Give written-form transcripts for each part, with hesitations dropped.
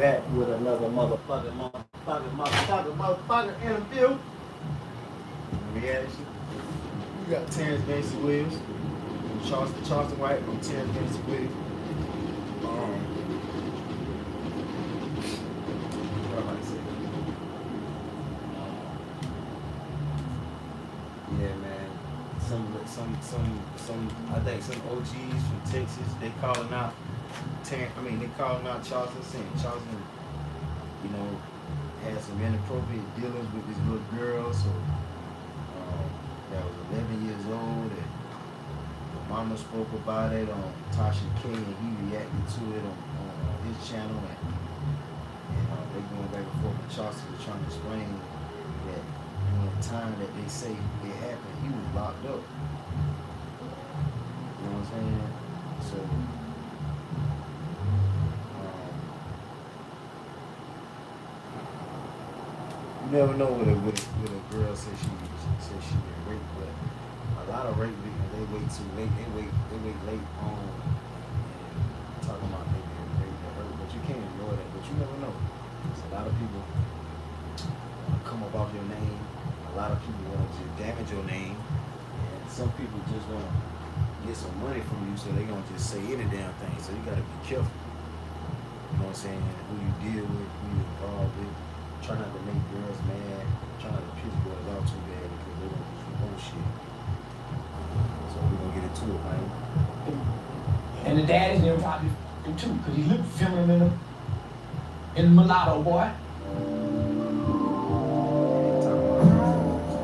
back with another motherfucking interview. Reaction. We got Terrance Banksy Williams, Charleston White, I'm Terrance Banksy Williams. What am I to say? Yeah, man. Some I think some OGs from Texas, they calling out Charleston, saying Charleston, you know, had some inappropriate dealings with this little girl. So that was 11 years old, and the mama spoke about it on Tasha King, and he reacted to it on his channel, and they going back and forth with Charleston was trying to explain that during the time that they say it happened, he was locked up. You know what I'm saying? So you never know what a girl says she been raped, but a lot of rape victims, they wait too late. They wait late on and talking about they being raped or hurt, but you can't ignore that. But you never know. There's a lot of people want to come up off your name. A lot of people want to damage your name, and some people just want to get some money from you, so they're gonna just say any damn thing. So you gotta be careful. You know what I'm saying? Who you deal with, who you involved with. Try not to make girls mad. Try not to piss boys out too bad because they're gonna do some bullshit. So we're gonna get into it, man. And the daddies never probably do too, because he looked feminine in the mulatto, boy.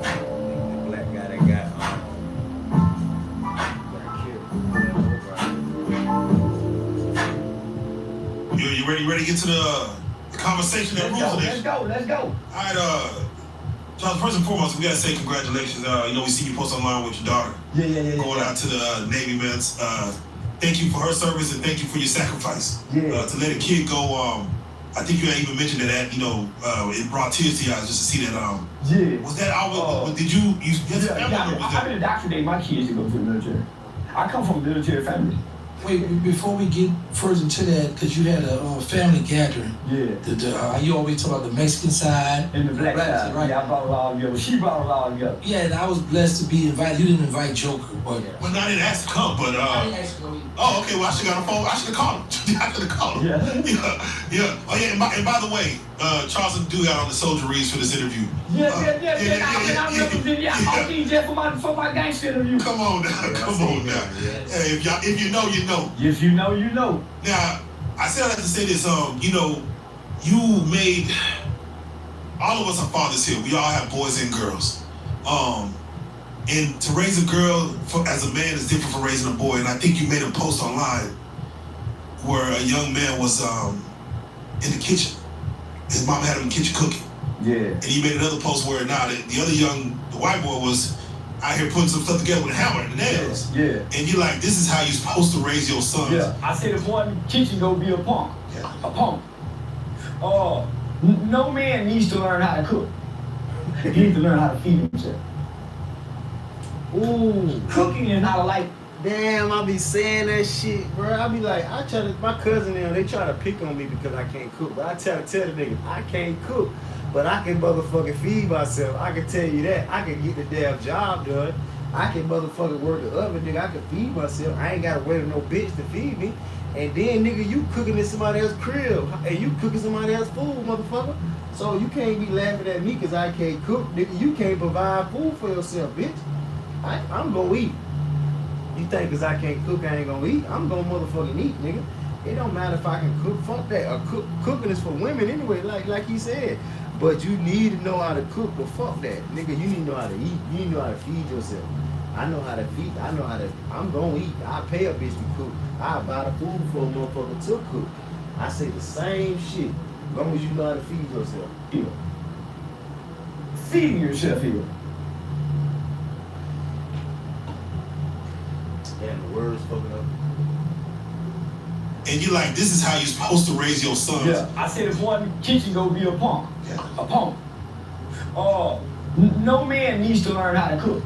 The black guy that got killed. You ready to get to the conversation that rules today? Let's go. All right, Charles, first and foremost, we gotta say congratulations. We see you post online with your daughter. Yeah. Going out to the Navy men's. Thank you for her service and thank you for your sacrifice. Yeah. To let a kid go. I think you even mentioned that. It brought tears to your eyes just to see that. Yeah. Was that always? Did you? I've been indoctrinating my kids to go to the military. I come from a military family. Wait, before we get further into that, because you had a family gathering. Yeah. You always talk about the Mexican side and the black side, right? Yeah, I brought it all together. She brought it all together. Yeah, and I was blessed to be invited. You didn't invite Joker, but... Well, I didn't ask to come, but... I didn't ask to go either. Oh, okay, well, I should have got a phone. I should have called him. Yeah. Oh, yeah, and by the way, Charleston do got on the soldieries for this interview. Yeah. I'm representing for my gangster interview. Come on now. Hey, if you know, you know. If you know, you know. Now, I said I have to say this, you made, all of us are fathers here. We all have boys and girls. And to raise a girl as a man is different from raising a boy. And I think you made a post online where a young man was in the kitchen. His mama had him in the kitchen cooking. Yeah. And he made another post where now the white boy was out here putting some stuff together with a hammer and nails. Yeah. And you're like, this is how you're supposed to raise your sons. Yeah. I said if one kitchen go be a punk. Yeah. A punk. No man needs to learn how to cook. He needs to learn how to feed himself. Ooh. Cooking is not a life. Damn, I be saying that shit, bro. I be like, my cousin and them, they try to pick on me because I can't cook. But I tell the nigga, I can't cook. But I can motherfucking feed myself. I can tell you that. I can get the damn job done. I can motherfucking work the oven, nigga. I can feed myself. I ain't gotta wait on no bitch to feed me. And then, nigga, you cooking in somebody else's crib. And you cooking somebody else's food, motherfucker. So you can't be laughing at me because I can't cook. Nigga, you can't provide food for yourself, bitch. I'm gonna eat. You think because I can't cook, I ain't gonna eat? I'm gonna motherfucking eat, nigga. It don't matter if I can cook. Fuck that. Cooking is for women anyway, like he said. But you need to know how to cook, but fuck that. Nigga, you need to know how to eat. You need to know how to feed yourself. I know how to feed. I'm gonna eat. I pay a bitch to cook. I buy the food for a motherfucker to cook. I say the same shit. As long as you know how to feed yourself. Here. Feeding yourself here. And the words fucking up. And you're like, this is how you're supposed to raise your sons. Yeah. I said if one kitchen go be a punk. Yeah. A punk. No man needs to learn how to cook.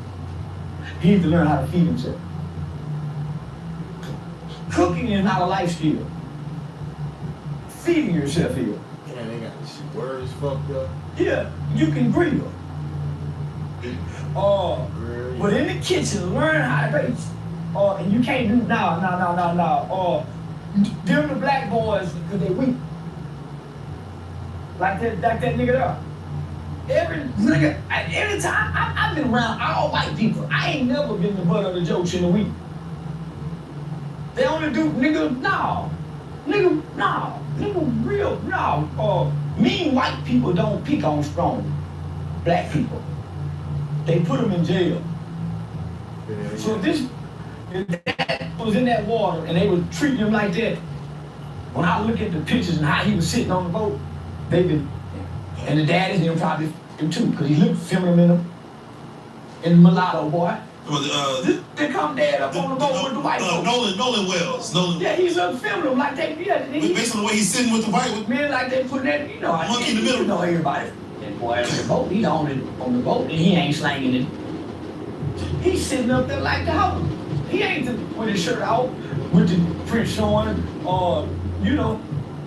He needs to learn how to feed himself. Cooking is not a life skill. feeding yourself here. Yeah, they got this shit words fucked up. Yeah, you can grill. Grill, But in the kitchen, learn how to bake. And you can't do no. Them the black boys, because they weak. Like that nigga there. Every time I've been around all white people, I ain't never been the butt of the jokes in the week. They only do nigga real no. Mean white people don't pick on strong black people. They put them in jail. Yeah. So if that was in that water and they were treating him like that, when I look at the pictures and how he was sitting on the boat, and the daddies and them probably too, because he looked feminine in the mulatto boy. They come dad up on the boat with the white folks. Nolan Wells. Yeah, he looked feminine like they. Based on the way he's sitting with the white. Men like they putting that, monkey in the middle. You know everybody. That boy on the boat, he's on the boat and he ain't slanging it. He's sitting up there like the hoe. He ain't with his shirt out, with the print showing,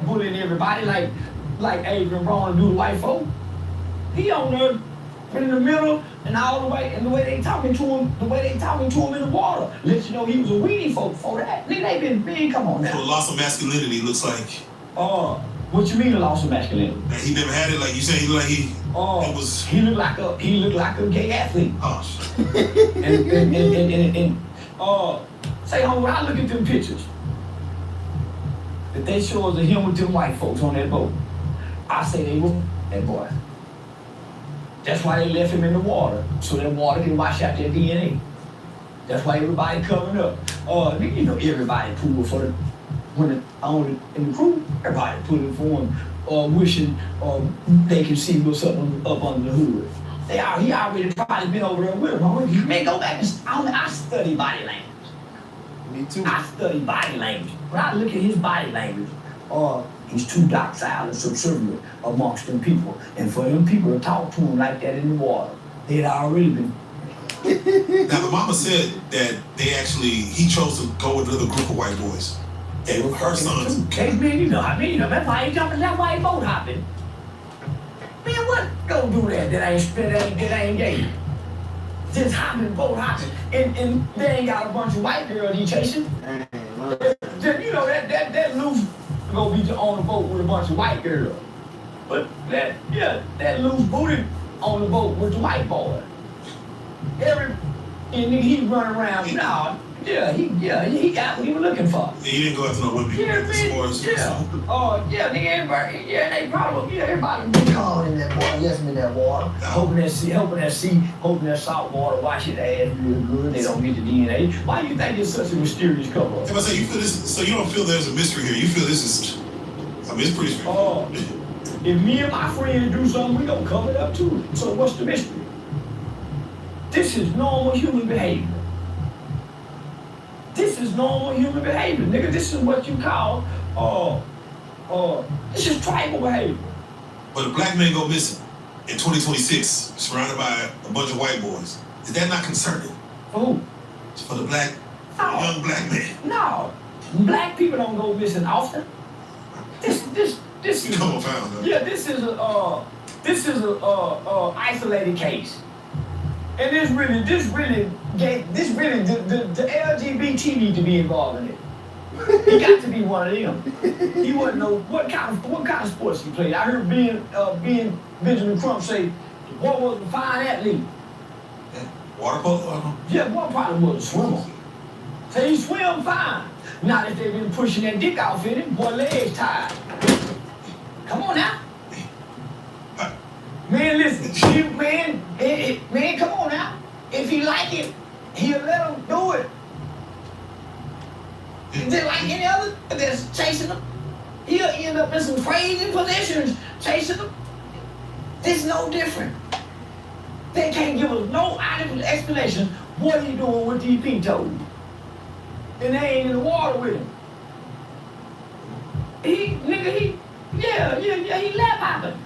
bullying everybody like Adrian Brown do the white folk. He on there in the middle and all the way, and the way they talking to him in the water. Let you know he was a weenie folk before that. Nigga, they been big, come on now. So loss of masculinity looks like. What you mean a loss of masculinity? He never had it, like you said. He looked like he. It was. He looked like a gay athlete. Oh shit. and say, when I look at them pictures that they show us of him with them white folks on that boat, I say they were that boy. That's why they left him in the water, so that water can wash out their DNA. That's why everybody covering up. Everybody pulled for in the crew, everybody pulling for him, wishing they can see what's up under the hood. He already probably been over there with him. He may go back and I study body language. Me too. I study body language. When I look at his body language, he's too docile and subservient amongst them people. And for them people to talk to him like that in the water, they'd already been. Now the mama said that he chose to go with another group of white boys. And her sons. That's why he jumping, that's why he boat hopping. Man, what? Don't do that. That ain't gay. Just hopping, boat hopping. And they ain't got a bunch of white girls he chasing. That loose gonna be on the boat with a bunch of white girls. But that loose booty on the boat with the white boy. And he run around. He got what he was looking for. He didn't go after no women. They probably, everybody been calling in that water, listening in that water, hoping that salt water wash his ass real good. They don't get the DNA. Why do you think it's such a mysterious cover? If I say you feel this, so you don't feel there's a mystery here. You feel this is, it's pretty straightforward. If me and my friend do something, we gonna cover it up too. So what's the mystery? This is normal human behavior. Nigga. This is what you call, this is tribal behavior. But a black man go missing in 2026, surrounded by a bunch of white boys. Is that not concerning? For who? For the young black man. No, black people don't go missing often. This is. Come on, found though. Yeah, this is a isolated case. And this really, the LGBT need to be involved in it. He got to be one of them. He wouldn't know what kind of sports he played. I heard being Benjamin Crump say, what was a fine athlete? Water polo? Yeah, one probably was a swimmer. So he swim fine. Not if they've been pushing that dick off in it, boy, legs tired. Come on now. Man, listen, man, come on now. If he like it, he'll let him do it. Just like any other that's chasing him, he'll end up in some crazy positions chasing him. This is no different. They can't give us no adequate explanation what he doing with these pink toes. And they ain't in the water with him. He lap hopping.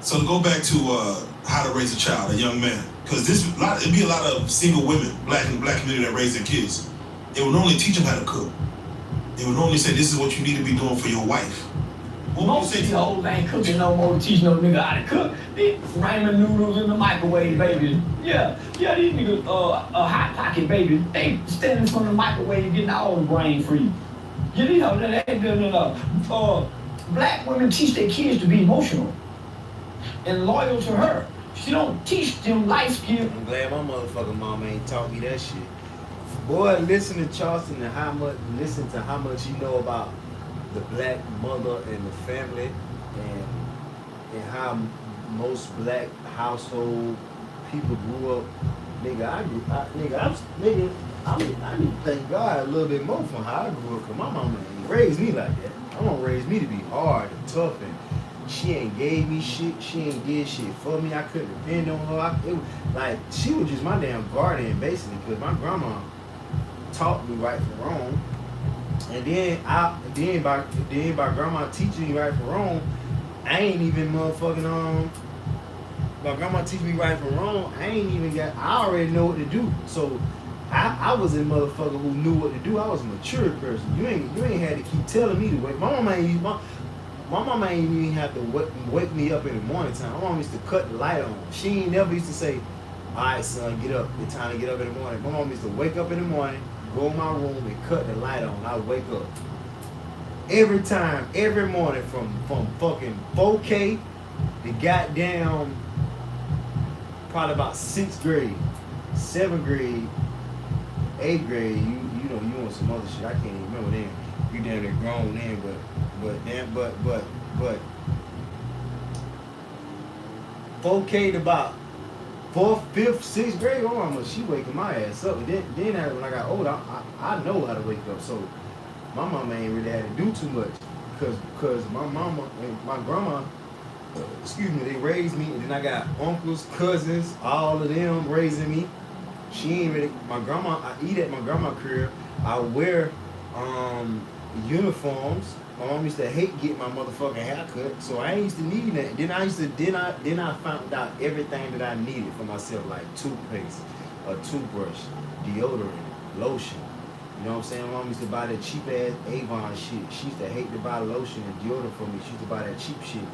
So to go back to how to raise a child, a young man, because it'd be a lot of single women, black community that raise their kids. They would normally teach them how to cook. They would normally say, this is what you need to be doing for your wife. What would you Most say of these to hoes ain't cooking no more to teach no nigga how to cook. These ramen noodles in the microwave, baby. Yeah, these niggas, hot pocket, baby. They standing in front of the microwave getting all the brain free. You know, they ain't doing enough. Black women teach their kids to be emotional and loyal to her. She don't teach them life skills. I'm glad my motherfucking mama ain't taught me that shit. Boy, listen to Charleston and listen to how much you know about the black mother and the family, and how most black household people grew up. Nigga, I need to thank God a little bit more for how I grew up, because my mama ain't raised me like that. My mama raised me to be hard and tough, and she ain't gave me shit. She ain't did shit for me. I couldn't depend on her. She was just my damn guardian, basically, because my grandma taught me right from wrong. And then by grandma teaching me right from wrong, I ain't even motherfucking my grandma teach me right from wrong, I already know what to do. So I was a motherfucker who knew what to do. I was a mature person. You ain't had to keep telling me to wake. My mama ain't even have to wake me up in the morning time. My mama used to cut the light on. She ain't never used to say, all right, son, get up. It's time to get up in the morning. My mama used to wake up in the morning, go in my room and cut the light on. I would wake up. Every time, every morning from fucking 4K to goddamn probably about 6th grade, 7th grade, 8th grade, you know, you want some other shit. I can't even remember then. You damn near grown then, but 4K to about 4th, 5th, 6th grade, my mama, she waking my ass up. And then when I got older, I know how to wake up. So my mama ain't really had to do too much, cause my mama and my grandma, they raised me, and then I got uncles, cousins, all of them raising me. She ain't really, my grandma, I eat at my grandma's crib. I wear uniforms. My mom used to hate getting my motherfucking haircut, so I ain't used to need that. Then I found out everything that I needed for myself, like toothpaste, a toothbrush, deodorant, lotion. You know what I'm saying? My mom used to buy that cheap ass Avon shit. She used to hate to buy lotion and deodorant for me. She used to buy that cheap shit.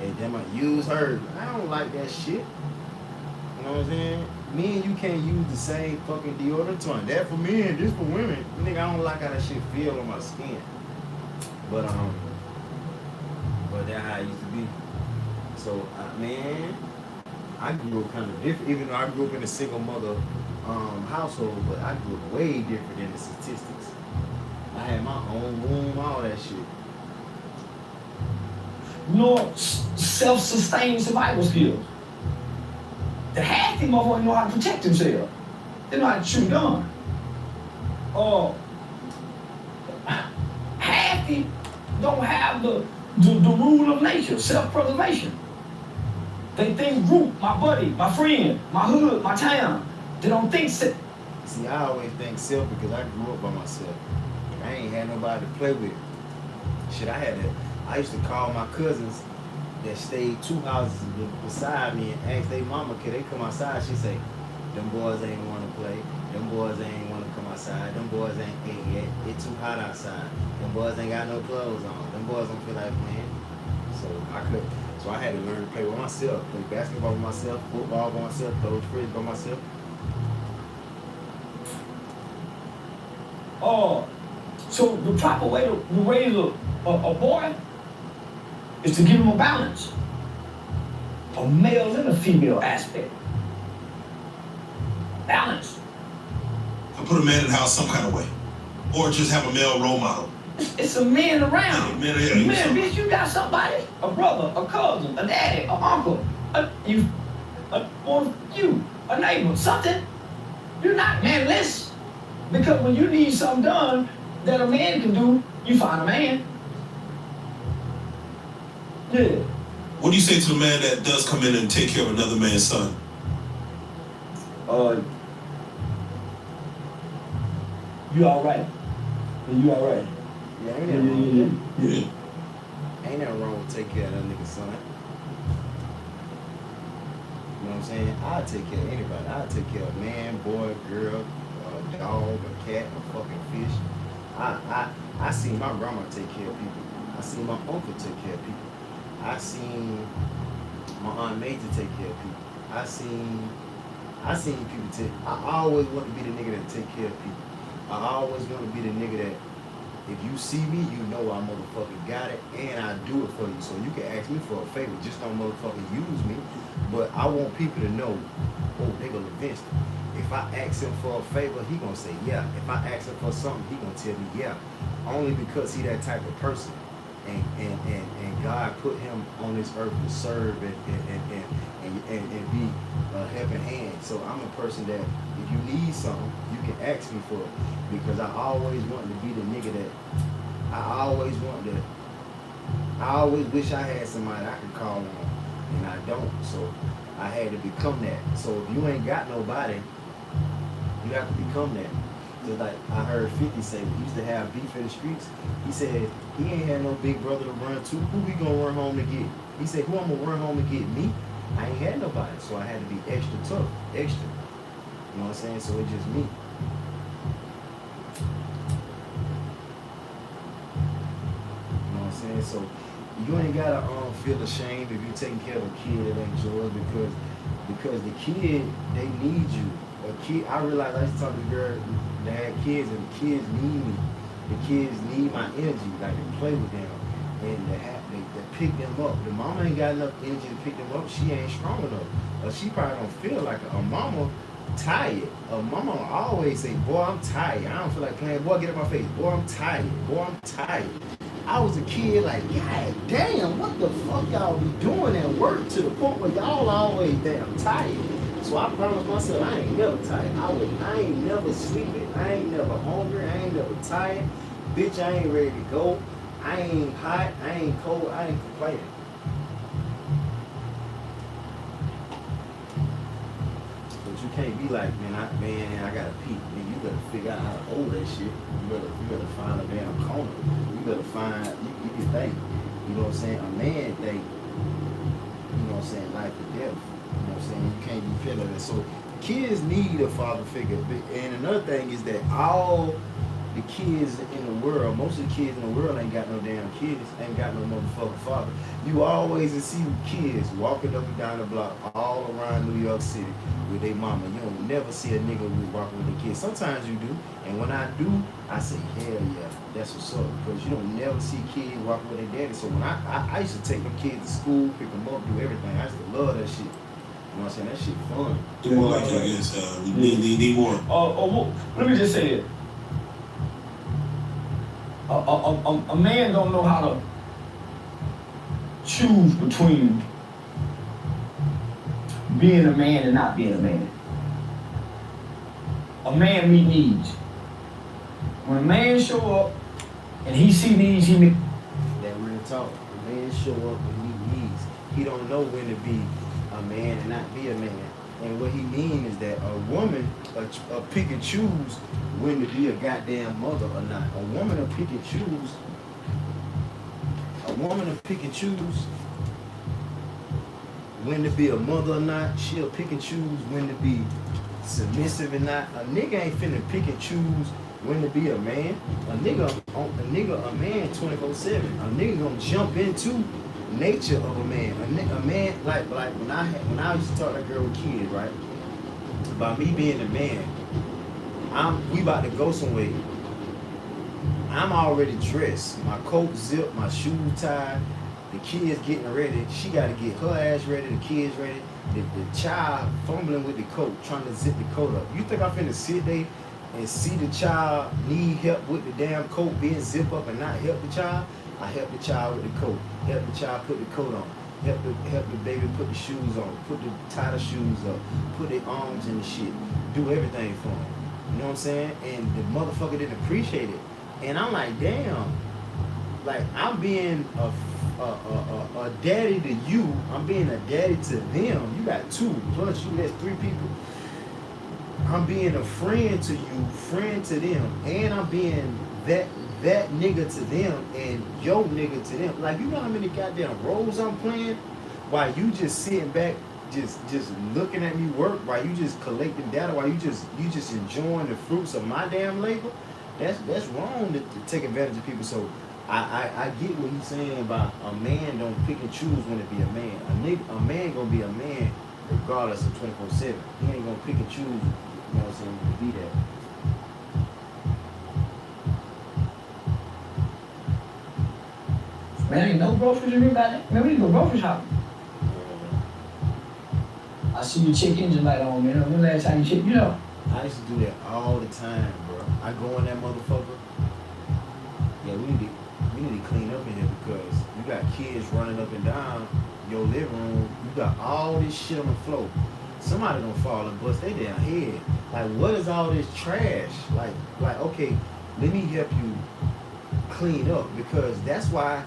And then I use hers. I don't like that shit. You know what I'm saying? Me and you can't use the same fucking deodorant twine. That for men, this for women. Nigga, I don't like how that shit feel on my skin. But that's how it used to be. So I grew up kind of different. Even though I grew up in a single mother household, but I grew up way different than the statistics. I had my own room, all that shit. Nor self-sustained survival skills. The half these motherfuckers know how to protect themselves. They know how to shoot a gun. Half these don't have the rule of nature, self-preservation. They think group, my buddy, my friend, my hood, my town. They don't think self. See, I always think self because I grew up by myself. I ain't had nobody to play with. Shit, I used to call my cousins that stayed 2 houses beside me and ask their mama, could they come outside? She say, them boys ain't want to play. Them boys ain't want to come outside. Them boys ain't ate yet. It's too hot outside. Them boys ain't got no clothes on. Them boys don't feel like playing. So I had to learn to play with myself. Play basketball by myself, football by myself, throw frisbee by myself. So the proper way to raise a boy is to give him a balance. A male and a female aspect. Balance. To put a man in the house some kind of way. Or just have a male role model. It's a man around. Man, bitch, you got somebody, a brother, a cousin, a daddy, a uncle, a neighbor, something. You're not manless. Because when you need something done that a man can do, you find a man. Yeah. What do you say to the man that does come in and take care of another man's son? You all right? You all right? Yeah, ain't nothing wrong with that. Yeah. Ain't nothing wrong with take care of that nigga's son. You know what I'm saying? I'll take care of anybody. I'll take care of a man, boy, girl, dog, a cat, a fucking fish. I see my grandma take care of people. I seen my uncle take care of people. I seen my Aunt Major take care of people. I seen people take. I always want to be the nigga that take care of people. I always want to be the nigga that if you see me, you know I motherfucking got it, and I do it for you. So you can ask me for a favor, just don't motherfucking use me. But I want people to know, oh, they gonna Vince. If I ask him for a favor, he gonna say yeah. If I ask him for something, he gonna tell me yeah. Only because he that type of person. And God put him on this earth to serve and be a helping hand. So I'm a person that if you need something, you can ask me for it. Because I always wanted to be the nigga that I always wish I had somebody I could call on, and I don't. So I had to become that. So if you ain't got nobody, you have to become that. Just like I heard 50 say, we used to have beef in the streets. He said he ain't had no big brother to run to. Who he gonna run home to get? He said, who I'm gonna run home to get? Me? I ain't had nobody, so I had to be extra tough, extra. You know what I'm saying? So it's just me. You know what I'm saying? So you ain't gotta feel ashamed if you taking care of a kid that ain't yours because the kid, they need you. A kid, I realized I used to talk to a girl that had kids, and the kids need me. The kids need my energy, like to play with them and to pick them up. The mama ain't got enough energy to pick them up. She ain't strong enough. Or she probably don't feel like a mama tired. A mama always say, boy, I'm tired. I don't feel like playing. Boy, get out my face. Boy, I'm tired. Boy, I'm tired. I was a kid like, God damn, what the fuck y'all be doing at work to the point where y'all always damn tired? So I promised myself I ain't never tired. I ain't never sleeping. I ain't never hungry. I ain't never tired. Bitch, I ain't ready to go. I ain't hot. I ain't cold. I ain't complaining. But you can't be like, man, I gotta pee. Man, you better figure out how to hold that shit. You better find a damn corner. You better find, you can think. You know what I'm saying? A man think, you know what I'm saying, life or death. You know what I'm saying? You can't be feeling it. So kids need a father figure. And another thing is that all the kids in the world, most of the kids in the world ain't got no damn kids, ain't got no motherfucking father. You always see kids walking up and down the block all around New York City with their mama. You don't never see a nigga walking with their kids. Sometimes you do. And when I do, I say, hell yeah, that's what's up. Because you don't never see kids walking with their daddy. So when I used to take them kids to school, pick them up, do everything. I used to love that shit. You know what I'm saying? That shit fun. Do more like that, yes. We need more. Let me just say it. A man don't know how to choose between being a man and not being a man. A man meet needs. When a man show up and he see needs, he meet. That real talk. A man show up and meet needs. He don't know when to be a man and not be a man. And what he means is that a woman pick and choose when to be a goddamn mother or not. A woman will pick and choose. A woman will pick and choose when to be a mother or not. She'll pick and choose when to be submissive or not. A nigga ain't finna pick and choose when to be a man. A man 24/7. A nigga gonna jump into nature of a man. A man like when I used to talk to a girl with kids, right? About me being a man, we about to go somewhere. I'm already dressed. My coat zipped, my shoes tied, the kids getting ready. She gotta get her ass ready, the kids ready. The child fumbling with the coat, trying to zip the coat up. You think I'm finna sit there and see the child need help with the damn coat being zipped up and not help the child? I help the child with the coat, help the child put the coat on, help the baby put the shoes on, tie the shoes up, put their arms in the shit, do everything for them. You know what I'm saying? And the motherfucker didn't appreciate it. And I'm like, damn, like I'm being a daddy to you, I'm being a daddy to them. You got two, plus you, that's three people. I'm being a friend to you, friend to them, and I'm being that nigga to them and your nigga to them. Like, you know how many goddamn roles I'm playing while you just sitting back just looking at me work, while you just collecting data, while you just enjoying the fruits of my damn labor? That's wrong to take advantage of people. So I get what he's saying about a man don't pick and choose when to be a man. A man gonna be a man regardless of 24/7. He ain't gonna pick and choose, you know what I'm saying, to be that. Man, ain't no groceries in everybody. Man, we need to go grocery shopping. I see your check engine light on, man. When the last time you checked, you know? I used to do that all the time, bro. I go in that motherfucker. Yeah, we need to clean up in here because you got kids running up and down your living room. You got all this shit on the floor. Somebody gonna fall and bust their damn head. Like, what is all this trash? Like, okay, let me help you clean up because that's why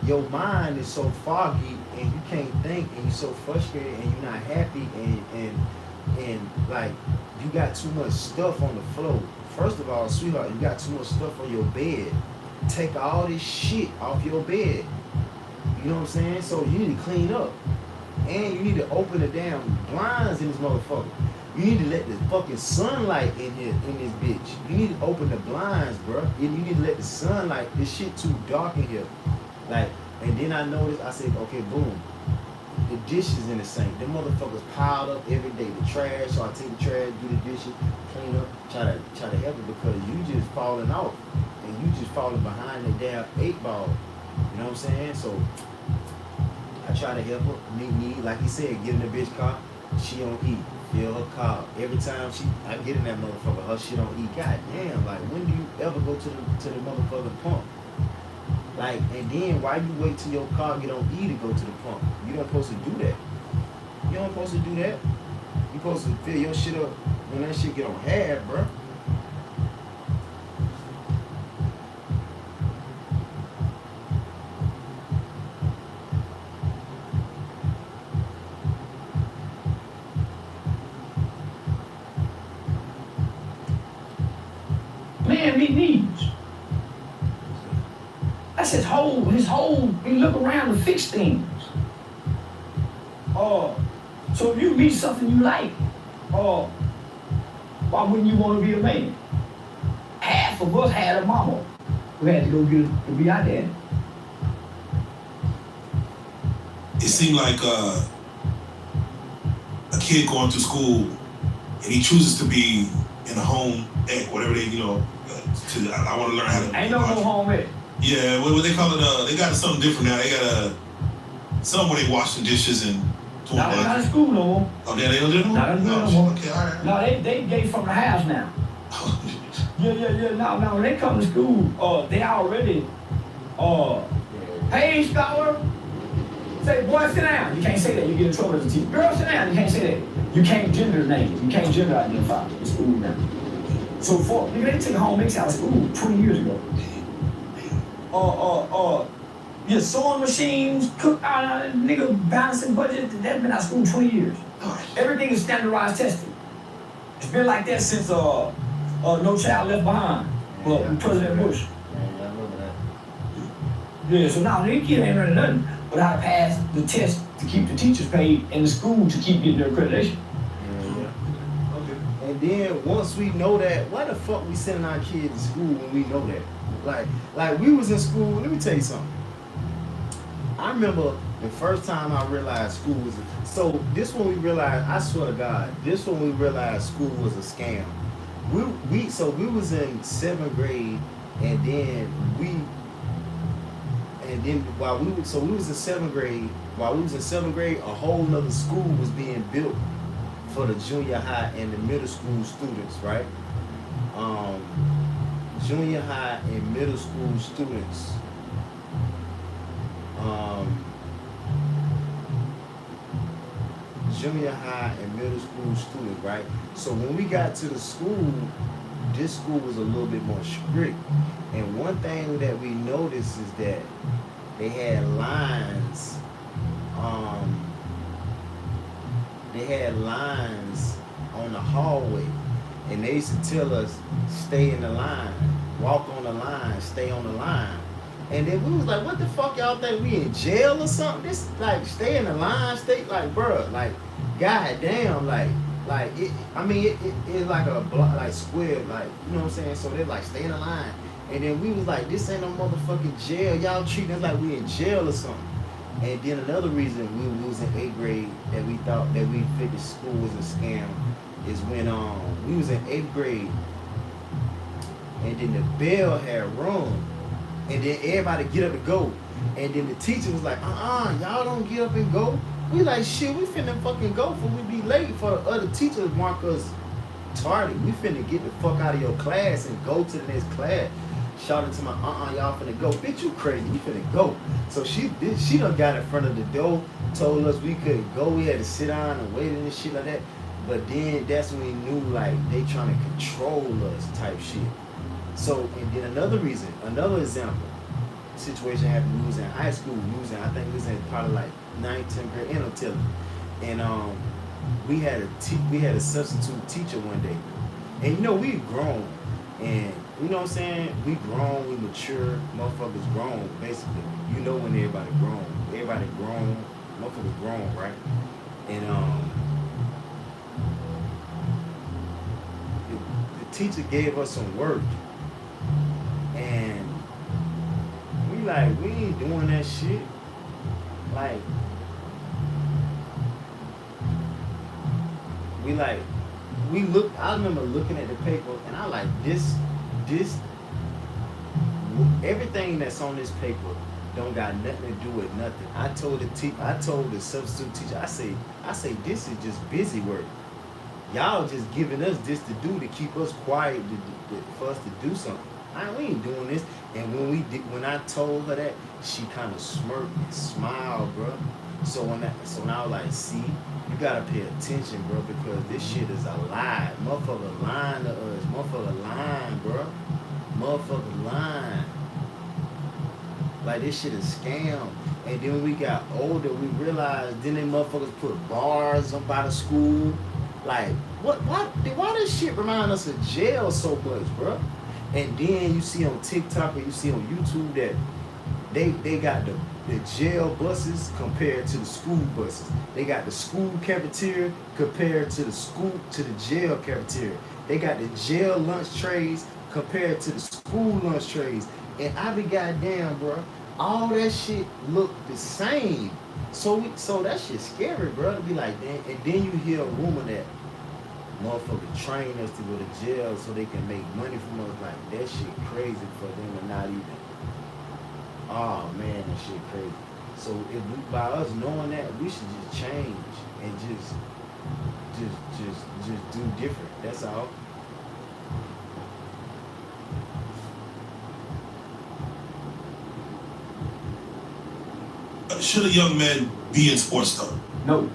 your mind is so foggy and you can't think and you're so frustrated and you're not happy and like you got too much stuff on the floor. First of all, sweetheart, you got too much stuff on your bed. Take all this shit off your bed. You know what I'm saying? So you need to clean up. And you need to open the damn blinds in this motherfucker. You need to let the fucking sunlight in here, in this bitch. You need to open the blinds, bro. And you need to let the sunlight, this shit too dark in here. Like, and then I noticed, I said, okay, boom. The dishes in the sink. Them motherfuckers piled up every day. The trash, so I take the trash, do the dishes, clean up, try to help it because you just falling off. And you just falling behind the damn 8-ball. You know what I'm saying? So I try to help her, meet me, like he said, get in the bitch car, she don't eat. Fill her car. Every time I get in that motherfucker, her shit don't eat. God damn, like when do you ever go to the motherfucking pump? Like, and then why you wait till your car get on E to go to the pump? You don't supposed to do that. You don't supposed to do that. You supposed to fill your shit up when that shit get on half, bro. Man meet needs. That's his whole, he look around to fix things. So if you meet something you like, why wouldn't you want to be a man? Half of us had a mama who had to go get to be our dad. It seemed like a kid going through school and he chooses to be in a home ec, whatever they, I want to learn how to. Ain't no home ec. Yeah, what they call it? They got something different now. They got something where they wash the dishes and. Not in school no more. Oh, yeah, they don't do it? Not in school no more. Okay, all right. No, they gave from the house now. Yeah. No, when they come to school, they already, hey, scholar. Say, boy, sit down. You can't say that. You get in trouble as a teacher. Girl, sit down. You can't say that. You can't gender names. You can't gender identify in school now. So they took home ec out of school 20 years ago. Your sewing machines, cook out, nigga balancing budget, that's been out of school 20 years. Everything is standardized testing. It's been like that since No Child Left Behind. Well, President Bush. Yeah, I remember that. Yeah, so now they kid ain't running nothing but how to pass the test to keep the teachers paid and the school to keep getting their accreditation. Yeah. Okay. And then once we know that, why the fuck we sending our kids to school when we know that? Like we was in school, let me tell you something. I remember the first time I realized school was so this when we realized, I swear to God, this when we realized school was a scam. We was in 7th grade and then while we was in 7th grade, a whole nother school was being built for the junior high and the middle school students, right? Junior high and middle school students. Junior high and middle school students, right? So when we got to the school, this school was a little bit more strict. And one thing that we noticed is that they had lines. They had lines on the hallway, and they used to tell us, "Stay in the line, walk on the line, stay on the line." And then we was like, "What the fuck y'all think we in jail or something? This like stay in the line, stay like, bruh, like, goddamn, like it. I mean, it's like a block, like square, like you know what I'm saying. So they're like, stay in the line, And then we was like, this ain't no motherfucking jail. Y'all treating us like we in jail or something. And then another reason we was in 8th grade that we thought that we figured school was a scam is when we was in 8th grade and then the bell had rung and then everybody get up to go. And then the teacher was like, y'all don't get up and go. We like, shit, we finna fucking go for we be late for the other teachers mark us tardy. We finna get the fuck out of your class and go to the next class. Shouted to my y'all finna go. Bitch, you crazy, you finna go. So she done got in front of the door, told us we couldn't go, we had to sit down and wait and shit like that. But then that's when we knew like they trying to control us type shit. So, and then another example, situation happened, we was in high school, I think we was in probably like 9th, 10th grade, and I'm telling you. And we had a substitute teacher one day. And you know, we grown, and you know what I'm saying? We grown, we mature, motherfuckers grown, basically. You know when everybody grown, motherfuckers grown, right? And the teacher gave us some work, and we ain't doing that shit. Like, I remember looking at the paper, and I like this, everything that's on this paper don't got nothing to do with nothing. I told the substitute teacher, I say this is just busy work. Y'all just giving us this to do to keep us quiet for us to do something. We ain't doing this. And when I told her that, she kind of smirked and smiled, bro. So when I was like, see, you gotta pay attention, bro, because this shit is a lie. Motherfucker lying to us. Motherfucker lying, bro. Motherfucker lying. Like, this shit is scam. And then when we got older, we realized then they motherfuckers put bars up by the school. Like, why this shit remind us of jail so much, bro? And then you see on TikTok or you see on YouTube that they got the jail buses compared to the school buses. They got the school cafeteria compared to the jail cafeteria. They got the jail lunch trays compared to the school lunch trays. And I be goddamn, bro, all that shit look the same. So that shit scary, bro, to be like, damn. And then you hear a rumor that motherfuckers train us to go to jail so they can make money from us. Like, that shit crazy for them to not even. Oh man, that shit crazy. So by us knowing that, we should just change and just do different. That's all. Should a young man be in sports though? No.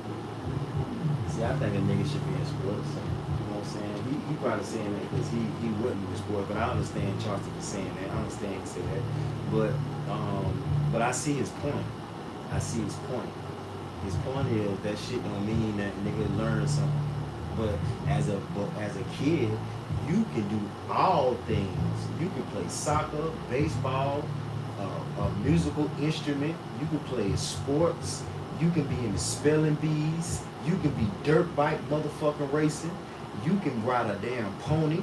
See, I think a nigga should be in sports. You know what I'm saying? He probably saying that because he wouldn't in sports, but I understand Charleston for saying that. I understand he said that. But I see his point. His point is that shit don't mean that nigga learn something. But as a kid, you can do all things. You can play soccer, baseball, a musical instrument. You can play sports. You can be in the spelling bees. You can be dirt bike motherfucking racing. You can ride a damn pony.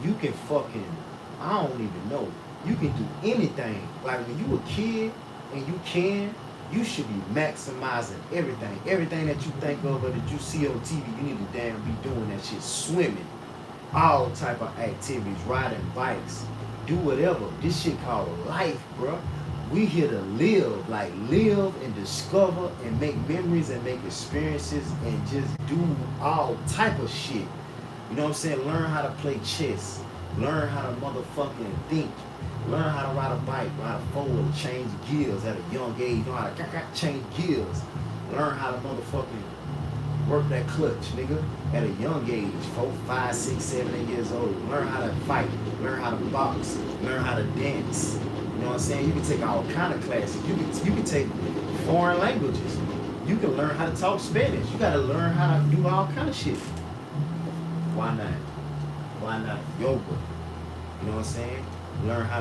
You can fucking, I don't even know. You can do anything. Like when you a kid and you should be maximizing everything. Everything that you think of or that you see on TV, you need to damn be doing that shit. Swimming, all type of activities, riding bikes, do whatever. This shit called life, bro. We here to live and discover and make memories and make experiences and just do all type of shit. You know what I'm saying? Learn how to play chess. Learn how to motherfucking think. Learn how to ride a bike, ride a four-wheeler, change gears at a young age. Know how to change gears. Learn how to motherfucking work that clutch, nigga, at a young age. 4, 5, 6, 7, 8 years old. Learn how to fight. Learn how to box. Learn how to dance. You know what I'm saying? You can take all kind of classes. You can take foreign languages. You can learn how to talk Spanish. You gotta learn how to do all kind of shit. Why not? Why not yoga? You know what I'm saying? Learn how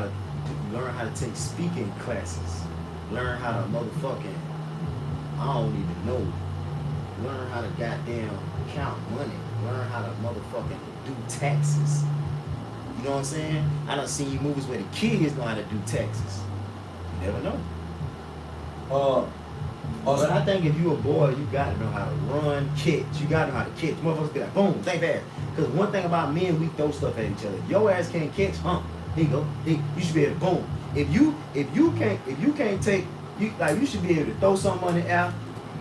to take speaking classes. Learn how to motherfucking, I don't even know. Learn how to goddamn count money. Learn how to motherfucking do taxes. You know what I'm saying? I done seen movies where the kids know how to do Texas. You never know. But I think if you a boy, you gotta know how to run, catch. You gotta know how to catch. Motherfuckers be like, boom, think fast. Because one thing about men, we throw stuff at each other. If your ass can't catch, here you go. You should be able to boom. If you can't take, you should be able to throw something on the air.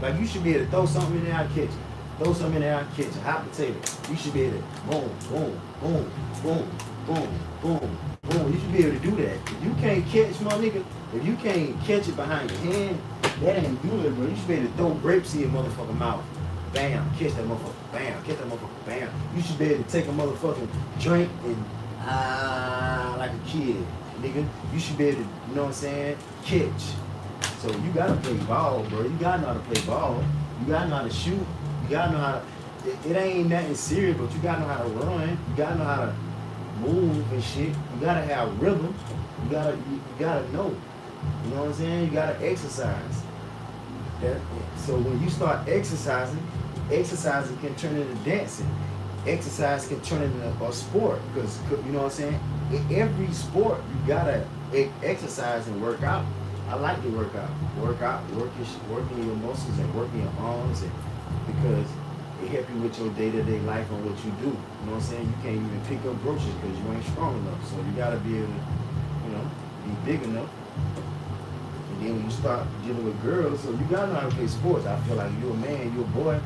Like you should be able to throw something in the air and catch it. Throw something in the air and catch it. Hot potato. You should be able to boom, boom, boom, boom, boom, boom, boom. You should be able to do that. If you can't catch, my nigga, if you can't catch it behind your hand, that ain't good, bro. You should be able to throw grapes in your motherfucking mouth. Bam, catch that motherfucker. Bam, catch that motherfucker. Bam. You should be able to take a motherfucking drink and like a kid, nigga. You should be able to, you know what I'm saying, catch. So you gotta play ball, bro. You gotta know how to play ball. You gotta know how to shoot. You gotta know how to. It ain't nothing serious, but you gotta know how to run. You gotta know how to move and shit. You gotta have rhythm. You gotta know. You know what I'm saying? You gotta exercise. So when you start exercising can turn into dancing. Exercise can turn into a sport, because you know what I'm saying? In every sport, you gotta exercise and work out. I like to work out, working your muscles and working your arms, and because it help you with your day-to-day life and what you do. You know what I'm saying? You can't even pick up groceries because you ain't strong enough. So you gotta be able to, be big enough. And then when you start dealing with girls, so you gotta know how to play sports. I feel like you're a man, you're a boy,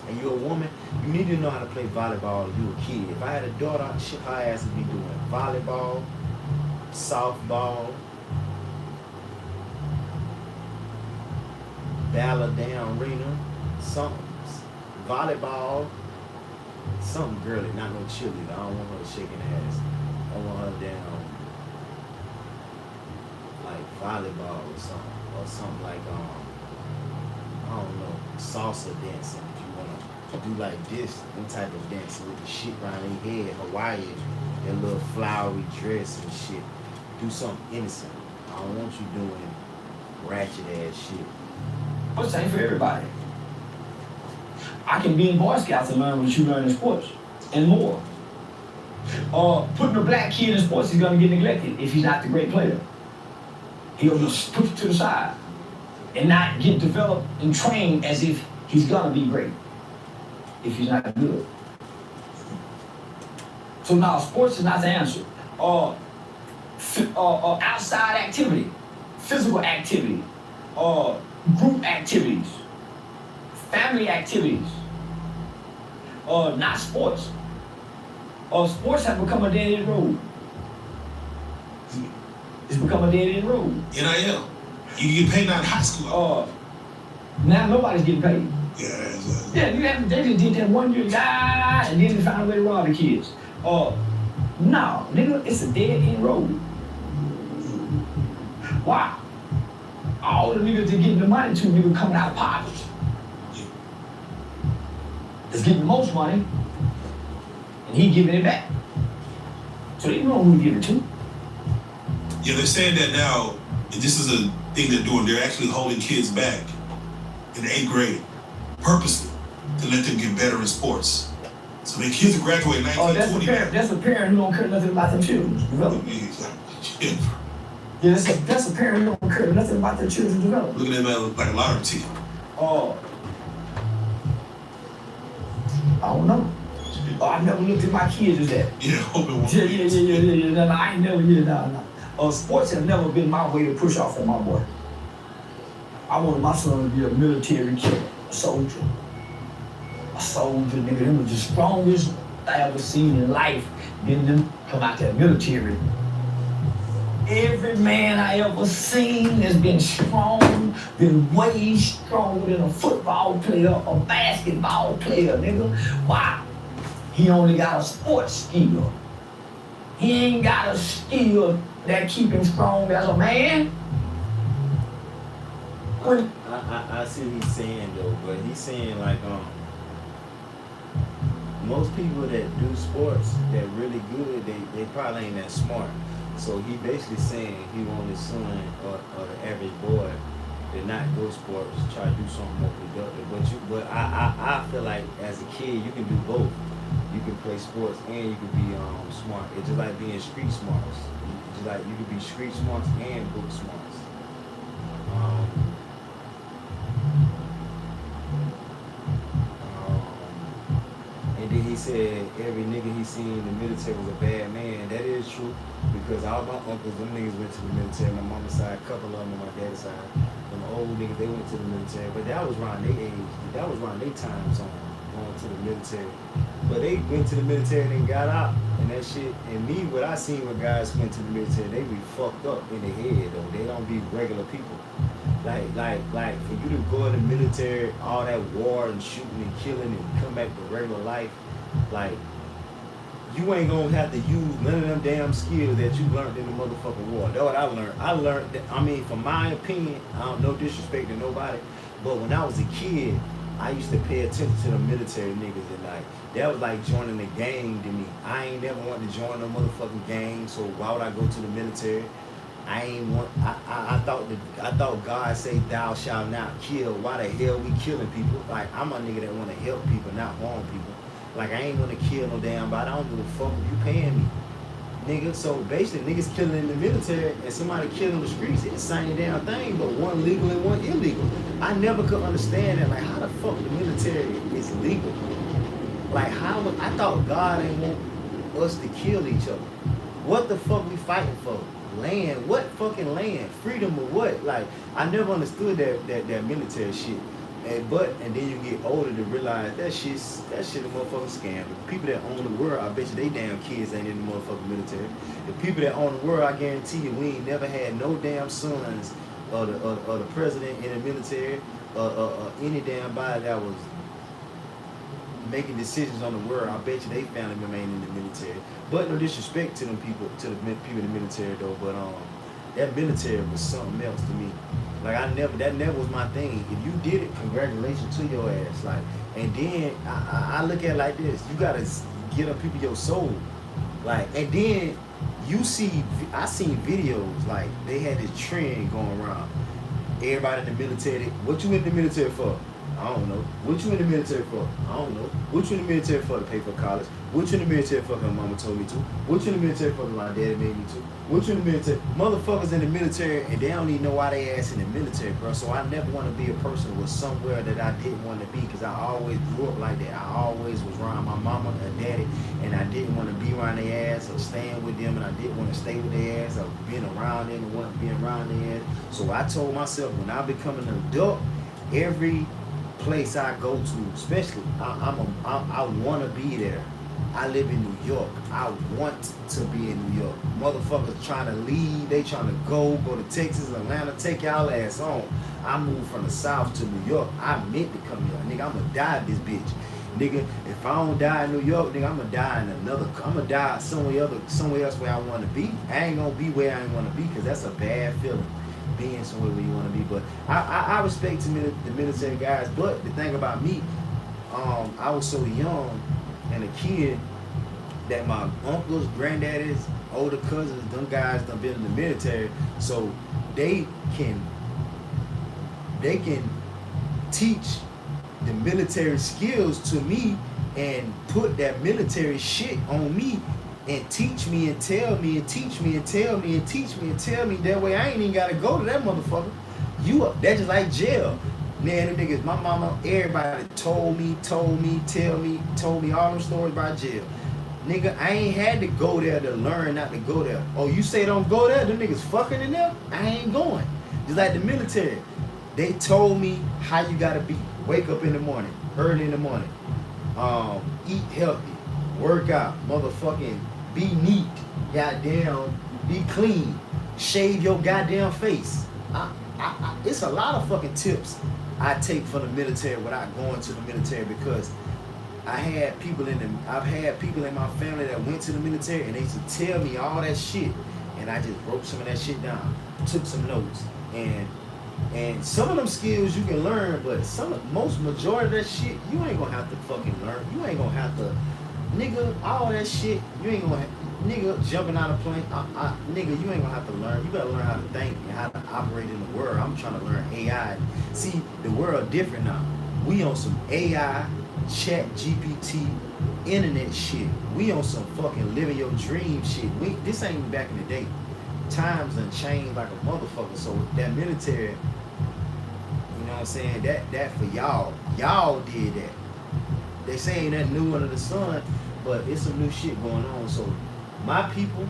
and you're a woman, you need to know how to play volleyball if you're a kid. If I had a daughter, shit, her ass would be doing volleyball, softball, ballerina, something, volleyball, something girly, not no cheerleader. I don't want her shaking ass. I want her down like volleyball or something like I don't know, salsa dancing. If you wanna do like this, them type of dancing with the shit around their head, Hawaiian, their little flowery dress and shit. Do something innocent. I don't want you doing ratchet ass shit. What's the same for everybody? I can be in Boy Scouts and learn what you learn in sports and more. Putting a black kid in sports, he's gonna get neglected if he's not the great player. He'll be pushed to the side and not get developed and trained as if he's gonna be great if he's not good. So now sports is not the answer. Outside activity, physical activity, group activities, family activities, not sports. Sports have become a dead-end road. It's become a dead-end road. NIL. You get paid now in high school. Now nobody's getting paid. Yeah, They just did that 1 year, and then they found a way to rob the kids. No, nigga, it's a dead-end road. Why? All the niggas that getting the money to, niggas coming out of poverty. That's getting the most money, and he giving it back. So they know who to give it to. Yeah, they're saying that now, and this is a thing they're doing, they're actually holding kids back in the 8th grade, purposely, to let them get better in sports. So the kids will graduate in 1920. That's a parent who don't care nothing about their children's development. Yeah, that's a parent who don't care nothing about their children's development. Looking at them like a lottery ticket. I don't know. I never looked at my kids as that. Yeah, hoping one. Yeah. No, I ain't never, no. Sports have never been my way to push off on my boy. I wanted my son to be a military killer, a soldier. A soldier, nigga. Them was the strongest I ever seen in life. Then them come out that military. Every man I ever seen has been strong, been way stronger than a football player, a basketball player, nigga. Why? He only got a sports skill. He ain't got a skill that keep him strong as a man. I see what he's saying though, but he's saying like most people that do sports that really good, they probably ain't that smart. So he basically saying he want his son or the average boy to not go sports, try to do something more productive. But I feel like as a kid you can do both. You can play sports and you can be smart. It's just like being street smarts. Just like you can be street smarts and book smarts. Um, and then he said every nigga he seen in the military was a bad man. That is true because all my uncles, them niggas went to the military. My mama's side, a couple of them on my dad's side. Them old niggas, they went to the military. But that was around their age. That was around their time zone going to the military. But they went to the military and then got out and that shit. And me, what I seen when guys went to the military, they be fucked up in the head though. They don't be regular people. Like for you to go in the military, all that war and shooting and killing and come back to regular life, like you ain't gonna have to use none of them damn skills that you learned in the motherfucking war. That's what I learned. I learned that, I mean, from my opinion, I don't no disrespect to nobody, but when I was a kid, I used to pay attention to the military niggas and like that was like joining the gang to me. I ain't never wanted to join no motherfucking gang, so why would I go to the military? I thought God said thou shalt not kill. Why the hell we killing people? Like I'm a nigga that wanna help people, not harm people. Like I ain't gonna kill no damn body. I don't give a fuck if you paying me. Nigga, so basically niggas killing in the military and somebody killing the streets, it's the same damn thing, but one legal and one illegal. I never could understand that, like how the fuck the military is legal? Like how, I thought God ain't want us to kill each other. What the fuck we fighting for? Land? What fucking land? Freedom or what? Like I never understood that military shit. And then you get older to realize that shit a motherfucking scam. The people that own the world, I bet you they damn kids ain't in the motherfucking military. The people that own the world, I guarantee you, we ain't never had no damn sons of the president in the military, any damn body that was making decisions on the world. I bet you they family remain in the military. But no disrespect to them people, to the people in the military though. But that military was something else to me. Like that never was my thing. If you did it, congratulations to your ass. Like, and then I look at it like this: you gotta get up people your soul. Like, and then I seen videos like they had this trend going around. Everybody in the military. What you in the military for? I don't know. What you in the military for? I don't know. What you in the military for? To pay for college. What you in the military for? Because mama told me to. What you in the military for? Because my daddy made me to. What you in the military? Motherfuckers in the military and they don't even know why they ass in the military, bro. So I never want to be a person with somewhere that I didn't want to be because I always grew up like that. I always was around my mama and daddy and I didn't want to be around their ass or staying with them and I didn't want to stay with their ass or being around them and want to be around their ass. So I told myself when I become an adult, every place I go to, especially I want to be there. I live in New York. I want to be in New York. Motherfuckers trying to leave. They trying to go to Texas, Atlanta, take y'all ass home. I moved from the South to New York. I meant to come here. Nigga, I'm going to die this bitch. Nigga, if I don't die in New York, nigga, I'm going to die in I'm going to die somewhere else where I want to be. I ain't going to be where I ain't want to be because that's a bad feeling. Being somewhere where you want to be, but I respect the military guys. But the thing about me, I was so young and a kid that my uncles, granddaddies, older cousins, them guys done been in the military, so they can teach the military skills to me and put that military shit on me. And teach me and tell me and teach me and tell me and teach me and tell me. That way I ain't even gotta go to that motherfucker. That's just like jail. Man, them niggas, my mama, everybody told me all them stories about jail. Nigga, I ain't had to go there to learn not to go there. Oh, you say don't go there? Them niggas fucking in there? I ain't going. Just like the military. They told me how you gotta be. Wake up in the morning, early in the morning. Eat healthy, work out, motherfucking be neat, goddamn, be clean, shave your goddamn face. It's a lot of fucking tips I take from the military without going to the military because I've had people in my family that went to the military and they used to tell me all that shit and I just wrote some of that shit down, took some notes, and some of them skills you can learn, but most majority of that shit you ain't gonna have to fucking learn. You ain't gonna have to, nigga, all that shit you ain't gonna have, nigga, jumping out of plane, nigga, you ain't gonna have to learn. You gotta learn how to think and how to operate in the world. I'm trying to learn AI. See, the world different now. We on some AI, chat GPT internet shit. We on some fucking living your dream shit. This ain't even back in the day. Times done changed like a motherfucker. So that military, you know what I'm saying? That for y'all. Y'all did that. They say ain't nothing new under the sun, but it's some new shit going on. So my people,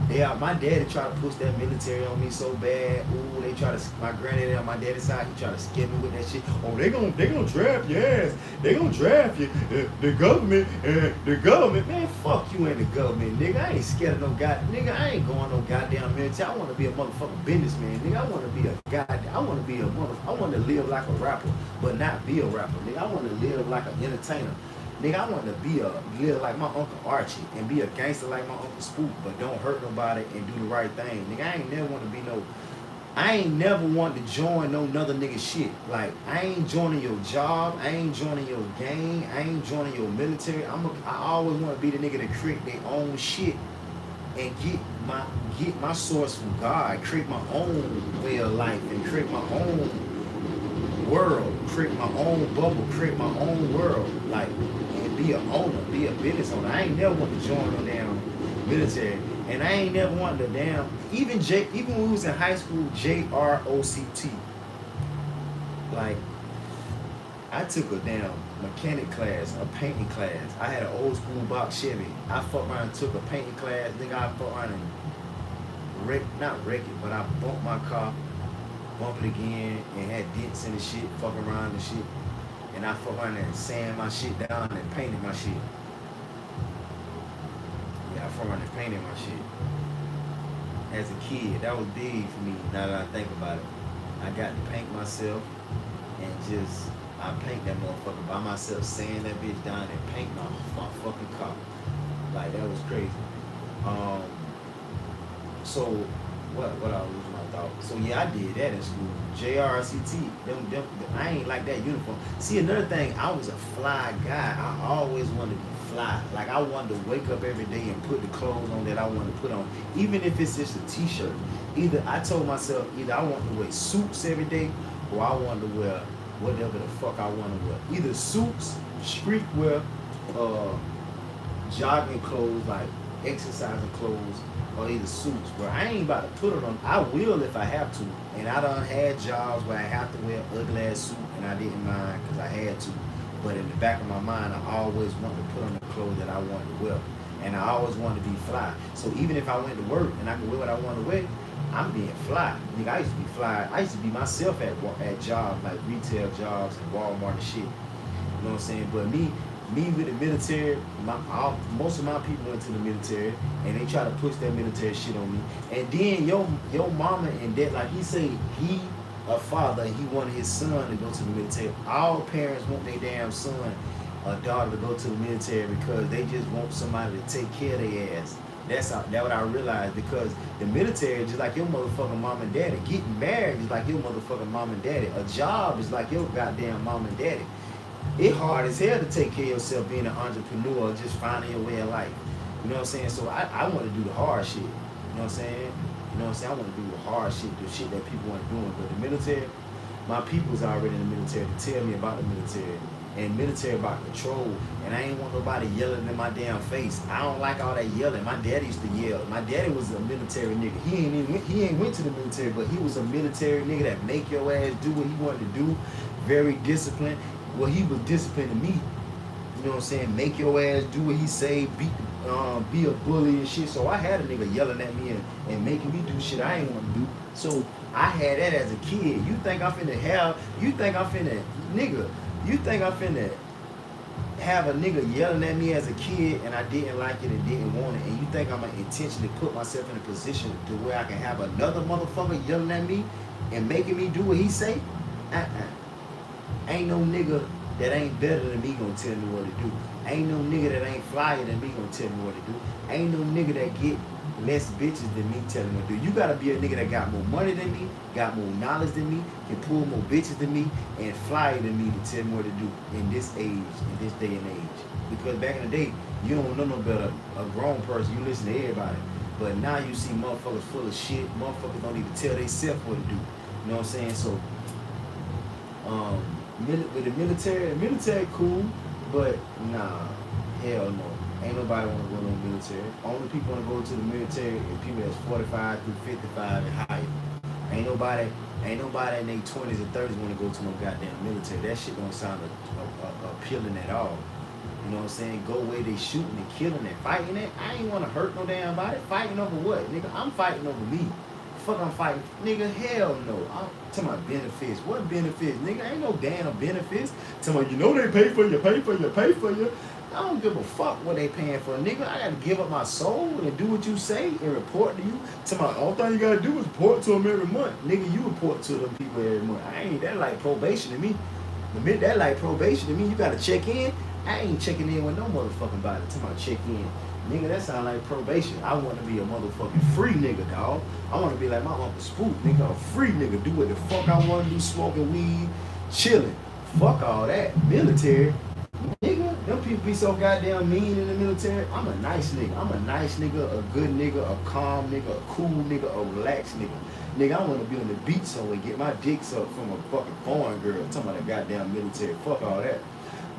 my daddy try to push that military on me so bad. Ooh, they try to, my granddaddy on my daddy's side, he try to scare me with that shit. Oh, they gonna draft your ass. They gonna draft you. The government, man, fuck you and the government, nigga. I ain't scared of no nigga, I ain't going no goddamn military. I wanna be a motherfucking businessman, nigga. I wanna live like a rapper, but not be a rapper, nigga. I wanna live like an entertainer. Nigga, I want to live like my Uncle Archie and be a gangster like my Uncle Spook, but don't hurt nobody and do the right thing. Nigga, I ain't never want to join no another nigga shit. Like, I ain't joining your job, I ain't joining your gang, I ain't joining your military. I always want to be the nigga that create their own shit and get my source from God, create my own way of life and create my own world, create my own bubble, create my own world, like, and be an owner, be a business owner. I ain't never want to join no damn military, and I ain't never wanted to damn, even when we was in high school, JROCT, like, I took a damn mechanic class, a painting class. I had an old school box Chevy. I fucked around and took a painting class. Nigga, I fucked around and not wreck it, but I bumped my car, bump it again, and had dents in the shit, fuck around and shit. And I fuck around and sand my shit down and painted my shit. Yeah, I fuck around and painted my shit. As a kid, that was big for me, now that I think about it. I got to paint myself and I paint that motherfucker by myself, sand that bitch down and paint my fucking car. Like, that was crazy. So, what I was losing my thought. So yeah, I did that in school. JRCT. I ain't like that uniform. See, another thing, I was a fly guy. I always wanted to be fly. Like, I wanted to wake up every day and put the clothes on that I wanted to put on. Even if it's just a t-shirt. I told myself, either I want to wear suits every day, or I want to wear whatever the fuck I want to wear. Either suits, streetwear, jogging clothes, like exercising clothes, or either suits. But I ain't about to put it on. I will if I have to. And I done had jobs where I have to wear an ugly ass suit, and I didn't mind because I had to. But in the back of my mind, I always wanted to put on the clothes that I wanted to wear. And I always wanted to be fly. So even if I went to work and I could wear what I want to wear, I'm being fly. Nigga, I used to be fly. I used to be myself at jobs, like retail jobs and Walmart and shit. You know what I'm saying? But me with the military, most of my people went to the military, and they try to push that military shit on me. And then your mama and dad, like he say, he a father, he wanted his son to go to the military. All parents want their damn son or daughter to go to the military because they just want somebody to take care of their ass. That's what I realized, because the military is just like your motherfucking mom and daddy. Getting married is like your motherfucking mom and daddy. A job is like your goddamn mom and daddy. It's hard as hell to take care of yourself being an entrepreneur or just finding your way in life. You know what I'm saying? So I want to do the hard shit. You know what I'm saying? You know what I'm saying? I want to do the hard shit, the shit that people weren't doing. But the military, my people's already in the military to tell me about the military. And military about control. And I ain't want nobody yelling in my damn face. I don't like all that yelling. My daddy used to yell. My daddy was a military nigga. He ain't went to the military, but he was a military nigga that make your ass do what he wanted to do. Very disciplined. Well, he was disciplining me. You know what I'm saying? Make your ass do what he say. Be a bully and shit. So I had a nigga yelling at me and making me do shit I ain't want to do. So I had that as a kid. You think I'm finna have a nigga yelling at me as a kid and I didn't like it and didn't want it, and you think I'm gonna intentionally put myself in a position to where I can have another motherfucker yelling at me and making me do what he say? Ain't no nigga that ain't better than me gonna tell me what to do. Ain't no nigga that ain't flyer than me gonna tell me what to do. Ain't no nigga that get less bitches than me telling me what to do. You gotta be a nigga that got more money than me, got more knowledge than me, can pull more bitches than me, and flyer than me to tell me what to do in this age, in this day and age. Because back in the day, you don't know no better. A grown person, you listen to everybody. But now you see motherfuckers full of shit. Motherfuckers don't even tell themselves what to do. You know what I'm saying? So, with the military cool. But nah, hell no. Ain't nobody wanna go to the military. Only people wanna go to the military is people that's 45 through 55 and higher. Ain't nobody in their 20s and 30s wanna go to no goddamn military. That shit don't sound appealing at all. You know what I'm saying? Go away, they shooting and killing and fighting it. I ain't wanna hurt no damn body. Fighting over what? Nigga, I'm fighting over me. Fuck, I'm fighting. Nigga, hell no. I'm talking about benefits. What benefits? Nigga, ain't no damn benefits. Talking about, you know they pay for you. I don't give a fuck what they paying for. Nigga, I gotta give up my soul and do what you say and report to you. Talking about, all thing you gotta do is report to them every month. Nigga, you report to them people every month. That like probation to me. Admit that like probation to me. You gotta check in. I ain't checking in with no motherfucking body. Talking about check in. Nigga, that sound like probation. I want to be a motherfucking free nigga, dog. I want to be like my Uncle Spook, nigga, a free nigga. Do what the fuck I want to do, smoking weed, chilling. Fuck all that. Military, nigga, them people be so goddamn mean in the military. I'm a nice nigga. I'm a nice nigga, a good nigga, a calm nigga, a cool nigga, a relaxed nigga. Nigga, I want to be on the beach somewhere, get my dick sucked from a fucking foreign girl. Talking about the goddamn military. Fuck all that.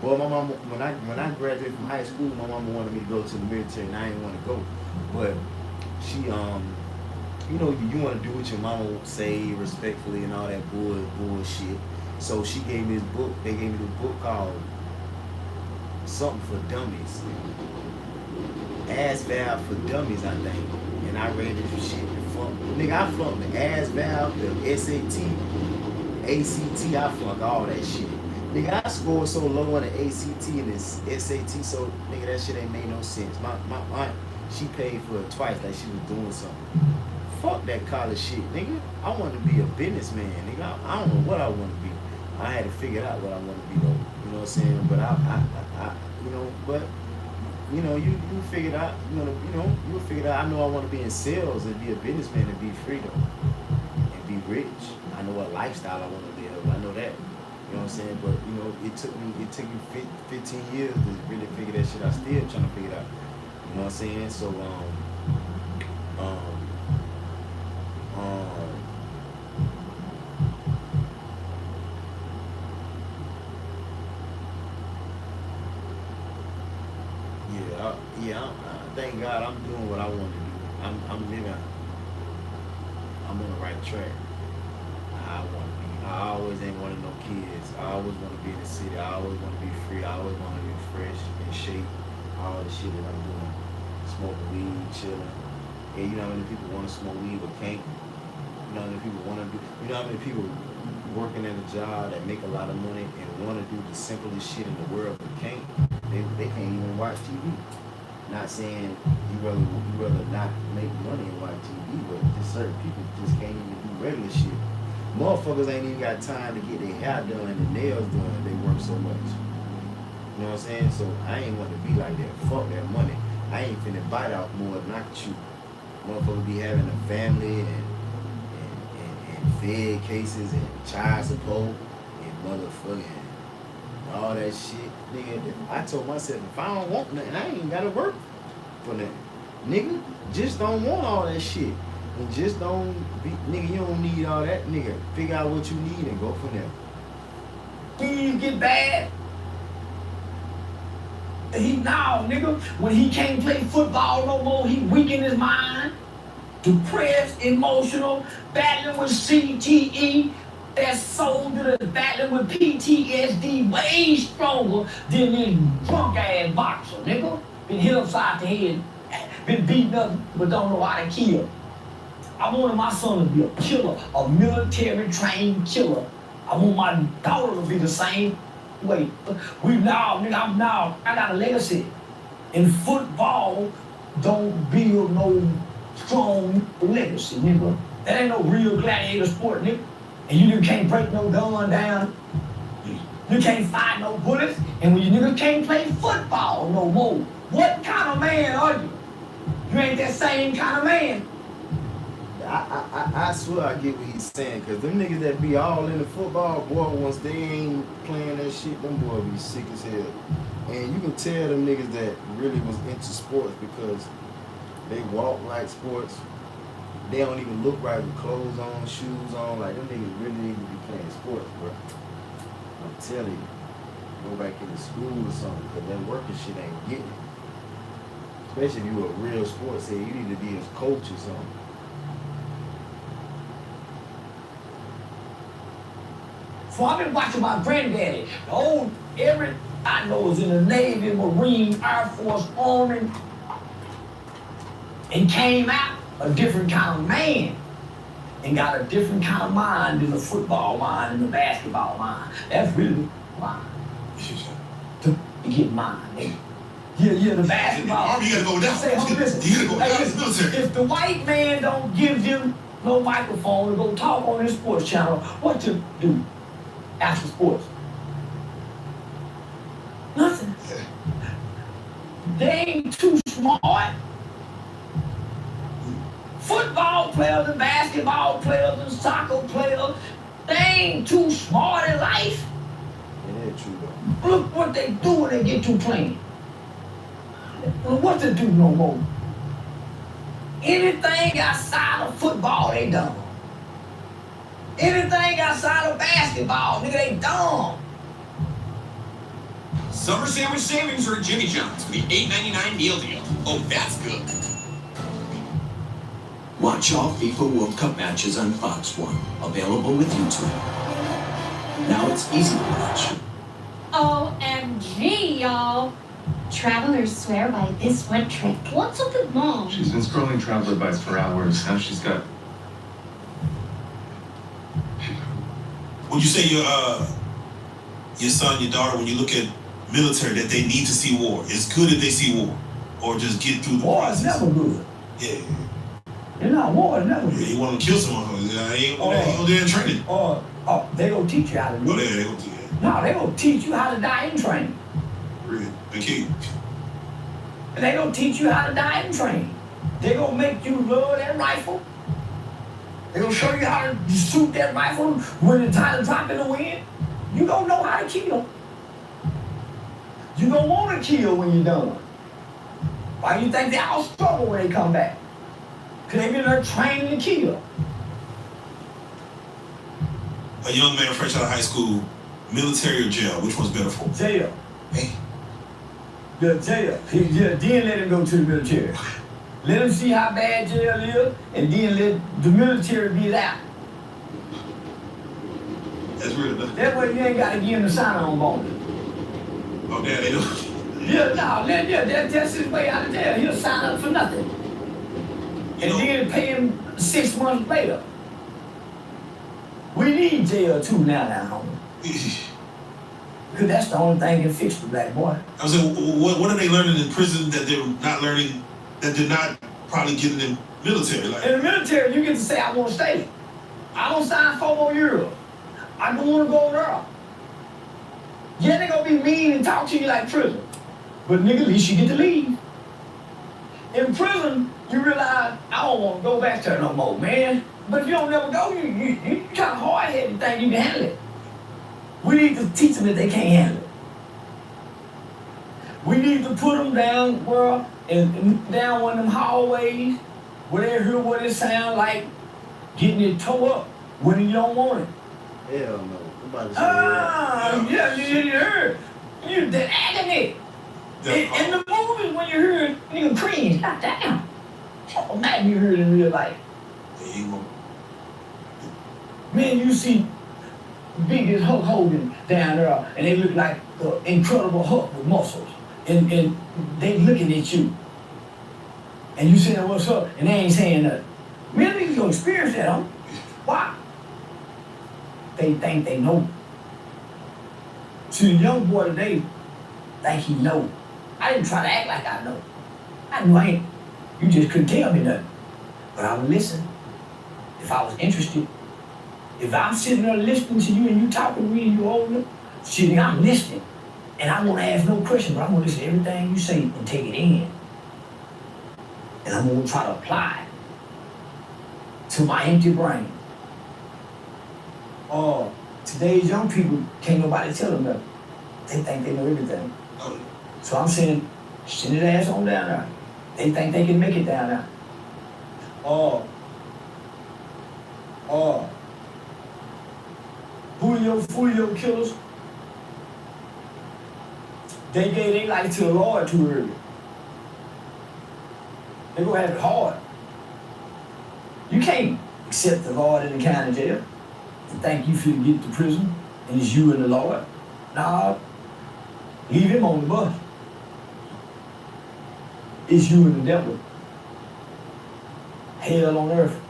Well, my mama, when I graduated from high school, my mama wanted me to go to the military, and I didn't want to go. But she, you know, you want to do what your mama would say respectfully and all that bullshit. So she gave me this book. They gave me this book called something for dummies, ass valve for dummies, I think. And I read this shit. Nigga, I flunked the ass valve, the SAT, ACT. I flunked all that shit. Nigga, I scored so low on the ACT and the SAT, so nigga, that shit ain't made no sense. My aunt, she paid for it twice, like she was doing something. Fuck that college shit, nigga. I want to be a businessman, nigga. I don't know what I want to be. I had to figure out what I want to be though. You know what I'm saying? But you figured out. You figured out. I know I want to be in sales and be a businessman and be free though, and be rich. I know what lifestyle I want to live. I know that. You know what I'm saying? But you know, it took me 15 years to really figure that shit out. Still trying to figure it out. You know what I'm saying? So thank God I'm doing what I want to do. I'm living. I'm on the right track. I want to be. I always ain't wanted no kids. I always want to be in the city. I always want to be free. I always want to be fresh, in shape. All the shit that I'm doing. Smoking weed, chilling. And you know how many people want to smoke weed but can't? You know how many people want to do? You know how many people working at a job that make a lot of money and want to do the simplest shit in the world but can't? They can't even watch TV. Not saying you rather not make money and watch TV, but just certain people just can't even do regular shit. Motherfuckers ain't even got time to get their hair done and their nails done. They work so much. You know what I'm saying? So I ain't want to be like that. Fuck that money. I ain't finna bite off more than I can chew. Motherfuckers be having a family and fed cases and child support and motherfucking all that shit. Nigga, I told myself, if I don't want nothing, I ain't gotta work for nothing. Nigga, just don't want all that shit. And just don't be, nigga, you don't need all that. Nigga, figure out what you need and go from there. Things get bad. Nigga, when he can't play football no more, he weak in his mind, depressed, emotional, battling with CTE. That soldier that's battling with PTSD way stronger than this drunk ass boxer, nigga. Been hit upside the head, been beaten up, but don't know how to kill. I wanted my son to be a killer, a military trained killer. I want my daughter to be the same way. I got a legacy. In football, don't build no strong legacy, nigga. That ain't no real gladiator sport, nigga. And you can't break no gun down. You can't fight no bullets. And when you niggas can't play football no more, what kind of man are you? You ain't that same kind of man. I swear I get what he's saying, because them niggas that be all in the football, boy, once they ain't playing that shit, them boys be sick as hell. And you can tell them niggas that really was into sports because they walk like sports. They don't even look right with clothes on, shoes on. Like, them niggas really need to be playing sports, bro. I'm telling you. go back into school or something, because that working shit ain't getting it. Especially if you a real sports head, you need to be a coach or something. So I've been watching my granddaddy. I know was in the Navy, Marine, Air Force, Army, and came out a different kind of man and got a different kind of mind than the football mind and the basketball mind. That's really mine. To get mine, nigga. Yeah, the basketball. You gotta go down. Say, listen, You gotta go down. It's military. if the white man don't give them no microphone to go talk on his sports channel, what to do after sports? Nothing. They ain't too smart. Football players and basketball players and soccer players, they ain't too smart in life. It ain't true though. Look what they do when they get to playing. What to do no more? Anything outside of football, they dumb. Anything outside of basketball, nigga, they dumb. Summer sandwich savings are at Jimmy John's with the $8.99 meal deal. Oh, that's good. Watch all FIFA World Cup matches on Fox 1, available with YouTube. Now it's easy to watch. OMG, y'all. Travelers swear by this one trick. What's up with Mom? She's been scrolling travel advice for hours. Now she's got... When you say your son, your daughter, when you look at military, that they need to see war, it's good if they see war, or just get through the War is process. never good. Yeah. You know, war is never Yeah, good. you want to kill someone? They ain't there in training. They gonna teach you how to do Oh, it. they gonna do that. No, they gonna teach you how to die in training. Really? They kill you. And they gonna teach you how to die in training. They gonna make you love that rifle. They gonna show you how to shoot that rifle when it's time to drop in the wind. You gonna know how to kill. You gonna want to kill when you're done. Why you think they all struggle when they come back? Cause they been there training to kill. A young man fresh out of high school, military or jail, which one's better for him? Jail. Hey. The jail. Then let him go to the military. Let him see how bad jail is, and then let the military be it out. That's really nothing. That way you ain't got to give him the sign-on bonus. Oh, damn, they don't. That's his way out of jail. He'll sign up for nothing. And then pay him 6 months later. We need jail too now, homie. Because that's the only thing that can fix the black boy. I was saying, what are they learning in prison that they're not learning, that they're not probably getting in military? Like, In the military, you get to say, I want to stay. I don't sign 4 more years. I don't want to go there. Yeah, they gonna be mean and talk to you like prison. But nigga, at least you get to leave. In prison, you realize, I don't want to go back there no more, man. But if you don't never go, you kind of hard-headed and think you can handle it. We need to teach them that they can't handle it. We need to put them down and down one of them hallways where they hear what it sounds like getting it tore up when you don't want it. Hell no. I'm about to say Yeah, you heard. You the agony. In the movies, when you hear it, you cringe. God damn. Oh, imagine you heard it in real life. there you go. Man, you see big as Hulk Hogan down there, and they look like the Incredible Hulk with muscles. And they looking at you. And you saying, what's up? And they ain't saying nothing. Man, niggas gonna experience that, huh? Why? They think they know. See, the young boy today think he know. I didn't try to act like I know. I knew I ain't. You just couldn't tell me nothing. But I would listen if I was interested. If I'm sitting there listening to you and you talking to me and you older, shit, I'm listening. And I won't ask no question, but I'm gonna listen to everything you say and take it in. And I'm gonna try to apply it to my empty brain. Today's young people, can't nobody tell them nothing. They think they know everything. So I'm saying, send his ass on down there. They think they can make it down there. Who are your killers? They gave their life to the Lord too early. They gonna have it hard. You can't accept the Lord in the county jail and think you finna get to prison and it's you and the Lord. Nah, leave him on the bus. It's you and the devil. Hell on earth.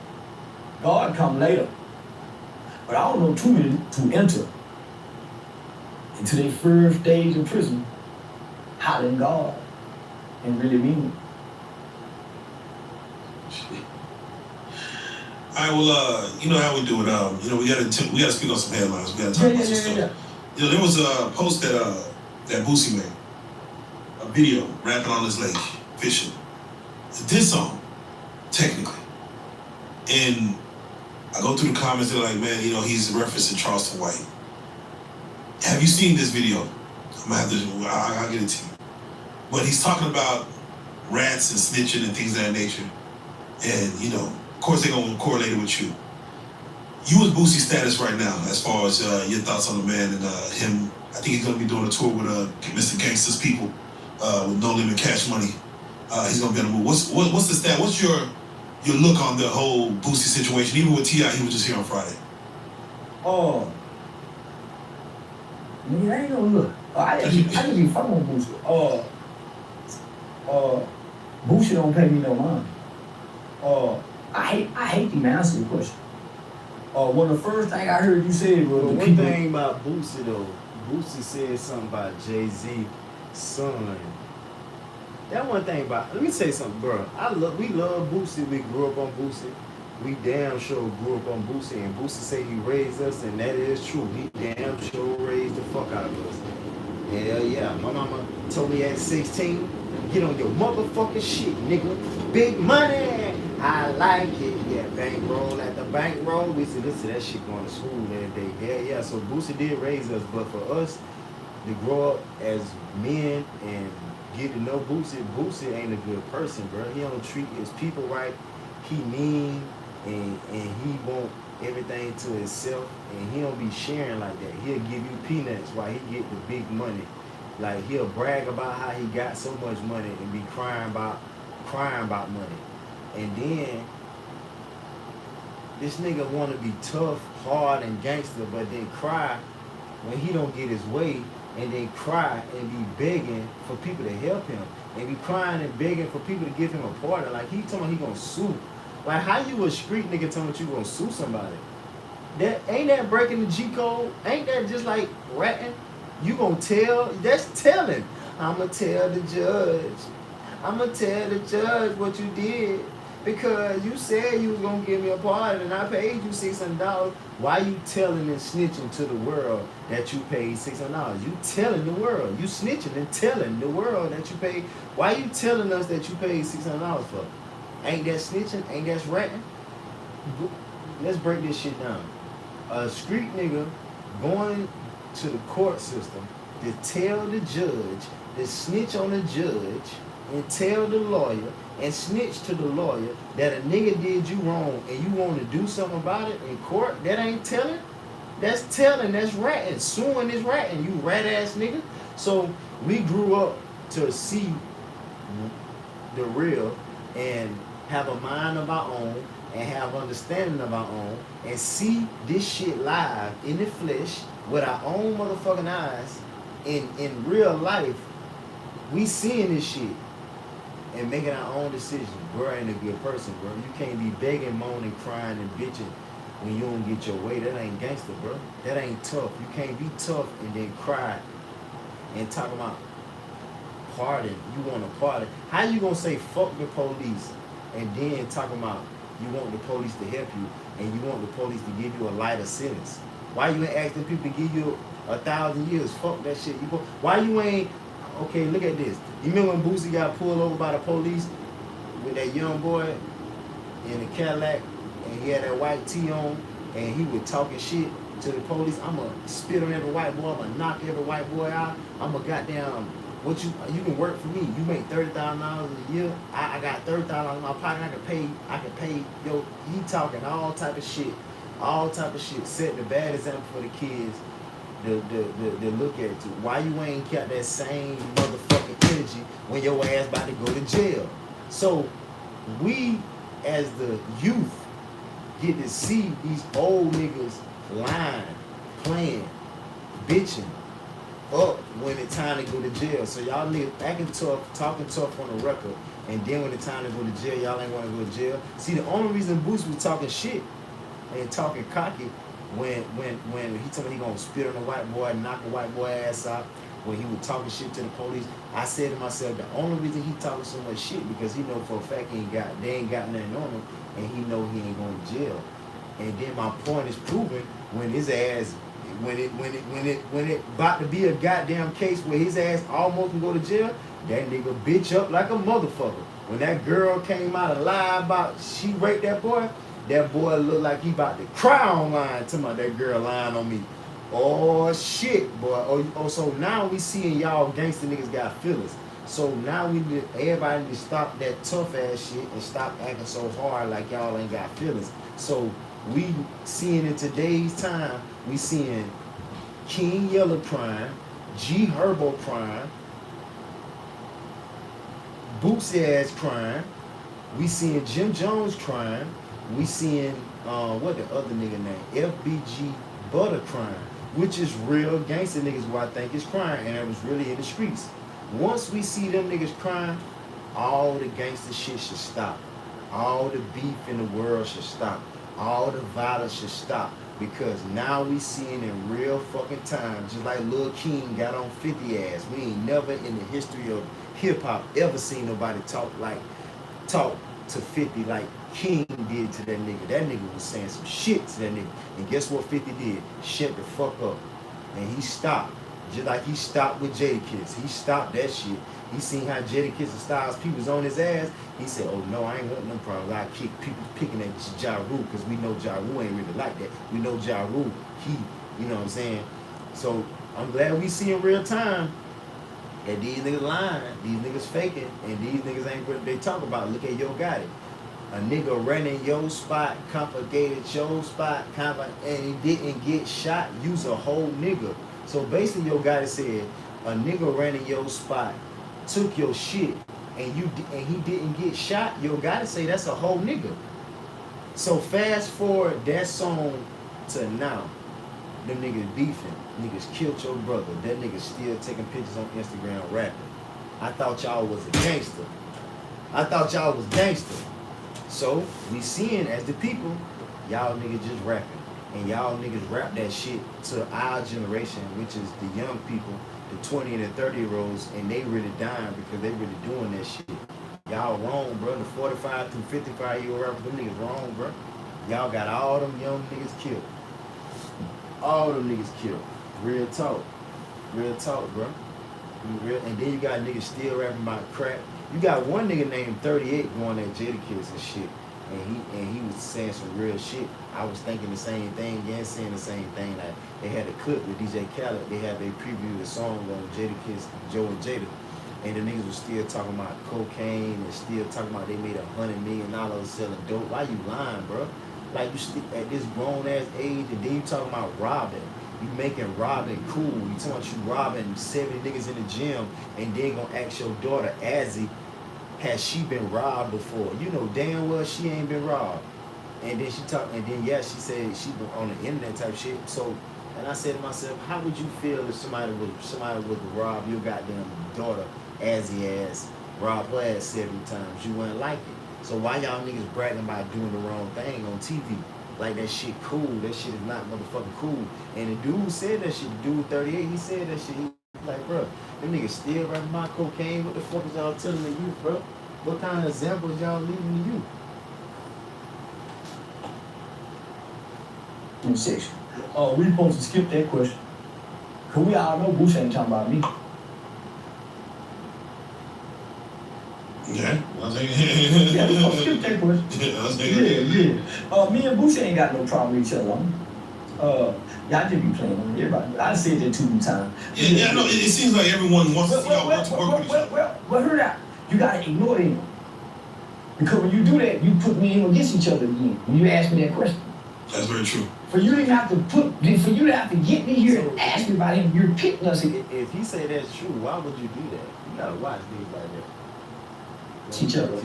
God come later. But I don't know too many to enter into their first days in prison, hollering God and really mean it. All right, well, you know how we do it. You know, we gotta speak on some headlines. We gotta talk about some stuff. You know, there was a post that Boosie made, a video rapping on his lake, fishing. It's a diss song, technically. And I go through the comments, they're like, man, you know, he's referencing Charleston White. Have you seen this video? I'm gonna have to, I'll get it to you. But he's talking about rats and snitching and things of that nature. And, you know, of course they're gonna correlate it with you. You as Boosie's status right now, as far as your thoughts on the man and him. I think he's gonna be doing a tour with Mr. Gangsta's people with No Limit Cash Money. He's gonna be on the move. What's the stat? What's your look on the whole Boosie situation? Even with T.I., he was just here on Friday. Oh, man, I ain't gonna look. I didn't be fucking with Boosie. Boosie don't pay me no money. I hate the answer the question. One of the first thing I heard you say was one thing about Boosie though. Boosie said something about Jay-Z's son. That one thing about, let me say something, bro. We love Boosie. We grew up on Boosie. We damn sure grew up on Boosie, and Boosie say he raised us, and that is true. He damn sure raised the fuck out of us. Hell yeah. My mama told me at 16, get on your motherfucking shit, nigga. Big money. I like it. Yeah, bankroll at the bankroll. We said, listen, that shit going to school every day. Hell yeah. So Boosie did raise us, but for us to grow up as men and get to know Boosie ain't a good person, bro. He don't treat his people right. He mean and he want everything to himself, and he don't be sharing like that. He'll give you peanuts while he get the big money. Like he'll brag about how he got so much money and be crying about money. And then this nigga wanna be tough, hard, and gangster, but then cry when he don't get his way, and then cry and be begging for people to help him, and be crying and begging for people to give him a pardon. Like he told me he gonna sue. Like how you a street nigga telling me you gonna sue somebody? That ain't that breaking the G code? Ain't that just like ratting? You gonna tell? That's telling. I'ma tell the judge. I'ma tell the judge what you did because you said you was gonna give me a pardon and I paid you $600. Why you telling and snitching to the world that you paid $600? You telling the world. You snitching and telling the world that you paid. Why you telling us that you paid $600 for? Ain't that snitching? Ain't that ratting? Let's break this shit down. A street nigga going to the court system to tell the judge, to snitch on the judge, and tell the lawyer, and snitch to the lawyer that a nigga did you wrong and you want to do something about it in court, that ain't telling. That's telling, that's ratting. Suing is ratting, you rat ass nigga. So we grew up to see the real and have a mind of our own and have understanding of our own and see this shit live in the flesh with our own motherfucking eyes in real life. We seeing this shit and making our own decisions. Bro ain't a good person, bro. You can't be begging, moaning, crying, and bitching when you don't get your way. That ain't gangster, bro. That ain't tough. You can't be tough and then cry and talk about pardon. You want a pardon. How you gonna say fuck the police and then talk about you want the police to help you and you want the police to give you a lighter sentence? Why you ain't asking people to give you 1,000 years? Fuck that shit. Why you ain't? Okay, look at this. You remember when Boosie got pulled over by the police with that young boy in a Cadillac and he had that white tee on and he was talking shit to the police? I'ma spit on every white boy. I'ma knock every white boy out. I'ma goddamn, you can work for me. You make $30,000 a year. I got $30,000 in my pocket. I can pay. Yo, he talking all type of shit. All type of shit. Setting a bad example for the kids. to look at you. Why you ain't got that same motherfucking energy when your ass about to go to jail? So we as the youth get to see these old niggas lying, playing, bitching up when it's time to go to jail. So y'all niggas acting tough, talking tough on the record, and then when it's time to go to jail, y'all ain't want to go to jail. See, the only reason Boost was talking shit and talking cocky when he told me he gonna spit on a white boy, knock a white boy ass out, when he was talking shit to the police, I said to myself, the only reason he talking so much shit because he know for a fact they ain't got nothing on him, and he know he ain't going to jail. And then my point is proven when his ass, when it about to be a goddamn case where his ass almost can go to jail, that nigga bitch up like a motherfucker. When that girl came out alive about she raped that boy looked like he about to cry online to that girl lying on me. Oh shit, boy. Oh, so now we seeing y'all gangster niggas got feelings. So now everybody need to stop that tough ass shit and stop acting so hard like y'all ain't got feelings. So we seeing in today's time, we seeing King Yellow crying, G Herbo crying, Bootsy ass crying, we seeing Jim Jones crying, we seeing what the other nigga name? FBG Butter crying, which is real gangster niggas who I think is crying, and it was really in the streets. Once we see them niggas crying, all the gangster shit should stop. All the beef in the world should stop. All the violence should stop. Because now we seeing in real fucking time, just like Lil King got on 50 ass. We ain't never in the history of hip hop ever seen nobody talk to 50 like King did to that nigga. That nigga was saying some shit to that nigga. And guess what 50 did? Shut the fuck up. And he stopped. Just like he stopped with Jadakiss. He stopped that shit. He seen how Jadakiss and Styles P was on his ass. He said, oh no, I ain't want no problems. I kick people picking at Ja Rule because we know Ja Rule ain't really like that. We know Ja Rule, you know what I'm saying? So I'm glad we see in real time that these niggas lying, these niggas faking, and these niggas ain't what they talk about. Look at Yo Gotti. A nigga running your spot, complicated your spot, and he didn't get shot, use a whole nigga. So basically Yo Gotti said, a nigga ran in your spot, took your shit, and he didn't get shot, Yo Gotti say that's a whole nigga. So fast forward that song to now, them niggas beefing, niggas killed your brother, that nigga still taking pictures on Instagram rapping. I thought y'all was a gangster. I thought y'all was gangster. So we seeing as the people, y'all niggas just rapping. And y'all niggas rap that shit to our generation, which is the young people, the 20 and the 30-year-olds, and they really dying because they really doing that shit. Y'all wrong, bro. The 45 through 55-year-old rappers, them niggas wrong, bro. Y'all got all them young niggas killed. All them niggas killed. Real talk. Real talk, bro. And then you got niggas still rapping about crack. You got one nigga named 38 going at Jadakiss and shit. And he was saying some real shit. I was thinking the same thing and saying the same thing. Like they had a clip with DJ Khaled. They previewed the song on Jadakiss, Joe and Jada. And the niggas was still talking about cocaine and still talking about they made $100 million selling dope. Why you lying, bro? Like you still at this grown ass age, and then you talking about robbing. You making robbing cool. You talking about you robbing 70 niggas in the gym, and then gonna ask your daughter, Azzy, has she been robbed before? You know damn well she ain't been robbed. And then she said she been on the internet type shit. So, and I said to myself, how would you feel if somebody would rob your goddamn daughter, Azzy ass, rob her ass 70 times? You wouldn't like it. So why y'all niggas bragging about doing the wrong thing on TV? Like that shit cool. That shit is not motherfucking cool. And the dude said that shit. The dude 38, he said that shit. He like, bro, them niggas still rapping my cocaine. What the fuck is y'all telling the youth, bro? What kind of examples y'all leaving the youth? Section. We supposed to skip that question. Cause we all know Bush ain't talking about me. Yeah, I was Yeah, we supposed to skip that question. Yeah, I was thinking. Yeah. Me and Bush ain't got no problem with each other. Y'all just be playing on everybody. I said that 2 times. Yeah, no, it seems like everyone wants to see y'all work with each other. Well, hear that. You gotta ignore them. Because when you do that, you put me and him against each other again. When you ask me that question. That's very true. For you to have to get me here and ask me about him, you're picking us. If you say that's true, why would you do that? You gotta watch things like that. Each other.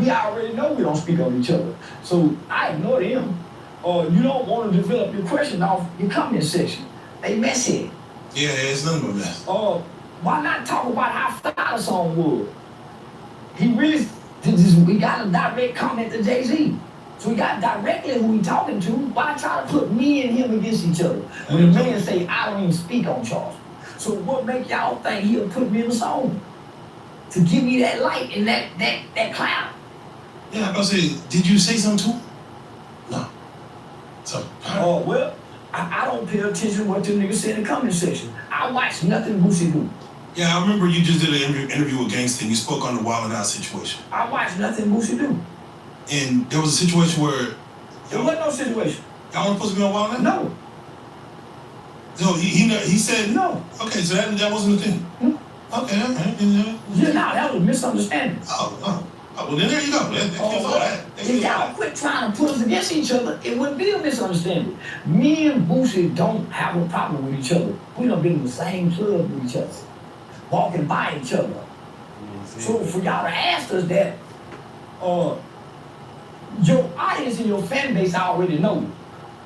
We already know we don't speak on each other. So I ignore them. You don't want to develop your question off your comment section. They messy. Yeah, it's nothing but mess. Why not talk about how fly the song was? He really, we got a direct comment to Jay-Z. So we got directly who he talking to. Why try to put me and him against each other? When the man say, I don't even speak on Charleston. So what make y'all think he'll put me in the song? To give me that light and that cloud? Yeah, I was saying, did you say something to him? No. So, well, I don't pay attention to what the niggas say in the comment section. I watch nothing Boosie do. yeah, I remember you just did an interview with Gangsta and you spoke on the Wild 'N Out situation. I watch nothing Boosie do. And there was a situation where There wasn't no situation. y'all were supposed to be on Wild 'N Out? No. So he said No. Okay, so that wasn't the thing. Okay, all right. Yeah, nah, that was a misunderstanding. Oh, well then there you go. That kills all that. If y'all quit trying to put us against each other, it wouldn't be a misunderstanding. Me and Boosie don't have a problem with each other. We done been in the same club with each other, walking by each other. So for y'all to ask us that, your audience and your fan base already know.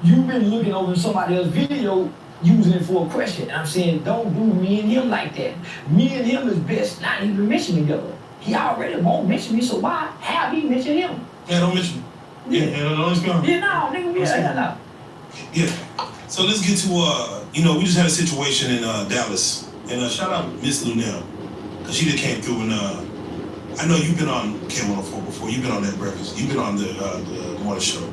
You've been looking over somebody else's video using it for a question. And I'm saying, don't do me and him like that. Me and him is best not even mention together. He already won't mention me, so why have he mentioned him? Yeah, don't mention me. Yeah, don't explain. Yeah, no, nigga, no. Yeah. So let's get to we just had a situation in Dallas. And shout out Miss Lunell. Cause she just came through and I know you've been on K104 before, you've been on that breakfast, you've been on the morning show.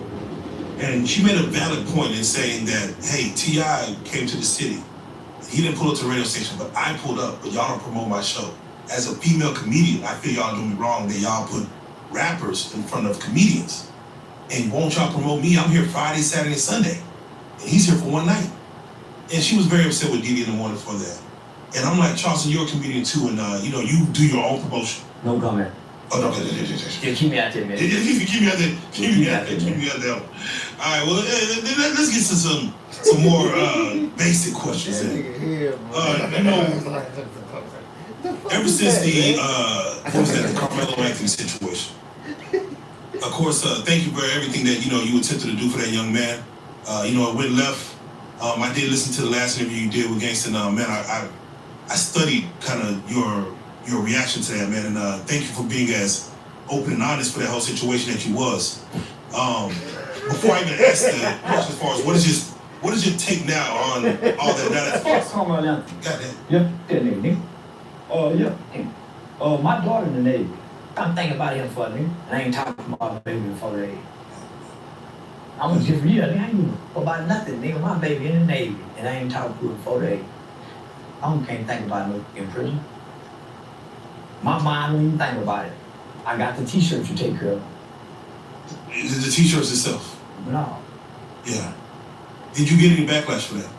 And she made a valid point in saying that, hey, T.I. came to the city. He didn't pull up to the radio station, but I pulled up, but y'all don't promote my show. As a female comedian, I feel y'all doing me wrong that y'all put rappers in front of comedians. And won't y'all promote me? I'm here Friday, Saturday, Sunday. And he's here for one night. And she was very upset with Didi in the morning for that. And I'm like, Charleston, you're a comedian too, and you do your own promotion. No comment. Oh, no, Yeah, keep me out there, man. Keep me out there. Keep me out there. All right, well, let's get to some more basic questions. Ever since the Carmelo Anthony situation, of course, thank you for everything that you attempted to do for that young man. It went left. I did listen to the last interview you did with Gangsta. Man, I studied kind of your reaction to that, man, and thank you for being as open and honest for that whole situation that you was. Before I even ask the question, as far as what is your take now on all that? Goddamn. Yeah, nigga. My daughter in the Navy. I'm thinking about him for me, and I ain't talking about my baby before they. I'm a different year, nigga. I ain't about nothing, nigga. My baby in the Navy, and I ain't talking to her before they. Can't think about no in prison. My mind don't even think about it. I got the t-shirts to take care of. Is it the t-shirts itself? No. Yeah. Did you get any backlash for that?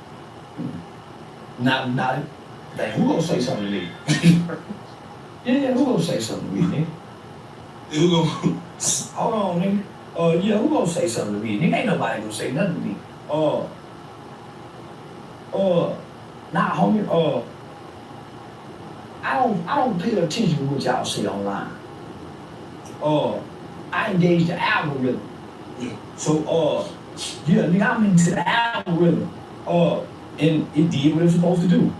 Not who gonna say something to me? Yeah, who gonna say something to me, nigga? Yeah, who gonna? Hold on, nigga. Who gonna say something to me? Nigga, ain't nobody gonna say nothing to me. Nah, homie, I don't pay attention to what y'all say online. I engage the algorithm. Yeah. So, nigga, I'm into the algorithm. And it did what it was supposed to do.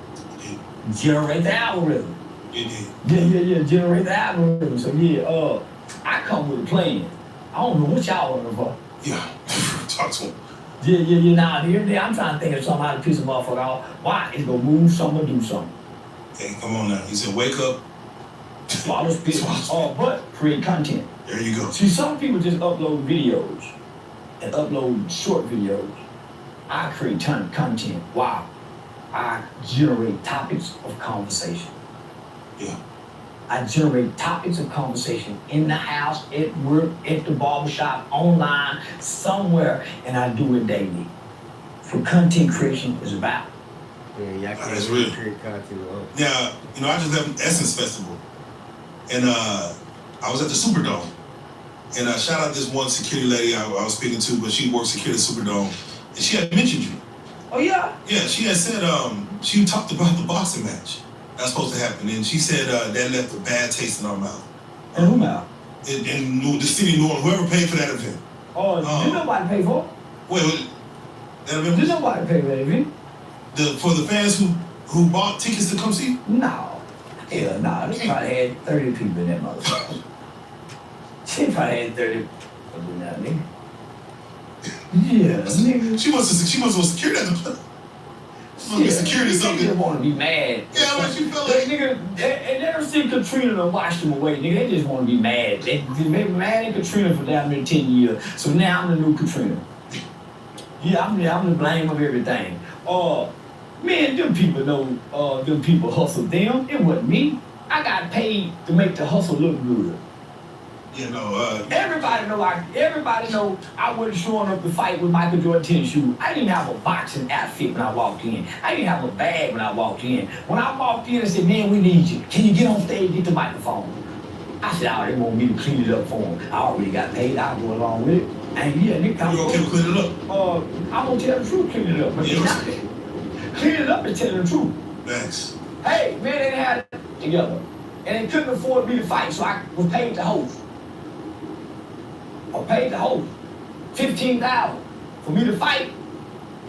Generate the algorithm. Yeah, generate the algorithm. So I come with a plan. I don't know what y'all want for. Yeah, talk to him. Yeah, nah, I'm trying to think of something how to piss a motherfucker off. Why? It's gonna move something or do something. Hey, come on now. He said, wake up. Swallow spit. But create content. There you go. See, some people just upload videos and upload short videos. I create ton of content. Wow. I generate topics of conversation. Yeah. I generate topics of conversation in the house, at work, at the barbershop, online, somewhere, and I do it daily. For content creation is about. Yeah, y'all That's real. create content. Now, I just left Essence Festival, and I was at the Superdome, and shout out this one security lady I was speaking to, but she works security at the Superdome, and she had mentioned you. Oh yeah. Yeah, she had said she talked about the boxing match that's supposed to happen, and she said that left a bad taste in our mouth. And who mouth? In the city of New Orleans, whoever paid for that event. Did nobody pay for it? Wait, that event? Did nobody pay for that event? For the fans who bought tickets to come see? No. Hell no. They probably had 30 people in that motherfucker. She probably had 30 people in that nigga. Yeah, nigga. She must have security at the place. She must be security or They something. just want to be mad. Yeah, like she felt That like. nigga, they never seen Katrina and washed them away, nigga. They just want to be mad. They been mad at Katrina for down there 10 years. So now I'm the new Katrina. Yeah, I'm the blame of everything. Man, them people know, them people hustle them. It wasn't me. I got paid to make the hustle look good. You know, Everybody know I wasn't showing up to fight with Michael Jordan tennis shoes. I didn't have a boxing outfit when I walked in. I didn't have a bag when I walked in. When I walked in, I said, man, we need you. Can you get on stage and get the microphone? I said, oh, they want me to clean it up for them. I already got paid. I'll go along with it. And yeah, they come. you okay to clean it up? I'm gonna tell the truth, clean it up. But Yeah. not clean it up and tell the truth. Thanks. Hey, man, they didn't have it together. And they couldn't afford me to fight, so I was paid to host. I paid the host $15,000 for me to fight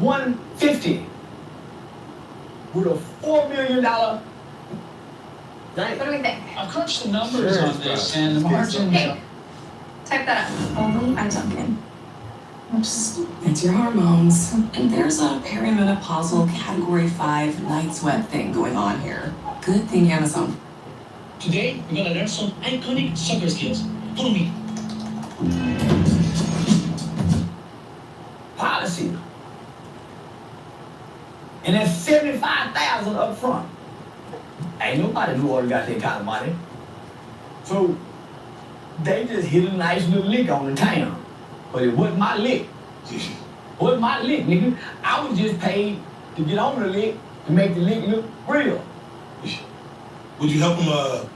$150 with a $4 million. What do we think? I've crunched the numbers Sure, on this, bro. and the margin. Hey, type that up. Only by Duncan. It's your hormones. And there's a perimenopausal category 5 night sweat thing going on here. Good thing Amazon. Today, we're gonna learn some iconic soccer skills. Follow me. Policy. And that's $75,000 up front. Ain't nobody in New Orleans got that kind of money. So they just hit a nice little lick on the town. But it wasn't my lick. It wasn't my lick, nigga. I was just paid to get on the lick to make the lick look real. Would you help them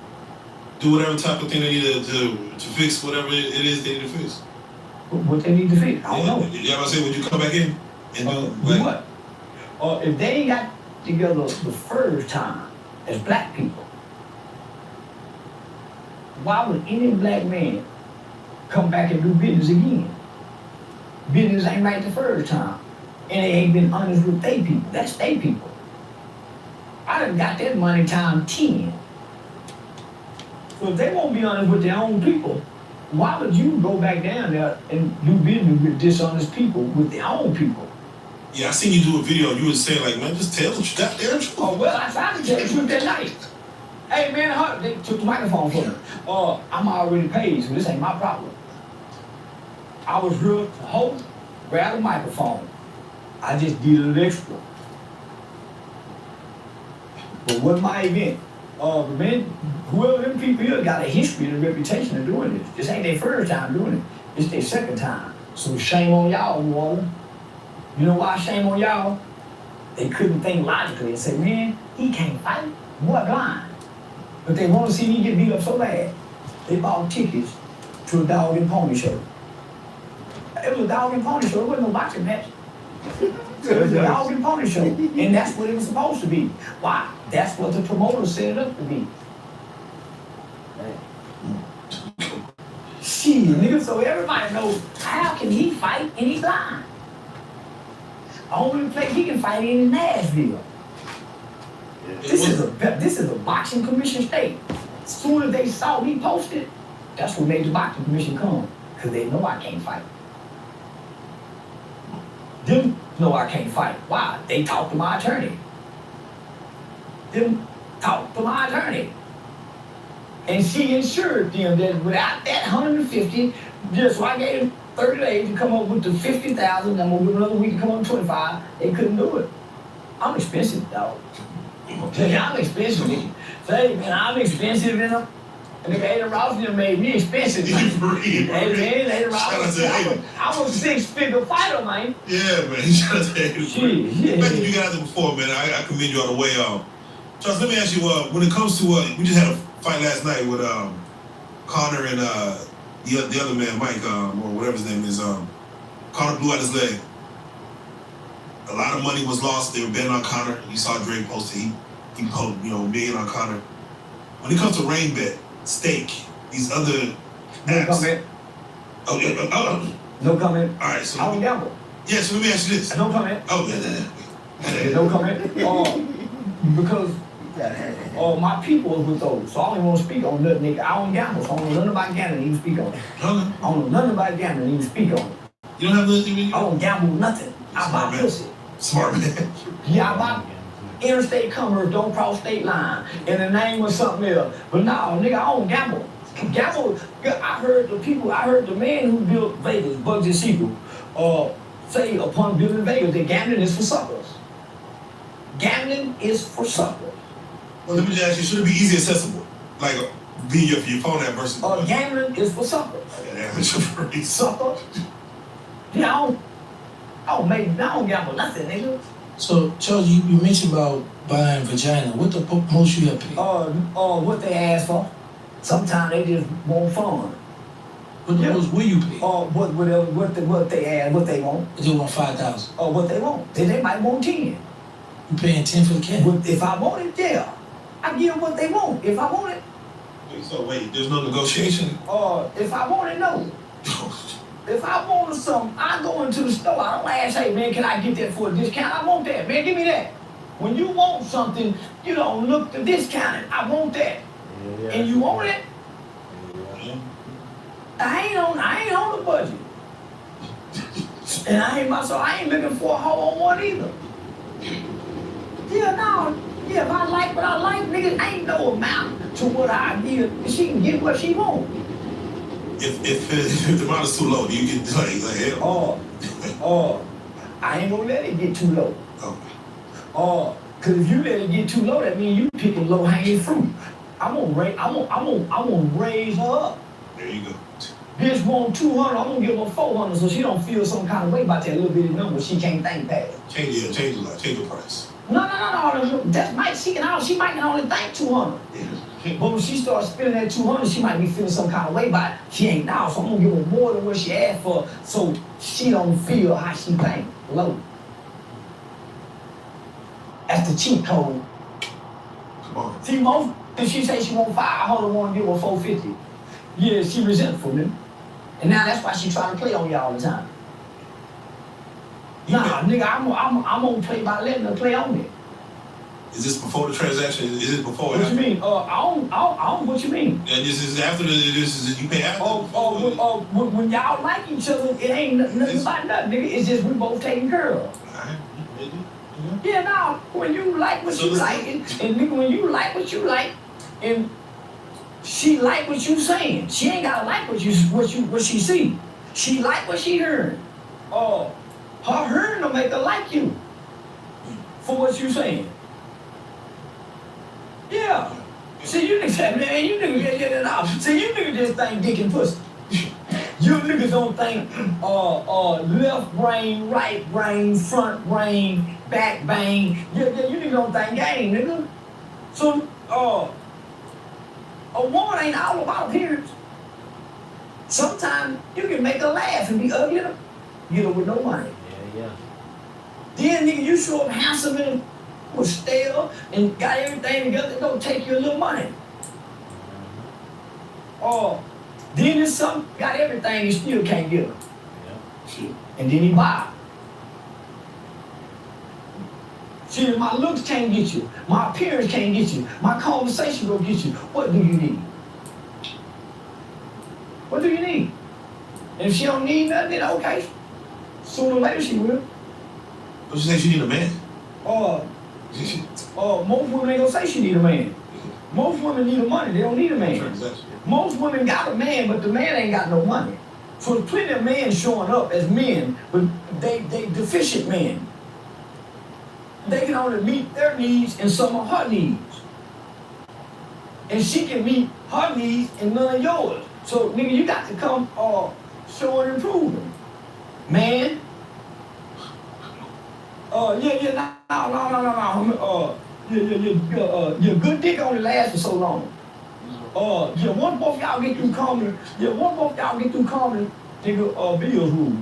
do whatever type of thing they need to fix whatever it is they need to fix? What they need to fix? I don't know. Yeah, I say, would you come back in and Do what? If they ain't got together the first time as black people, why would any black man come back and do business again? Business ain't right the first time. And they ain't been honest with they people. That's they people. I done got that money time 10. So if they won't be honest with their own people, why would you go back down there and do business with dishonest people, with their own people? Yeah, I seen you do a video. You was saying like, man, just tell the goddamn truth. Oh, well, I tried to tell the truth that night. Hey, man, they took the microphone from me. I'm already paid, so this ain't my problem. I was real to host, grab the microphone. I just did a little extra. But what my event? Man, whoever them people is got a history and a reputation of doing this. This ain't their first time doing it. It's their second time. So shame on y'all, New Orleans. You know why shame on y'all? They couldn't think logically and say, man, he can't fight. What blind? But they want to see me get beat up so bad. They bought tickets to a dog and pony show. It was a dog and pony show. It wasn't no boxing match. It was a dog and pony show. And that's what it was supposed to be. Why? That's what the promoter set it up to be. Shit, nigga, so everybody knows how can he fight and he blind? Only place he can fight in Nashville. This is a boxing commission state. As soon as they saw me posted, that's what made the boxing commission come. Because they know I can't fight. Them know I can't fight. Why? They talked to my attorney. Them talked to my attorney. And she insured them that without that 150, just so I gave them 30 days to come up with the 50,000, I'm gonna give another week to come up with 25, they couldn't do it. I'm expensive, dog. I'm expensive. Say, man, I'm expensive in them. And the Ada Ross made me expensive, man. Hey, man, Ada Ross, I'm a six-figure fighter, man. Yeah, man. Shout out to Ada. Yeah. Thank you guys before, man. I commend you all the way. Charles, let me ask you, when it comes to, we just had a fight last night with Connor and the other man, Mike, or whatever his name is. Connor blew out his leg. A lot of money was lost. They were betting on Connor. You saw Drake posted. He posted, $1 million on Connor. When it comes to rain bet, stake, these other No apps. comment. No comment. All right, so I don't gamble. yeah. So let me ask you this. No comment. Oh, No comment. Because my people is with those, so I don't even want to speak on nothing, nigga. I don't gamble, so I don't know nothing about gambling, even speak on it. I don't know nothing about gambling, even speak on it. You don't have nothing in you? I don't gamble nothing. I Smart buy man. pussy. Smart man. Yeah, I buy interstate commerce, don't cross state line, in the name of something else. But no, nigga, I don't gamble. Gamble, I heard the man who built Vegas, Bugsy Siegel, say upon building Vegas that gambling is for suckers. Gambling is for suckers. Well, let me just ask you, should it be easy accessible? Like, be your phone app versus... Gambling is for suckers. Yeah, that's Sucker. Yeah, I don't gamble nothing, nigga. So, Charles, you mentioned about buying vagina. What the most you have paid? What they ask for. Sometimes they just want fun. What the most will you pay? What they ask, what they want. They want 5,000. What they want. They might want 10. You paying 10 for the cat? If I want it, yeah. I give them what they want. If I want it. So wait, there's no negotiation? If I want it, no. If I wanted something, I go into the store. I don't ask, hey man, can I get that for a discount? I want that, man, give me that. When you want something, you don't look to discount it. I want that. Yeah. And you want it? Yeah. I ain't on the budget. And I ain't looking for a hoe on one either. Yeah, no. Yeah, if I like what I like, nigga, ain't no amount to what I give. She can get what she want. If the amount is too low, do you get like hell? I ain't gonna let it get too low. Oh. Cause if you let it get too low, that means you picking low hanging fruit. I'm gonna raise her up. There you go. Bitch want 200, I'm gonna give her 400 so she don't feel some kind of way about that little bitty number she can't think past. Change the price. No. She might not only think 200. Yeah. But when she starts spending that 200, she might be feeling some kind of way about it. She ain't now, so I'm gonna give her more than what she asked for so she don't feel how she think. Low. That's the cheat code. Come on. See, most, if she say she want 500, want to give her 450. Yeah, she resentful, nigga. And now that's why she try to play on you all the time. Nah, nigga, I'm gonna play by letting her play on me. Is this before the transaction? Is it before? What you mean? I don't. What you mean? Yeah, this is after you pay after. When y'all like each other, it ain't nothing about nothing, nigga. It's just we both taking care of. Alright. Yeah, now when you like what you like, and nigga, when you like what you like, and she like what you saying, she ain't gotta like what she see. She like what she heard. Her hearing will make her like you for what you saying. Yeah. See, you niggas, man, you niggas get it out. See, you niggas just think dick and pussy. You niggas don't think left brain, right brain, front brain, back brain. You niggas don't think game, nigga. So, a woman ain't all about appearance. Sometimes you can make her laugh and be ugly, get her with no money. Yeah. Then nigga, you show up handsome and was stale and got everything together, don't take you a little money. Then there's some got everything and still can't get her. Yeah. And then he buy. See, my looks can't get you, my appearance can't get you, my conversation will get you. What do you need? What do you need? And if she don't need nothing, then okay. Sooner or later she will. What you say she need a man? Most women ain't gonna say she need a man. Most women need a money, they don't need a man. Transaction. Most women got a man, but the man ain't got no money. So there's plenty of men showing up as men, but they deficient men. They can only meet their needs and some of her needs. And she can meet her needs and none of yours. So nigga, you got to come showing and improving. Man. Your good dick only lasts for so long. Once both y'all get through comedy, nigga, bills rule.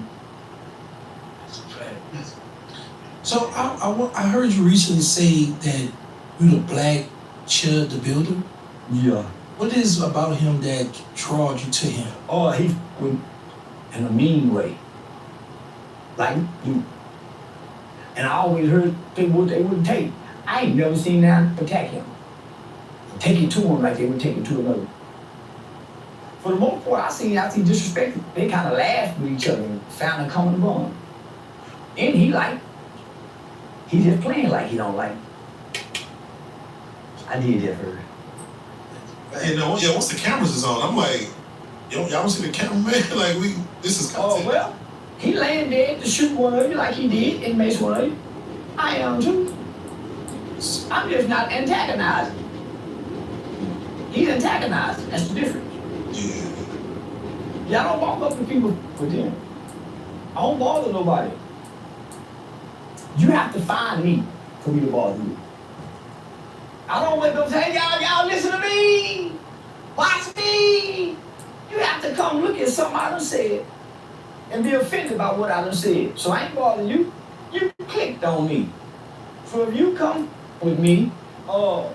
So I heard you recently say that you the black Chud the Builder. Yeah. What is about him that drawed you to him? Oh, he would, in a mean way. Like you. And I always heard they wouldn't take. I ain't never seen them attack him. Take it to him like they would take it to another. For the most part, I seen disrespect. They kind of laughed with each other and found a common bond. And he just playing like he don't like. I did that for her. Hey, no, yeah, once the cameras is on, I'm like, y'all don't see the cameraman? Like, this is content. Oh, well, he laying there to shoot one of you like he did and makes one of you. I am too. I'm just not antagonizing. He's antagonizing. That's the difference. Yeah. Y'all don't walk up to people for them. I don't bother nobody. You have to find me for me to bother you. I don't wake up and say, y'all listen to me. Watch me. You have to come look at something I done said and be offended by what I done said. So I ain't bothering you. You clicked on me. So if you come with me, I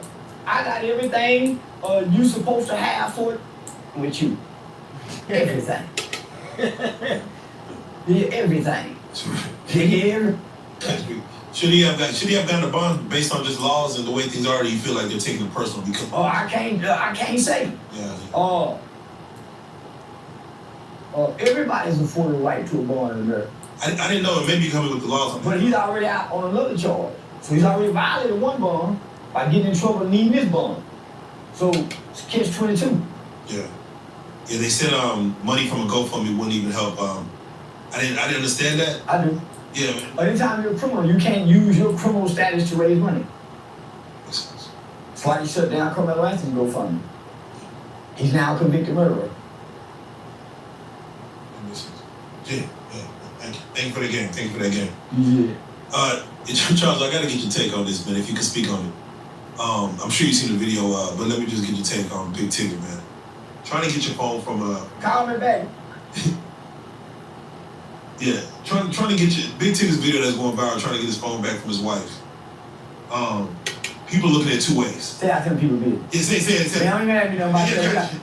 got everything you supposed to have for it with you. Everything. Yeah, everything. Yeah. Should he have gotten a bond based on just laws and the way things are? Or do you feel like they're taking it personal because? Oh, I can't say. Yeah. Everybody's afforded the right to a bond in America. I didn't know it may be coming with the laws on that. But he's already out on another charge. So he's already violated one bond by getting in trouble and needing this bond. So it's catch-22. Yeah. Yeah, they said money from a GoFundMe wouldn't even help. I didn't understand that. I do. Yeah, man. Anytime you're a criminal, you can't use your criminal status to raise money. Makes sense. That's why they shut down Carmelo Anthony GoFundMe. He's now a convicted murderer. Makes sense. Yeah. Thank you for the game. Thank you for that game. Yeah. Charles, I gotta get your take on this, man. If you can speak on it. I'm sure you've seen the video, but let me just get your take on Big Ticket, man. Trying to get your phone from Call me back. Yeah, trying to get your Big Ticket's video that's going viral, trying to get his phone back from his wife. People looking at it two ways. Say I tell people business. Yeah, say. They don't even have me know my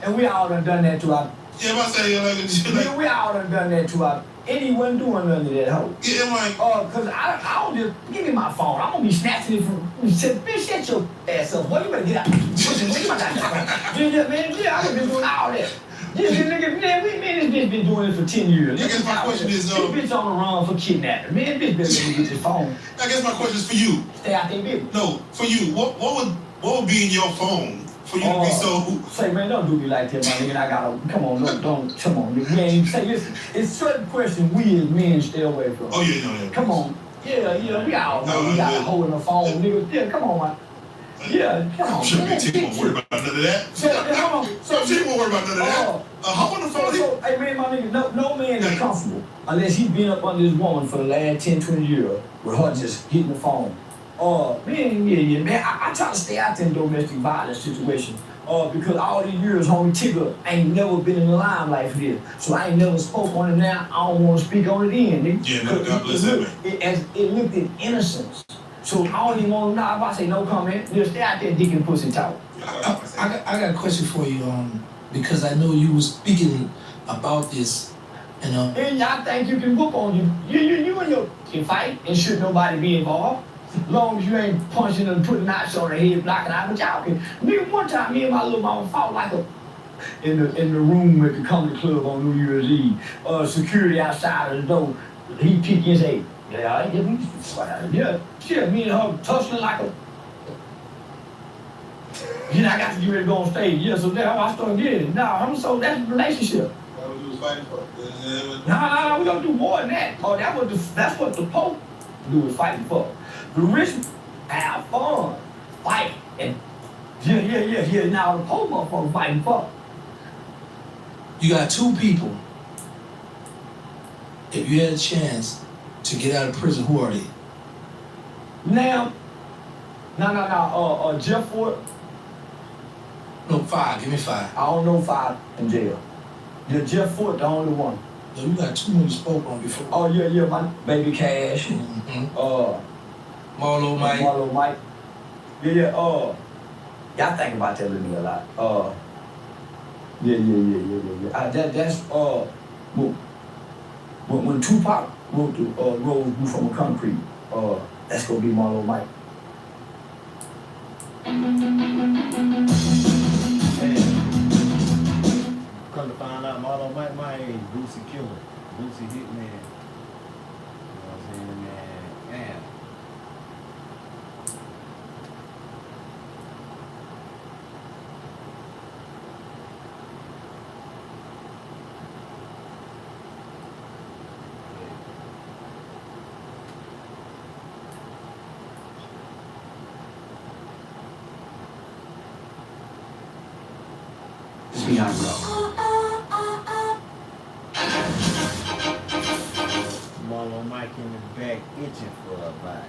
and we all done that to our. Yeah, I'm saying we all done that to our. And he wasn't doing none of that hoe. Yeah, I'm like. Cause I don't just give me my phone. I'm gonna be snatching it from. Bitch, shut your ass up. Boy, you better get out. Get my goddamn phone. Man, yeah, I've been doing all that. This nigga, man, this bitch been doing it for 10 years. I guess my question is, this bitch on the run for kidnapping. Man, bitch better get your phone. I guess my question is for you. Stay out there, bitch. No, for you. What would be in your phone for you to be so? Say, man, don't do me like that, my nigga. I gotta come on, don't come on, nigga. Man, say listen, it's certain questions we as men stay away from. Oh yeah, no. Come on. Yeah, we all know we got a hole in the phone, nigga. Yeah, come on, man. Yeah, come on. I'm sure Big Ticket won't worry about none of that. So Big Ticket won't worry about none of that. Hop on the phone. So, hey, man, my nigga, no man is comfortable unless he's been up under this woman for the last 10, 20 years with her just hitting the phone. Man, I try to stay out there in domestic violence situations. Because all these years, homie Tigger ain't never been in the limelight for this. So I ain't never spoke on it now. I don't want to speak on it then, nigga. Yeah, no, God bless that, man. It looked at innocence. So I don't even want to know if I say no comment. Just stay out there dick and pussy talk. I got a question for you, because I know you was speaking about this, And y'all think you can whoop on you. You and your can fight and should nobody be involved. As long as you ain't punching and putting knots on her head, knocking out, but y'all can. Nigga, one time me and my little mama fought like a in the room at the comedy club on New Year's Eve. Security outside of the door. He peeked and said, yeah, me and her tussling like a. Then I got to get ready to go on stage. Yeah, so that's how I started getting it. So that's a relationship. What we was fighting for? No, we gonna do more than that. That's what the Pope do is fighting for. The rich have fun, fight, and yeah. Now the Pope motherfucker fighting for. You got two people. If you had a chance to get out of prison, who are they? Now, no. Jeff Ford. No, 5. Give me 5. I don't know 5 in jail. Yeah, Jeff Ford, the only one. No, you got 2 when you spoke on before. Oh yeah, my baby Cash. Mm-hmm. Marlo Mike. Marlo Mike. Yeah. Y'all think about that with me a lot. Yeah. That's when Tupac wrote the Rose Grew from a Concrete. That's gonna be Marlo Mike. Come to find out, Marlo Mike, my age, Boosie Killer, Boosie Hitman. You know what I'm saying, man? Damn. It's beyond real. Marlo Mike in the back itching for a body.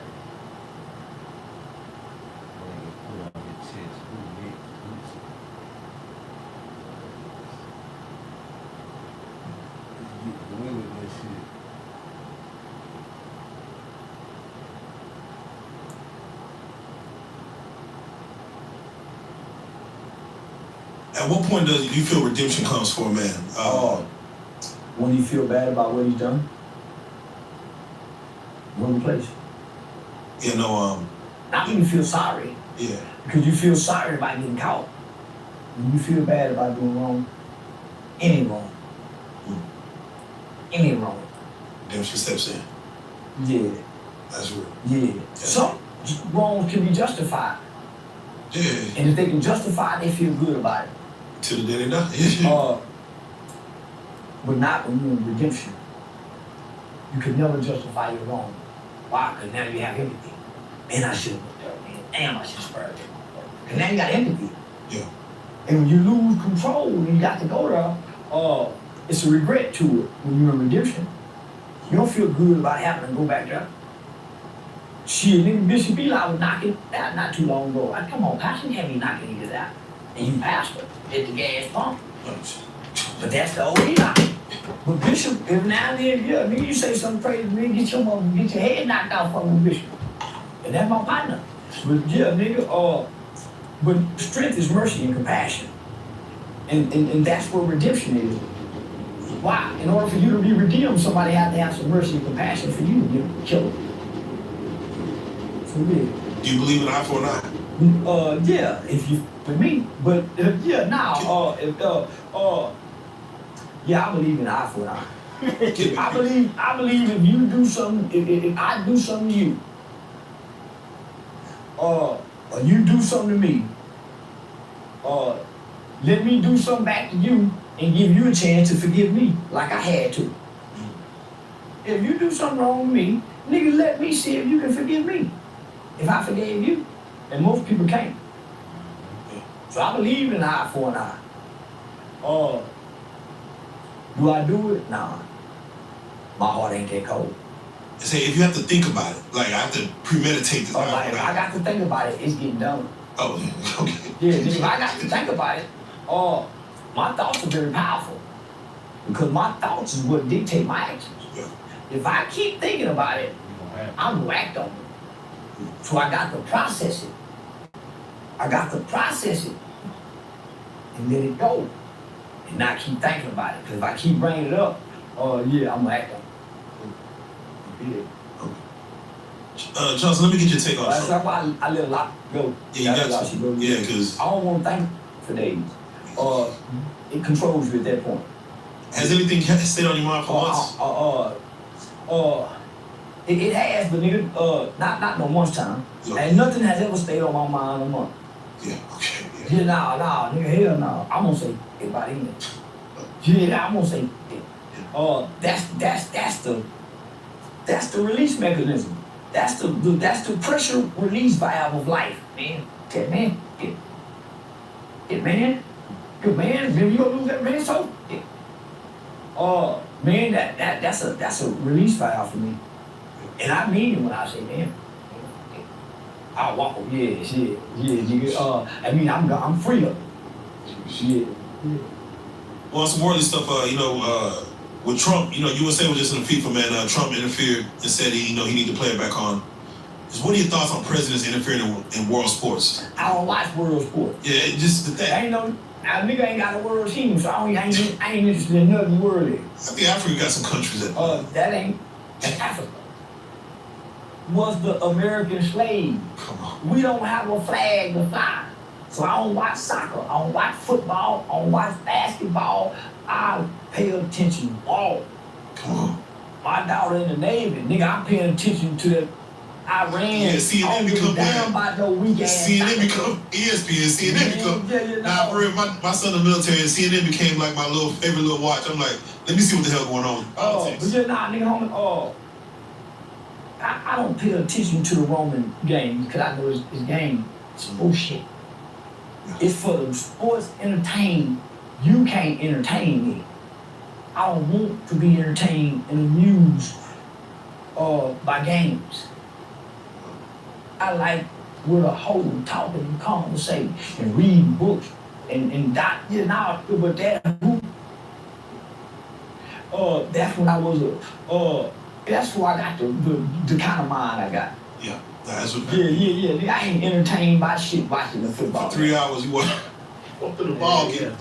Nigga put on your chest. Who Nick Boosie? Let's get away with this shit. At what point do you feel redemption comes for a man? When you feel bad about what he's done, wrong place. You know, Not when you feel sorry, yeah. because you feel sorry about getting caught. When you feel bad about doing wrong, any wrong, Redemption steps in. yeah, That's real. yeah. Some wrongs can be justified, Yeah. and if they can justify, they feel good about it. Till the day they die. Yeah. But not when you're in redemption. You can never justify your wrong. Why? Because now you have empathy. Man, I should have looked there, man. Damn, I should have spurred it. Because now you got empathy. Yeah. And when you lose control and you got to go there, it's a regret to it when you're in redemption. You don't feel good about having to go back there. Shit, nigga, Bishop Eli was knocking that not too long ago. Come on, Pastor had me knocking you that. And you passed her at the gas pump. But that's the old Eli. But Bishop, every now and then, yeah, nigga, you say something crazy, nigga, get your head knocked out from the Bishop. And that's my partner. But yeah, nigga, but strength is mercy and compassion. And that's where redemption is. Why? In order for you to be redeemed, somebody had to have some mercy and compassion for you to get killed. So yeah. Do you believe in eye for an eye? Yeah, if you, for me, but yeah, yeah, I believe in eye for an eye. I believe if you do something, if I do something to you, or you do something to me, let me do something back to you and give you a chance to forgive me like I had to. If you do something wrong to me, nigga, let me see if you can forgive me. If I forgave you, and most people can't. So I believe in eye for an eye. Do I do it? Nah. My heart ain't that cold. Say if you have to think about it, like I have to premeditate this. Like, if I got to think about it, it's getting done. Oh, okay. Yeah, if I got to think about it, my thoughts are very powerful. Because my thoughts is what dictate my actions. Yeah. If I keep thinking about it, I'm gonna act on it. So I got to process it. And let it go. And not keep thinking about it. Because if I keep bringing it up, yeah, I'm gonna act on it. Yeah. Charleston, let me get your take on That's something. why I let a lot go. Yeah, you got to. Yeah, because I don't want to think for days. It controls you at that point. has anything stayed on your mind for months? It has, but nigga, not no once time. Yeah. And nothing has ever stayed on my mind a month. Yeah, okay. Yeah, nah, nigga, hell no. I'm gonna say it by the end. Yeah, I'm gonna say it. That's the release mechanism. That's the pressure release valve of life, man. That man, man. Good man, man, you gonna lose that man, so man, that's a release valve for me. And I mean it when I say, man, I walk, yeah, nigga. I mean, I'm free of it. Shit. Yeah. Well, some worldly stuff, with Trump, USA was just in the FIFA, man. Trump interfered and said he need to play it back on. Because what are your thoughts on presidents interfering in world sports? I don't watch world sports. Yeah, just the thing. Ain't no, a nigga ain't got a world team, so I ain't interested in nothing worldly. I think Africa got some countries That's Africa. Was the American slave. Come on. We don't have a flag to fly. So I don't watch soccer, I don't watch football, I don't watch basketball. I pay attention to all. Come on. My daughter in the Navy, nigga, I'm paying attention to the Iran. Yeah, CNN become down by no weak ass. CNN become ESPN. CNN become. Nah, for real, my son in the military, and CNN became like my favorite little watch. I'm like, let me see what the hell going on with politics. But you're not, nigga, homie. I don't pay attention to the Roman games because I know it's game. It's bullshit. It's for the sports entertainment. You can't entertain me. I don't want to be entertained and amused by games. I like with a whole talking and conversation and reading books and that, you know, but that's when I was that's why I got the kind of mind I got. Yeah, that's what. Yeah. I ain't entertained by shit watching the football. For 3 hours, you want up to the ball game.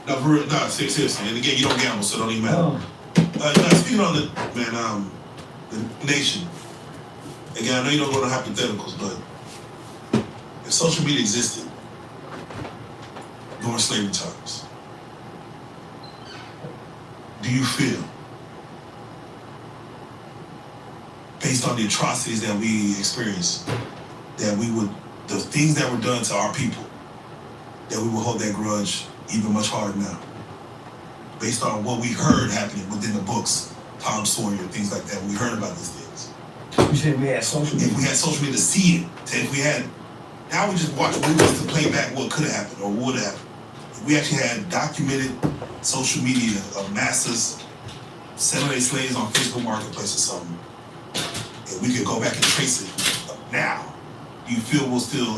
No, for real, no, seriously. And again, you don't gamble, so it don't even matter. Speaking on the nation. Again, I know you don't go to hypotheticals, but if social media existed during slavery times, do you feel, based on the atrocities that we experienced, that the things that were done to our people, that we will hold that grudge even much harder now? Based on what we heard happening within the books, Tom Sawyer, things like that, we heard about these things. You said we had social media. If we had social media to see it, if we had, now we just watch movies to play back what could have happened or would have happened. If we actually had documented social media of masses selling their slaves on Facebook Marketplace or something, and we could go back and trace it now, do you feel we'll still,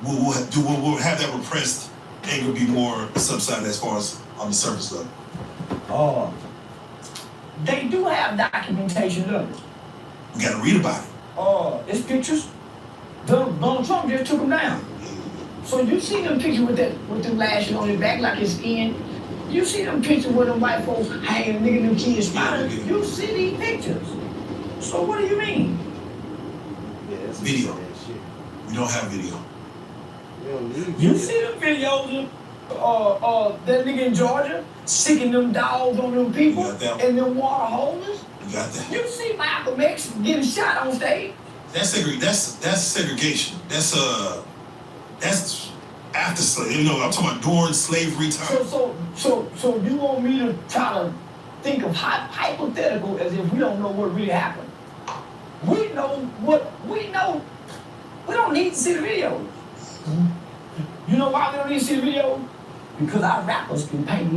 we'll have that repressed anger be more subsided as far as on the surface level? They do have documentation of it. We gotta read about it. It's pictures. Donald Trump just took them down. So you see them pictures with them lashes on his back like his skin. You see them pictures with them white folks hanging, nigga, them kids smiling. You see these pictures. So what do you mean? Video. We don't have video. You see them videos of that nigga in Georgia sicking them dogs on them people and them water holders? You got that. You see Malcolm X getting shot on stage? That's segregation. That's after slavery. You know, I'm talking about during slavery time. So you want me to try to think of hypothetical as if we don't know what really happened? We know what we know. We don't need to see the videos. You know why we don't need to see the video? Because our rappers can paint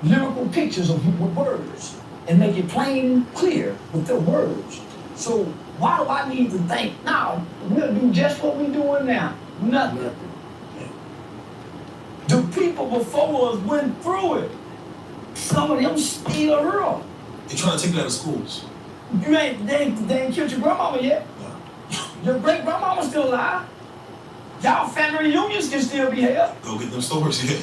lyrical pictures with words and make it plain and clear with their words. So why do I need to think, no, we'll do just what we're doing now? Nothing. The people before us went through it. Some of them still here. They're trying to take it out of schools. They ain't killed your grandmama yet. No. Your great grandmama's still alive. Y'all family reunions can still be held. Go get them stories, yeah.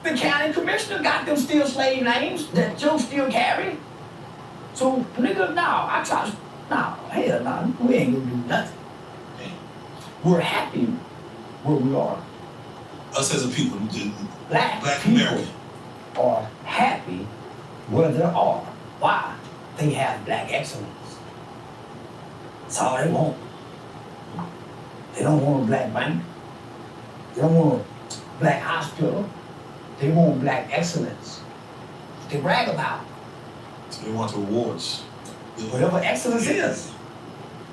The county commissioner got them still slave names that Joe still carry. So, nigga, hell no, we ain't gonna do nothing. We're happy where we are. Us as a people, Black people American, are happy where they are. Why? They have black excellence. That's all they want. They don't want a black bank. They don't want a black hospital. They want black excellence. They brag about it. So they want the rewards. Whatever excellence is.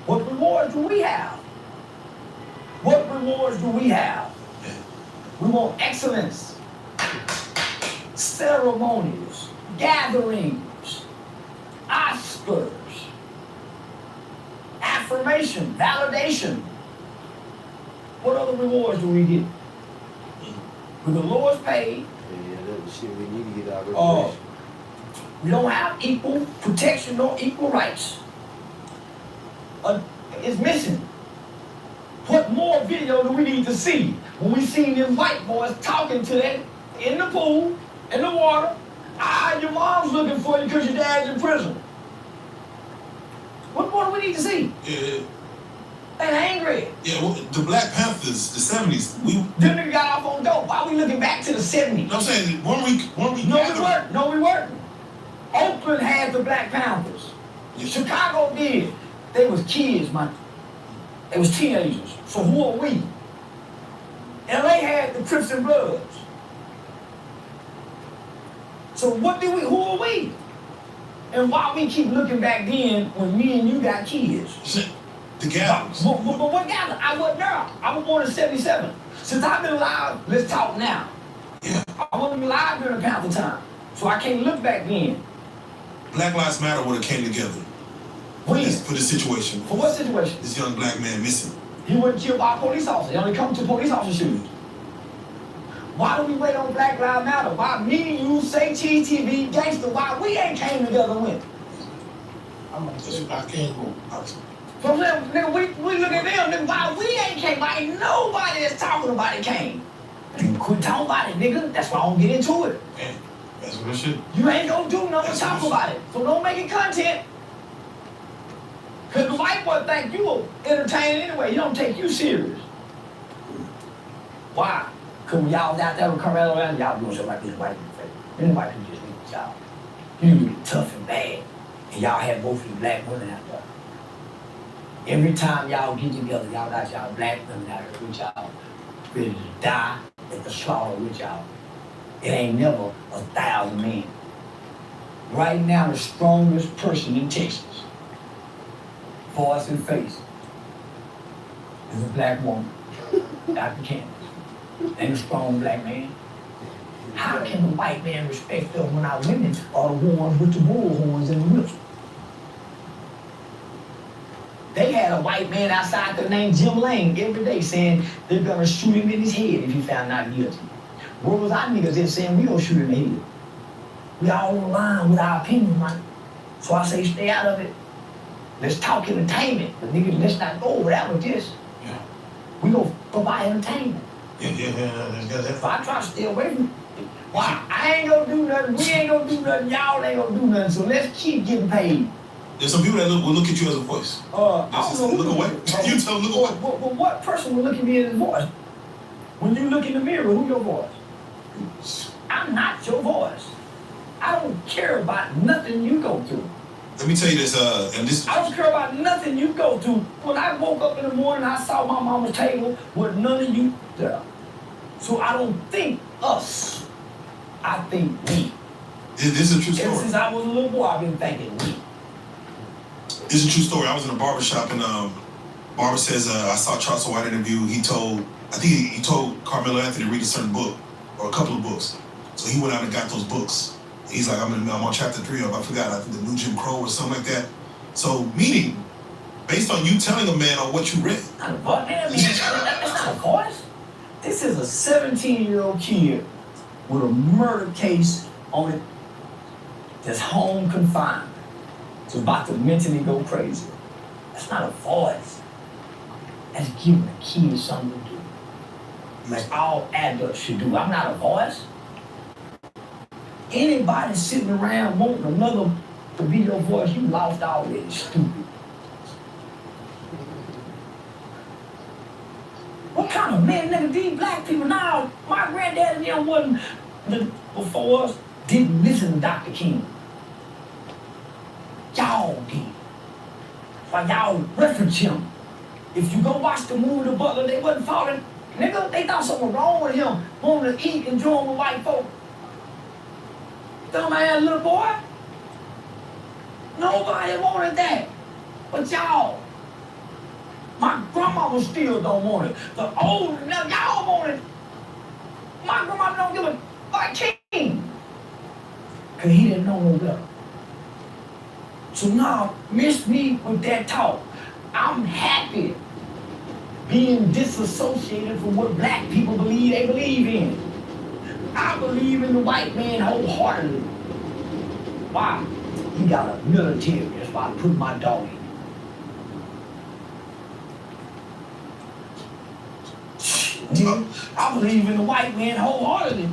What rewards do we have? What rewards do we have? We want excellence. Ceremonies, gatherings, Oscars, affirmation, validation. What other rewards do we get? With the lowest pay, that's the shit we need to get out of we don't have equal protection nor equal rights. is missing. What more video do we need to see? When we seen them white boys talking to that in the pool, in the water, your mom's looking for you because your dad's in prison. What more do we need to see? Yeah. They angry. Yeah, well, the Black Panthers, the 70s, them niggas got off on dope. Why are we looking back to the 70s? I'm saying, weren't we No, we weren't. Oakland had the Black Panthers. Yeah. Chicago did. They was kids, man. They was teenagers. So who are we? LA had the Crips and Bloods. So who are we? And why we keep looking back then when me and you got kids? The gatherings. But what gather? I wasn't there. I was born in 77. Since I've been alive, let's talk now. Yeah. I wasn't alive during the Panther time. So I can't look back then. Black Lives Matter would have came together. For this situation. For what situation? This young black man missing. He wasn't killed by a police officer. He only come to police officer shootings. Why do we wait on Black Lives Matter? Why me, you, say Cheese TV, gangster, why we ain't came together with? I'm like, I can't go. So I'm saying, nigga, we look at them, nigga, why we ain't came? Why ain't nobody that's talking about it came? And quit talking about it, nigga. That's why I don't get into it. Man, that's what it should. You ain't gonna do nothing but talk about it. So don't make it content. Cause the white boy think you entertaining anyway. He don't take you serious. Why? Cause when y'all out there with Carmelo and y'all doing something like this white people. Anybody can just leave y'all. You get tough and bad. And y'all have both of you black women out there. Every time y'all get together, y'all got y'all black women out here with y'all, ready to die at the slaughter with y'all. It ain't never 1,000 men. Right now, the strongest person in Texas, voice and face, is a black woman, Dr. Candace. Ain't a strong black man. How can the white man respect us when our women are the ones with the bull horns and the whips? They had a white man outside there named Jim Lane every day saying they're gonna shoot him in his head if he found not guilty. Where was our niggas there saying we gonna shoot him in the head? We all on line with our opinion, man. So I say stay out of it. Let's talk entertainment. But niggas, let's not go over that with this. Yeah. We gonna provide entertainment. Yeah. So I try to stay away from it. Why? I ain't gonna do nothing, we ain't gonna do nothing, y'all ain't gonna do nothing, so let's keep getting paid. There's some people that will look at you as a voice. Look away. You tell them look away. Well, what person will look at me as a voice? When you look in the mirror, who your voice? I'm not your voice. I don't care about nothing you go through. Let me tell you this, I don't care about nothing you go through. When I woke up in the morning, I saw my mama's table with none of you there. So I don't think us. I think we. This is a true story. Ever since I was a little boy, I've been thinking we. This is a true story. I was in a barber shop and barber says, I saw Charleston White interview. He told Carmelo Anthony to read a certain book or a couple of books. So he went out and got those books. He's like, I'm on chapter 3 of, I think the New Jim Crow or something like that. So meaning, based on you telling a man on what you read. That's not a voice. This is a 17-year-old kid with a murder case on it that's home confined. It's about to mentally go crazy. That's not a voice. That's giving a kid something to do. Like all adults should do. I'm not a voice. Anybody sitting around wanting another to be your voice, you lost already, stupid. What kind of man, nigga, these black people now, my granddad and them wasn't, before us, didn't listen to Dr. King. Y'all did. Why y'all reference him. If you go watch the movie The Butler, they wasn't following, nigga, they thought something was wrong with him, wanting to eat and join with white folk. Dumbass little boy. Nobody wanted that. But y'all. My grandma still don't want it. The old, now y'all want it. My grandma don't give a fuck King. Cause he didn't know no better. So now, miss me with that talk. I'm happy being disassociated from what black people believe they believe in. I believe in the white man wholeheartedly. Why? He got a military, that's why I put my dog in. nigga. I believe in the white man wholeheartedly.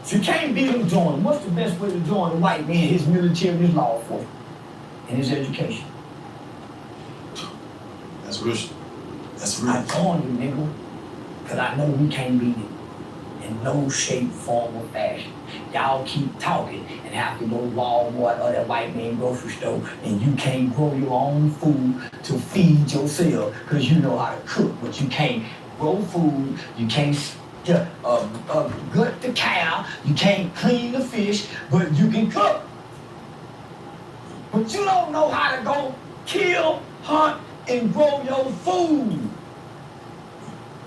If you can't beat him, join him. What's the best way to join the white man? His military, his law enforcement, and his education. That's real. That's real. I join you, nigga, because I know we can't beat him in no shape, form, or fashion. Y'all keep talking and have to go to Walmart or that white man grocery store, and you can't grow your own food to feed yourself because you know how to cook, but you can't grow food, you can't gut the cow, you can't clean the fish, but you can cook. But you don't know how to go kill, hunt, and grow your food.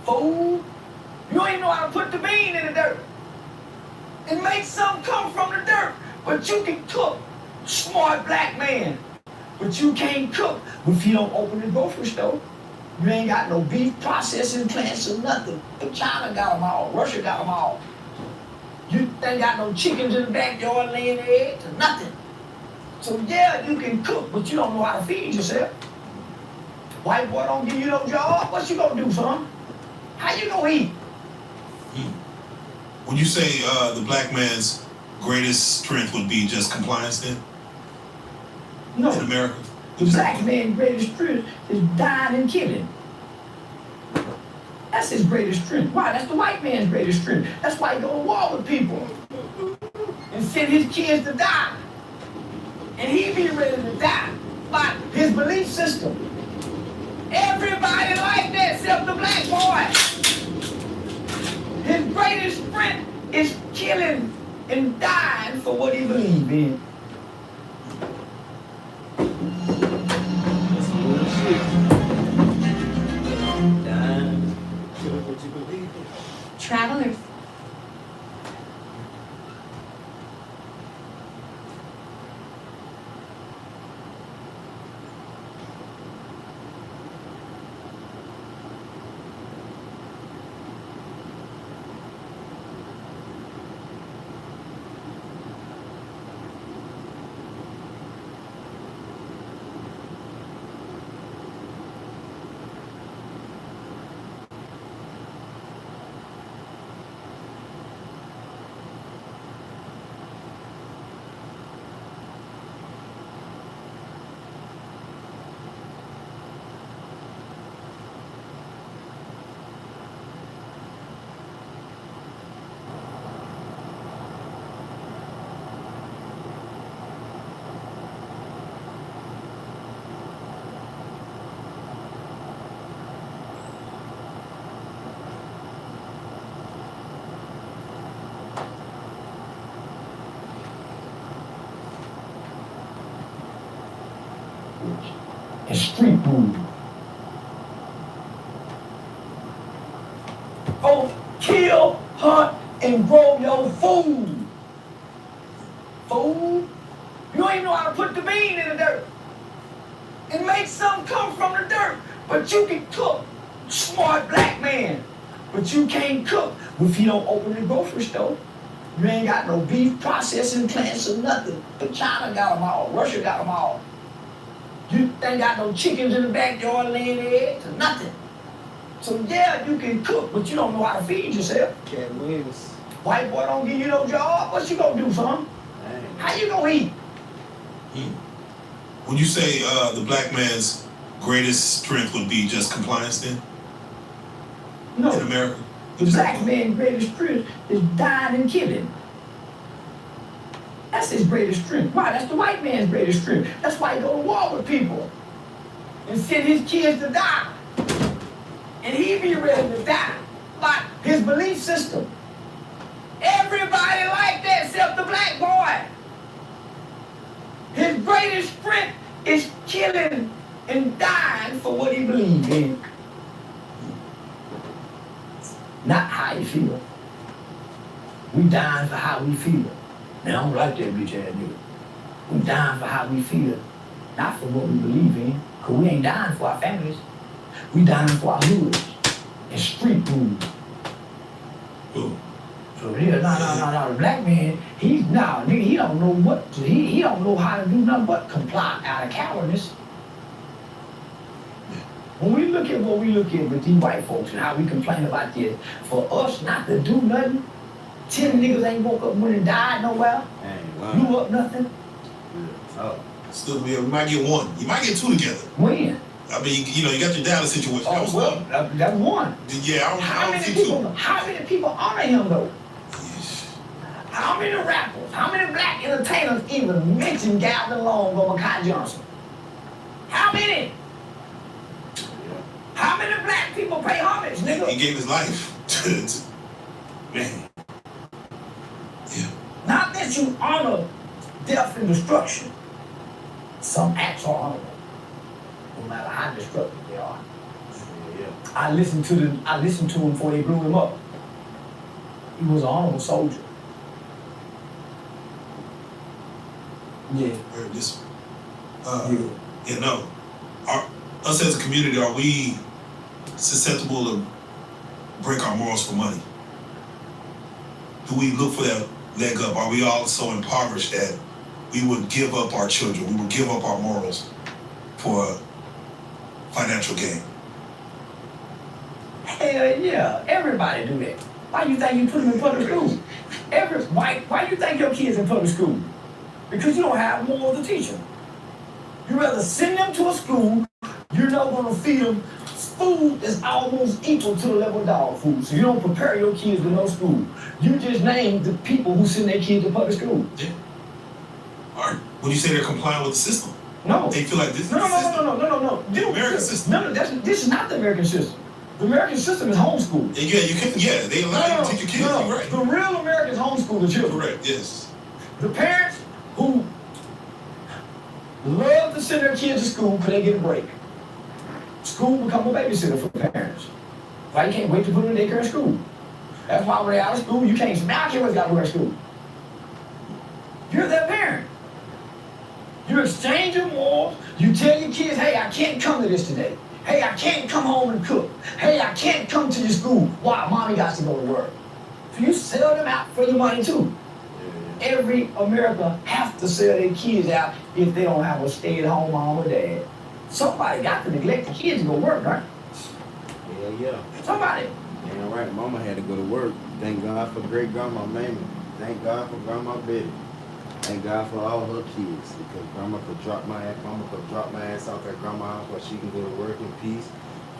Food? You don't even know how to put the bean in the dirt and make something come from the dirt. But you can cook, smart black man. But you can't cook if you don't open the grocery store. You ain't got no beef processing plants or nothing. But China got them all, Russia got them all. You ain't got no chickens in the backyard laying eggs or nothing. So yeah, you can cook, but you don't know how to feed yourself. White boy don't give you no job, what you gonna do, son? How you gonna eat? When you say the black man's greatest strength would be just compliance, then No. in America, The black man's greatest strength is dying and killing. That's his greatest strength. Why? That's the white man's greatest strength. That's why he go to war with people and send his kids to die. And he be ready to die by his belief system. Everybody like that except the black boy. His greatest strength is killing and dying for what he believes in. That's some real shit. Dying, killing what you believe in. Travelers. And street food. Go kill, hunt, and grow your food. Food? You don't even know how to put the bean in the dirt and make something come from the dirt. But you can cook, smart black man. But you can't cook if you don't open the grocery store. You ain't got no beef processing plants or nothing. But China got them all, Russia got them all. You ain't got no chickens in the backyard laying eggs or nothing. So yeah, you can cook, but you don't know how to feed yourself. Cat wings. White boy don't give you no job, what you gonna do, son? Dang. How you gonna eat? when you say the black man's greatest strength would be just compliance, then No. in America, The black man's greatest strength is dying and killing. That's his greatest strength. Why? That's the white man's greatest strength. That's why he go to war with people and send his kids to die. And he be ready to die by his belief system. Everybody like that except the black boy. His greatest strength is killing and dying for what he believes in. Not how he feel. We dying for how we feel. Man, I don't like that bitch ass nigga. We dying for how we feel, not for what we believe in. Cause we ain't dying for our families. We dying for our hoods and street food. Ooh. So yeah, no. The black man, nigga, he don't know what to, he don't know how to do nothing but comply out of cowardice. when we look at what we look at with these white folks and how we complain about this, for us not to do nothing, 10 niggas ain't woke up when and died nowhere, blew up nothing. Still, we might get one. You might get two together. When? I mean, you know, you got your Dallas situation. That was one. That's one. Yeah, I don't see two. How many people honor him though? How many rappers, how many black entertainers even mention Galvin Long or Makai Johnson? How many? How many black people pay homage, nigga? He gave his life to man. Yeah. Not that you honor death and destruction. Some acts are honorable, no matter how destructive they are. I listened to him before they blew him up. He was an honorable soldier. Yeah. Heard this one. Yeah, no. Us as a community, are we susceptible to break our morals for money? Do we look for that leg up? Are we all so impoverished that we would give up our children, we would give up our morals for financial gain? Hell yeah, everybody do that. Why you think you put them in public school? Why you think your kids in public school? Because you don't have morals to teach them. You rather send them to a school, you're not gonna feed them food that's almost equal to the level of dog food. So you don't prepare your kids with no school. You just name the people who send their kids to public school. Yeah. Or when you say they're complying with the system, no. They feel like this is No. the American system. No, this is not the American system. The American system is homeschool. Yeah, they allow you to teach your kids, right? The real Americans homeschool the children. Correct, yes. The parents who love to send their kids to school because they get a break. School become a babysitter for parents. Why you can't wait to put them in daycare in school? That's why when they're out of school, you can't smell kids got to go to school. You're their parent. You exchange your morals. You tell your kids, hey, I can't come to this today. Hey, I can't come home and cook. Hey, I can't come to your school while mommy got to go to work. So you sell them out for your money too. Every America have to sell their kids out if they don't have a stay-at-home mom or dad. Somebody got to neglect the kids to go work, right? Yeah. Somebody. Yeah, right. Mama had to go to work. Thank God for great grandma Mamie. Thank God for grandma Betty. Thank God for all her kids, because mama could drop my ass off at grandma's house where she can go to work in peace,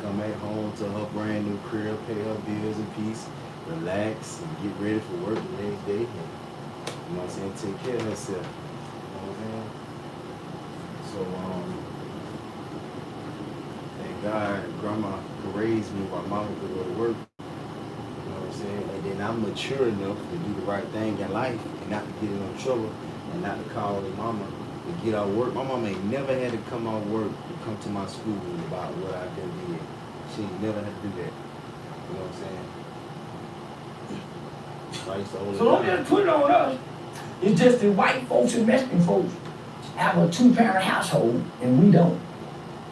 come back home to her brand new crib, pay her bills in peace, relax and get ready for work the next day. And, you know what I'm saying? Take care of herself. You know what I'm saying? So thank God grandma could raise me while mama could go to work. You know what I'm saying? And then I'm mature enough to do the right thing in life and not to get in no trouble and not to call their mama to get out of work. My mama ain't never had to come out of work to come to my school about what I done did. She ain't never had to do that. You know what I'm saying? So don't just put it on us. It's just the white folks and Mexican folks have a two-parent household and we don't.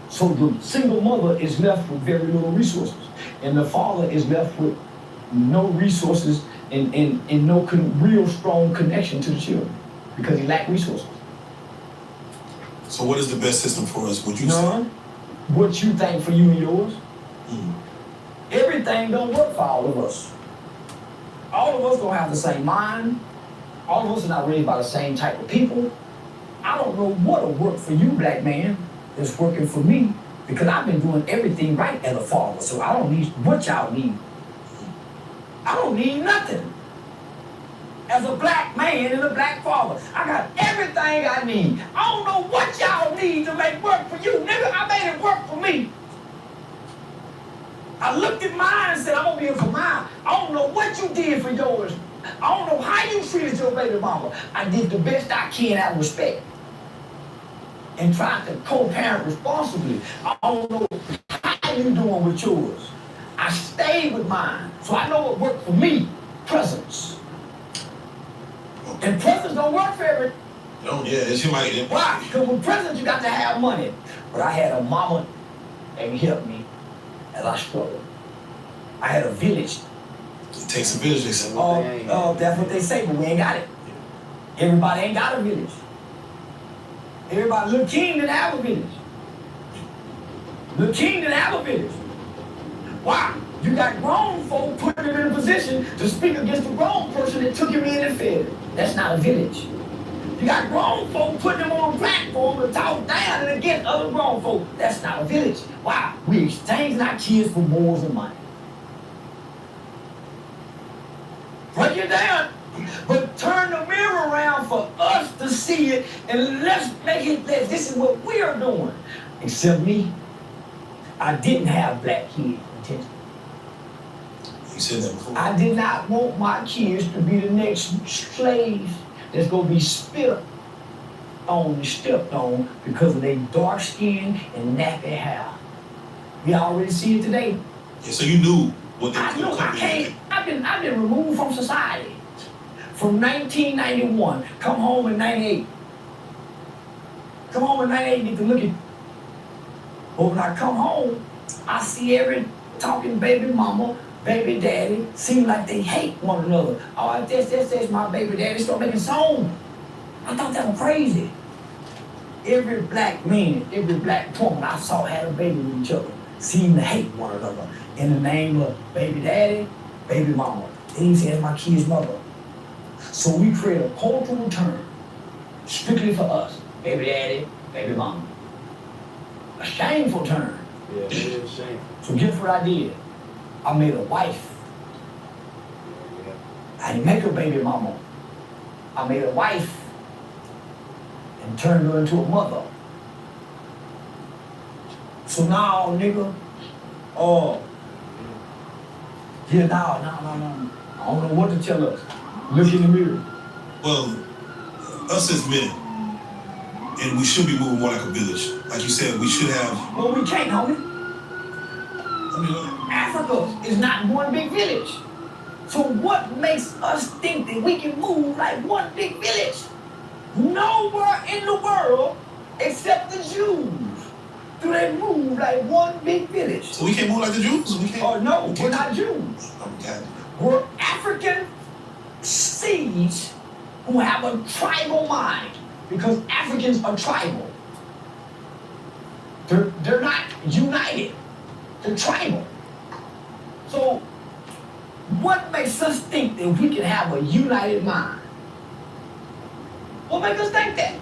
So the single mother is left with very little resources, and the father is left with no resources and no real strong connection to the children because he lack resources. So what is the best system for us? Would you say? What you think for you and yours? Everything don't work for all of us. All of us don't have the same mind. All of us are not raised by the same type of people. I don't know what'll work for you, black man, that's working for me, because I've been doing everything right as a father, so I don't need what y'all need. I don't need nothing. As a black man and a black father, I got everything I need. I don't know what y'all need to make work for you, nigga. I made it work for me. I looked at mine and said, I'm gonna be here for mine. I don't know what you did for yours. I don't know how you treated your baby mama. I did the best I can out of respect and tried to co-parent responsibly. I don't know how you doing with yours. I stayed with mine, so I know what worked for me. Presence. And presence don't work for every. No, yeah, it's your money. Why? Because with presence you got to have money. But I had a mama that helped me as I struggled. I had a village. It takes a village, they say. That's what they say, but we ain't got it. Everybody ain't got a village. Everybody, little king didn't have a village. The king didn't have a village. Why? You got grown folk putting him in a position to speak against the grown person that took him in and fed him. That's not a village. You got grown folk putting him on a platform to talk down and against other grown folk. That's not a village. Why? We exchanging our kids for wars and money. Break it down. But turn the mirror around for us to see it, and let's make it that this is what we're doing. Except me, I didn't have black kids intentionally. You said that before. I did not want my kids to be the next slaves that's gonna be spit on and stepped on because of their dark skin and nappy hair. We already see it today. Yeah, so you knew what they I was know gonna I come can't. I've been removed from society. From 1991, come home in 98. Come home in 98, get to look at. But when I come home, I see every talking baby mama, baby daddy, seem like they hate one another. Oh, that's my baby daddy, start making songs. I thought that was crazy. Every black man, every black woman I saw had a baby with each other, seemed to hate one another in the name of baby daddy, baby mama. They didn't say that's my kid's mother. So we create a cultural term strictly for us, baby daddy, baby mama. A shameful term. Yeah, it is shameful. So guess what I did? I made a wife. I didn't make her baby mama. I made a wife and turned her into a mother. So now, nigga, yeah, no. I don't know what to tell us. Look in the mirror. Well, us as men, and we should be moving more like a village. Like you said, we should have. Well, we can't, homie. I mean, Africa is not one big village. So what makes us think that we can move like one big village? Nowhere in the world, except the Jews, do they move like one big village. so we can't move like the Jews? We can't. Oh no, we're not Jews. Okay. We're African seeds who have a tribal mind, because Africans are tribal. They're not united. They're tribal. So what makes us think that we can have a united mind? What makes us think that?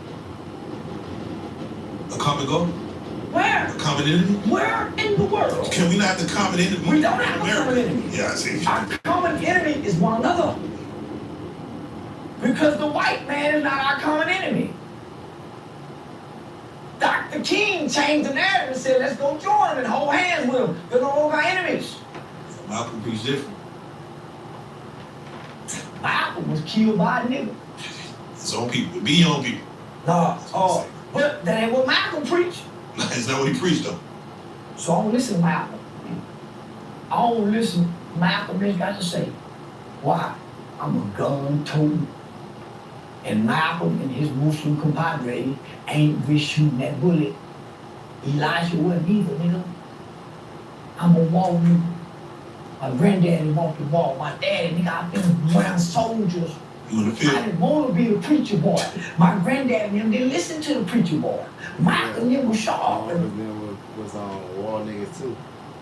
A common goal? Where? A common enemy? Where in the world? Can we not have the common enemy? We don't have a America? common enemy. Yeah, I see. Our common enemy is one another. Because the white man is not our common enemy. Dr. King changed the narrative and said, let's go join them and hold hands with them. They're no longer our enemies. Malcolm preached different. Malcolm was killed by a nigga. His own people. Be your own people. But that ain't what Malcolm preached. That's not what he preached, though. So I don't listen to Malcolm. I don't listen to Malcolm has got to say. Why? I'm a gun-toting. And Malcolm and his Muslim compadre ain't been shooting that bullet. Elijah wasn't either, nigga. I'm a wall nigga. My granddaddy walked the wall. My daddy, nigga, I've been around soldiers. You in the field? I didn't want to be a preacher boy. My granddaddy and them didn't listen to the preacher boy. Malcolm them was sharp. All of them was on war niggas too.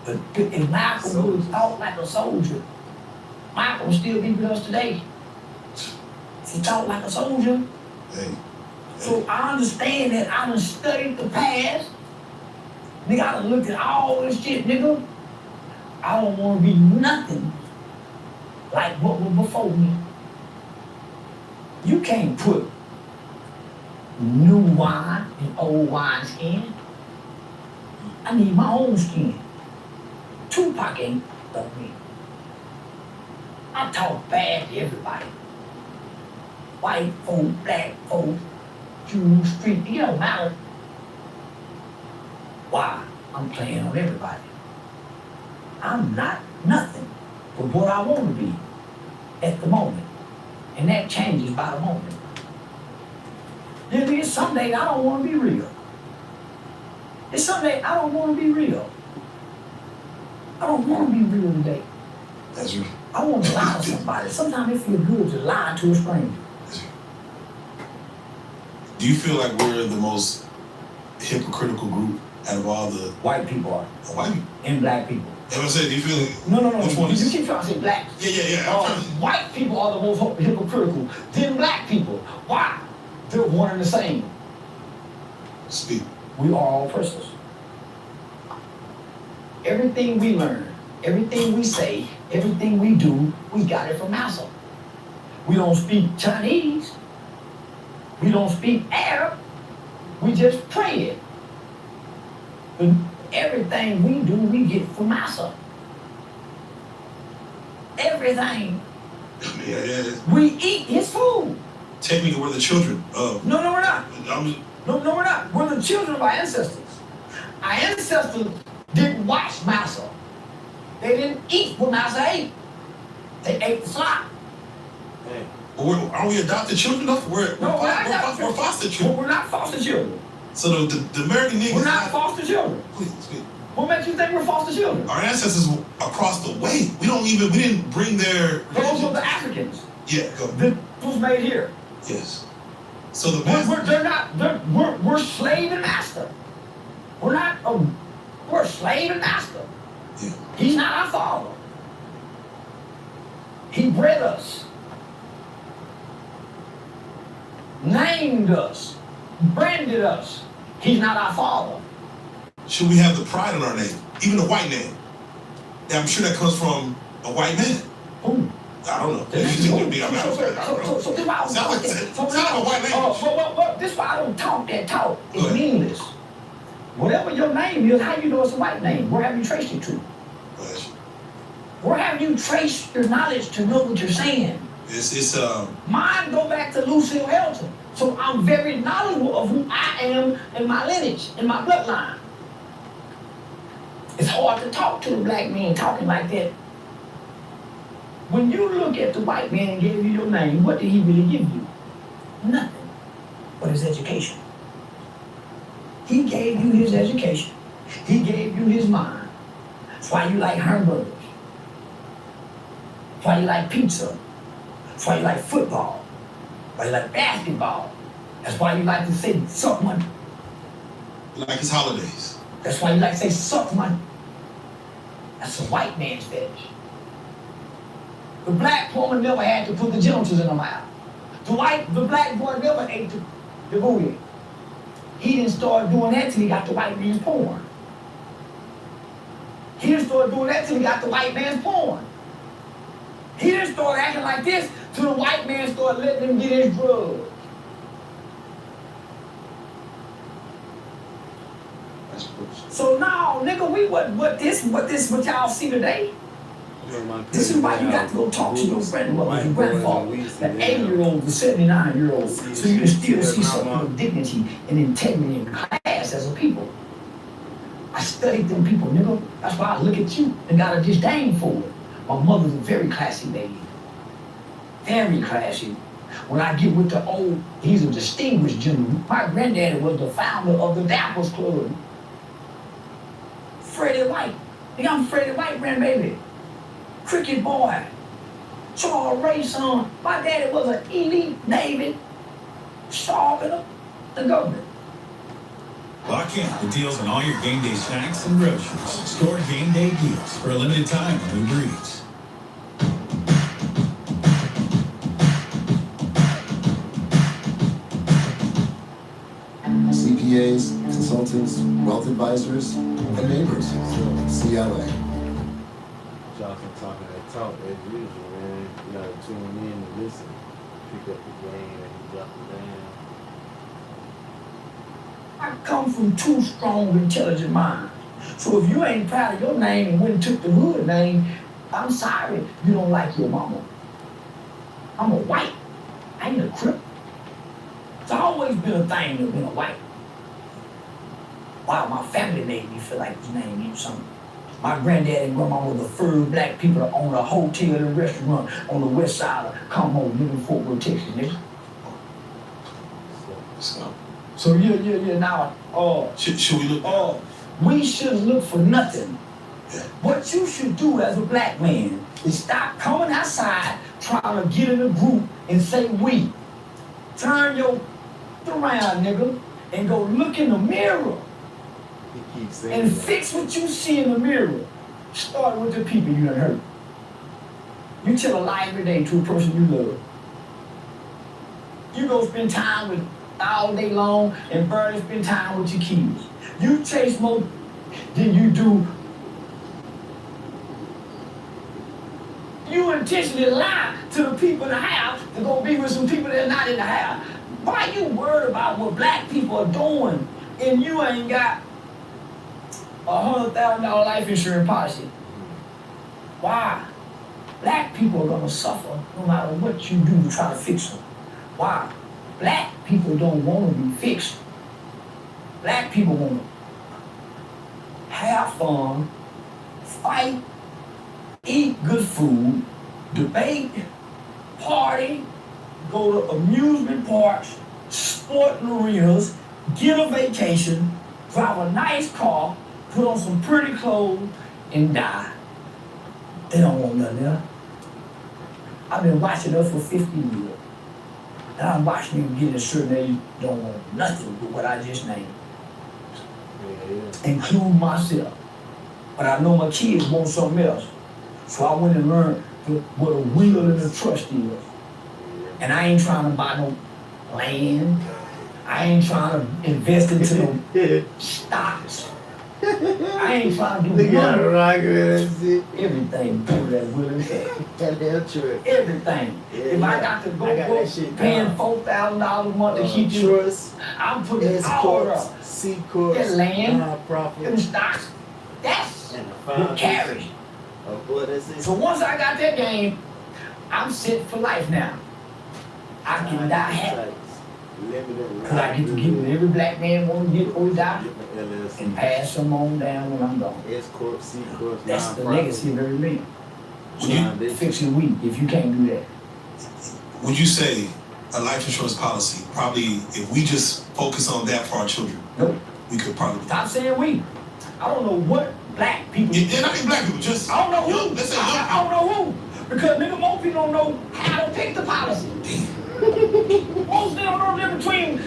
But if Malcolm would have thought like a soldier, Malcolm would still be with us today. He thought like a soldier. Hey. So I understand that. I done studied the past. Nigga, I done looked at all this shit, nigga. I don't want to be nothing like what was before me. You can't put new wine in old wine skin. I need my own skin. Tupac ain't done me. I talk bad to everybody. White folk, black folk, Jews, street, it don't matter. Why? I'm playing on everybody. I'm not nothing but what I want to be at the moment. And that changes by the moment. There's some days I don't want to be real. There's some days I don't want to be real. I don't want to be real today. That's right. I want to lie to somebody. Sometimes it feels good to lie to a stranger. Do you feel like we're the most hypocritical group out of all the White people are. white people. And black people. And I said, do you feel like No. which one is? You keep trying to say black. Yeah. White people are the most hypocritical than black people. Why? They're one and the same. Speak. We are all persons. Everything we learn, everything we say, everything we do, we got it from Massa. We don't speak Chinese. We don't speak Arab. We just pray it. But everything we do, we get from Massa. Everything. Yeah. We eat his food. Technically, we're the children of. No, we're not. No, we're not. We're the children of our ancestors. Our ancestors didn't watch Massa. They didn't eat what Massa ate. They ate the slop. Hey. Are we adopted children though? We're foster children. Well, we're not foster children. So the American niggas. We're not foster children. Please. What makes you think we're foster children? Our ancestors were across the way. We didn't bring their. Those were the Africans. Yeah, go. This was made here. Yes. So the we're slave and master. We're slave and master. Yeah. He's not our father. He bred us, named us, branded us. He's not our father. Should we have the pride in our name, even the white name? Yeah, I'm sure that comes from a white man. Who? I don't know. This is why I don't talk that talk. It's meaningless. Whatever your name is, how you know it's a white name? Where have you traced it to? Where have you traced your knowledge to know what you're saying? Mine go back to Lucille Elton. So I'm very knowledgeable of who I am and my lineage and my bloodline. It's hard to talk to a black man talking like that. When you look at the white man and gave you your name, what did he really give you? Nothing but his education. He gave you his education. He gave you his mind. That's why you like hamburgers. That's why you like pizza. That's why you like football. That's why you like basketball. That's why you like to say something. Like his holidays. That's why you like to say something. That's a white man's fetish. The black woman never had to put the genitals in her mouth. The black boy never ate the booty. He didn't start doing that till he got the white man's porn. He didn't start doing that till he got the white man's porn. He didn't start acting like this till the white man started letting him get his drugs. So now, nigga, what y'all see today? This is why you got to go talk to your grandmother, your grandfather, the 80-year-old, the 79-year-old, so you can still see something of dignity and integrity and class as a people. I studied them people, nigga. That's why I look at you and got a disdain for it. My mother's a very classy lady. Very classy. When I get with the old, he's a distinguished gentleman. My granddaddy was the founder of the Dappers Club. Freddie White. Nigga, I'm Freddie White, grandbaby. Cricket boy. Charles Ray son. My daddy was an elite Navy sharp in the government. Lock in with deals on all your game day snacks and groceries. Store game day deals for a limited time on Uber Eats. CPAs, consultants, wealth advisors, and neighbors. CLA. Charleston talking that talk as usual, man. You gotta tune in and listen. Pick up the game and drop it down. I come from two strong, intelligent minds. So if you ain't proud of your name and went and took the hood name, I'm sorry you don't like your mama. I'm a white. I ain't a crip. It's always been a thing to be a white. Wow, my family made me feel like his name means something. My granddad and grandma were the first black people to own a hotel and restaurant on the west side of Como, living Fort Worth, Texas, nigga. So yeah, now, should we look? We should look for nothing. Yeah. What you should do as a black man is stop coming outside trying to get in a group and say we. Turn your around, nigga, and go look in the mirror He keeps saying And that. fix what you see in the mirror. Start with the people you done hurt. You tell a lie every day to a person you love. You go spend time with all day long and barely spend time with your kids. You chase more than you do. You intentionally lie to the people in the house to go be with some people that are not in the house. Why you worried about what black people are doing and you ain't got $100,000 life insurance policy? Why? Black people are gonna suffer no matter what you do to try to fix them. Why? Black people don't want to be fixed. Black people want to have fun, fight, eat good food, debate, party, go to amusement parks, sporting arenas, get a vacation, drive a nice car, put on some pretty clothes, and die. They don't want nothing else. I've been watching us for 50 years. And I'm watching them get a certain age, don't want nothing but what I just named. Including myself. But I know my kids want something else. So I went and learned what a will and a trust is. And I ain't trying to buy no land. I ain't trying to invest into no stocks. I ain't trying to do everything through that will and trust. Everything. If I got to go paying $4,000 a month to keep you, I'm putting all up. That land, them stocks, that's what carries. So once I got that game, I'm set for life now. I can die happy. Because I get to get what every black man want to get before he die and pass them on down when I'm gone. That's the legacy of every man. Fix your week if you can't do that. Would you say a life insurance policy, probably if we just focus on that for our children, nope, we could probably... Stop saying we. I don't know what black people... Yeah, not even black people, just... I don't know who. I don't know who. Because nigga, most people don't know how to pick the policy. Most of them don't know the difference between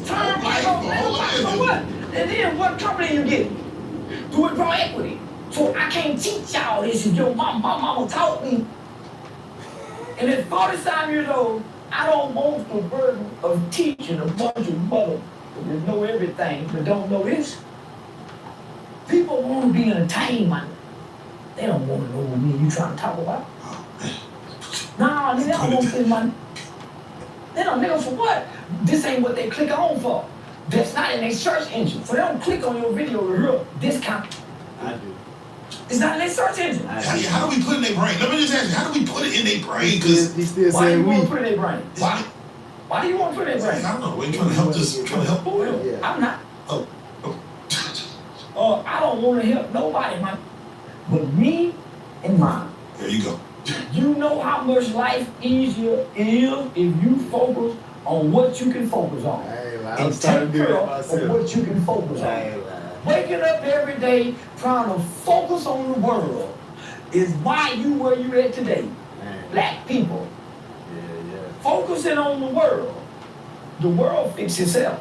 term life and what? And then what company you get? Do it pro equity. So I can't teach y'all this if your mama taught me. And at 47 years old, I don't want the burden of teaching a bunch of mothers that know everything but don't know this. People want to be entertained, man. They don't want to know what me and you trying to talk about. Nah, they don't want this money. They don't nigga for what? This ain't what they click on for. That's not in their search engine. So they don't click on your video to hear discount. I do. It's not in their search engine. How do we put it in their brain? Let me just ask you, how do we put it in their brain? Because why do you want to put it in their brain? Why do you want to put it in their brain? I don't know. We're trying to help this. Trying to help. Yeah. I'm not. I don't want to help nobody, man. But me and mine. There you go. You know how much life easier is if you focus on what you can focus on. And take care of what you can focus on. Waking up every day trying to focus on the world is why you where you at today. Black people. Focusing on the world fixes itself.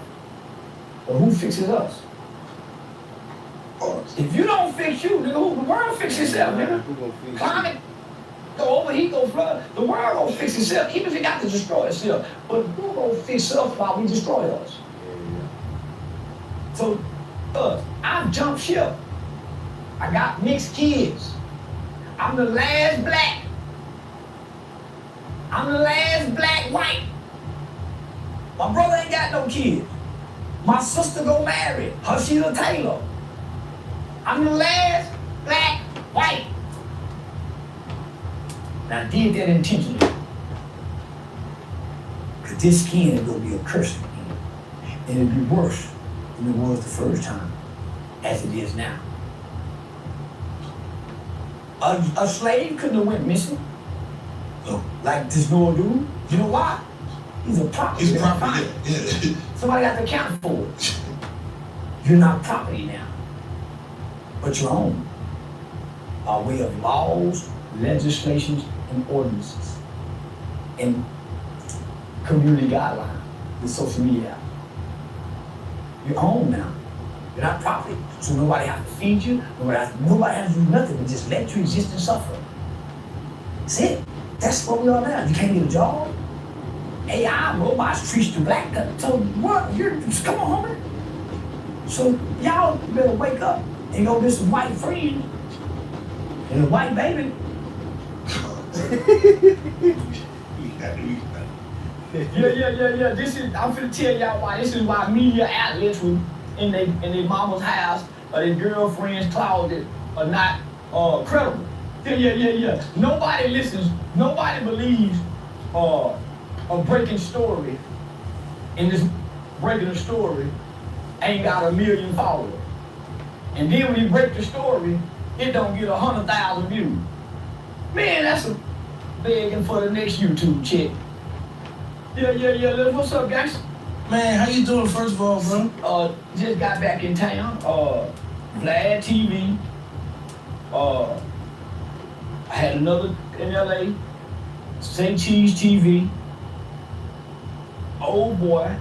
But who fixes us? If you don't fix you, nigga, who? The world fixes itself, nigga. Climate, go overheat, go flood. The world gonna fix itself, even if it got to destroy itself. But who gonna fix us while we destroy us? So, I've jumped ship. I got mixed kids. I'm the last black. I'm the last black white. My brother ain't got no kids. My sister go marry. Her, she's a Taylor. I'm the last black white. And I did that intentionally. Because this skin is going to be a cursed skin. And it'll be worse than it was the first time, as it is now. A slave couldn't have went missing. No. Like this Noah dude. You know why? He's a property. He's a property, yeah. Somebody got to account for it. You're not property now, but you're own. By way of laws, legislations, and ordinances, and community guidelines, and social media. You're own now. You're not property. So nobody has to feed you. Nobody has to do nothing but just let you exist and suffer. That's it. That's what we are now. You can't get a job. AI, robots treat you black. So what? Come on, homie. So y'all better wake up and go get some white friends and a white baby. Yeah. I'm finna tell y'all why. This is why media outlets in their mama's house or their girlfriend's closet are not credible. Yeah. Nobody listens. Nobody believes a breaking story. And this breaking a story ain't got 1 million followers. And then when you break the story, it don't get 100,000 views. Man, that's a begging for the next YouTube chick. Yeah. What's up, guys? Man, how you doing, first of all, bro? Just got back in town. Vlad TV. I had another in LA. St. Cheese TV. Oh boy.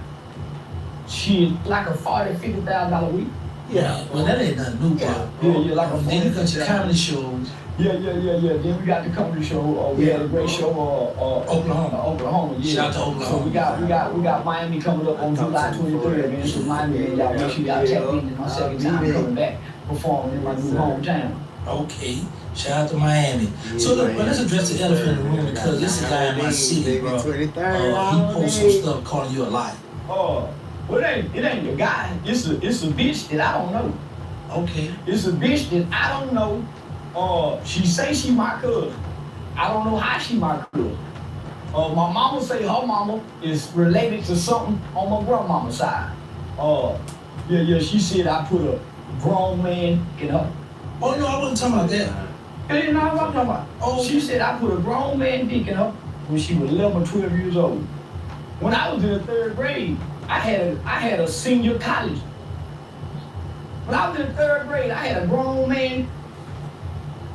Shit, like a $40,000-$50,000 a week. Yeah, well, that ain't nothing new, bro. Yeah, like a Then you got your comedy shows. Yeah. Then we got the comedy show. We had a great show. Oklahoma. Yeah. Shout out to Oklahoma. So we got Miami coming up on July 23rd, man. So Miami, y'all make sure y'all tap in. My second time coming back performing in my new hometown. Okay. Shout out to Miami. So look, let's address the elephant in the room because this is a guy in my city, bro. He posts some stuff calling you a liar. Well, it ain't a guy. It's a bitch that I don't know. Okay. It's a bitch that I don't know. She say she my cousin. I don't know how she my cousin. My mama say her mama is related to something on my grandmama's side. Yeah. She said I put a grown man in her. Oh no, I wasn't talking about that. You know what I'm talking about? Oh, she said I put a grown man dick in her when she was 11 or 12 years old. When I was in the 3rd grade, I had a senior college. When I was in the 3rd grade, I had a grown man.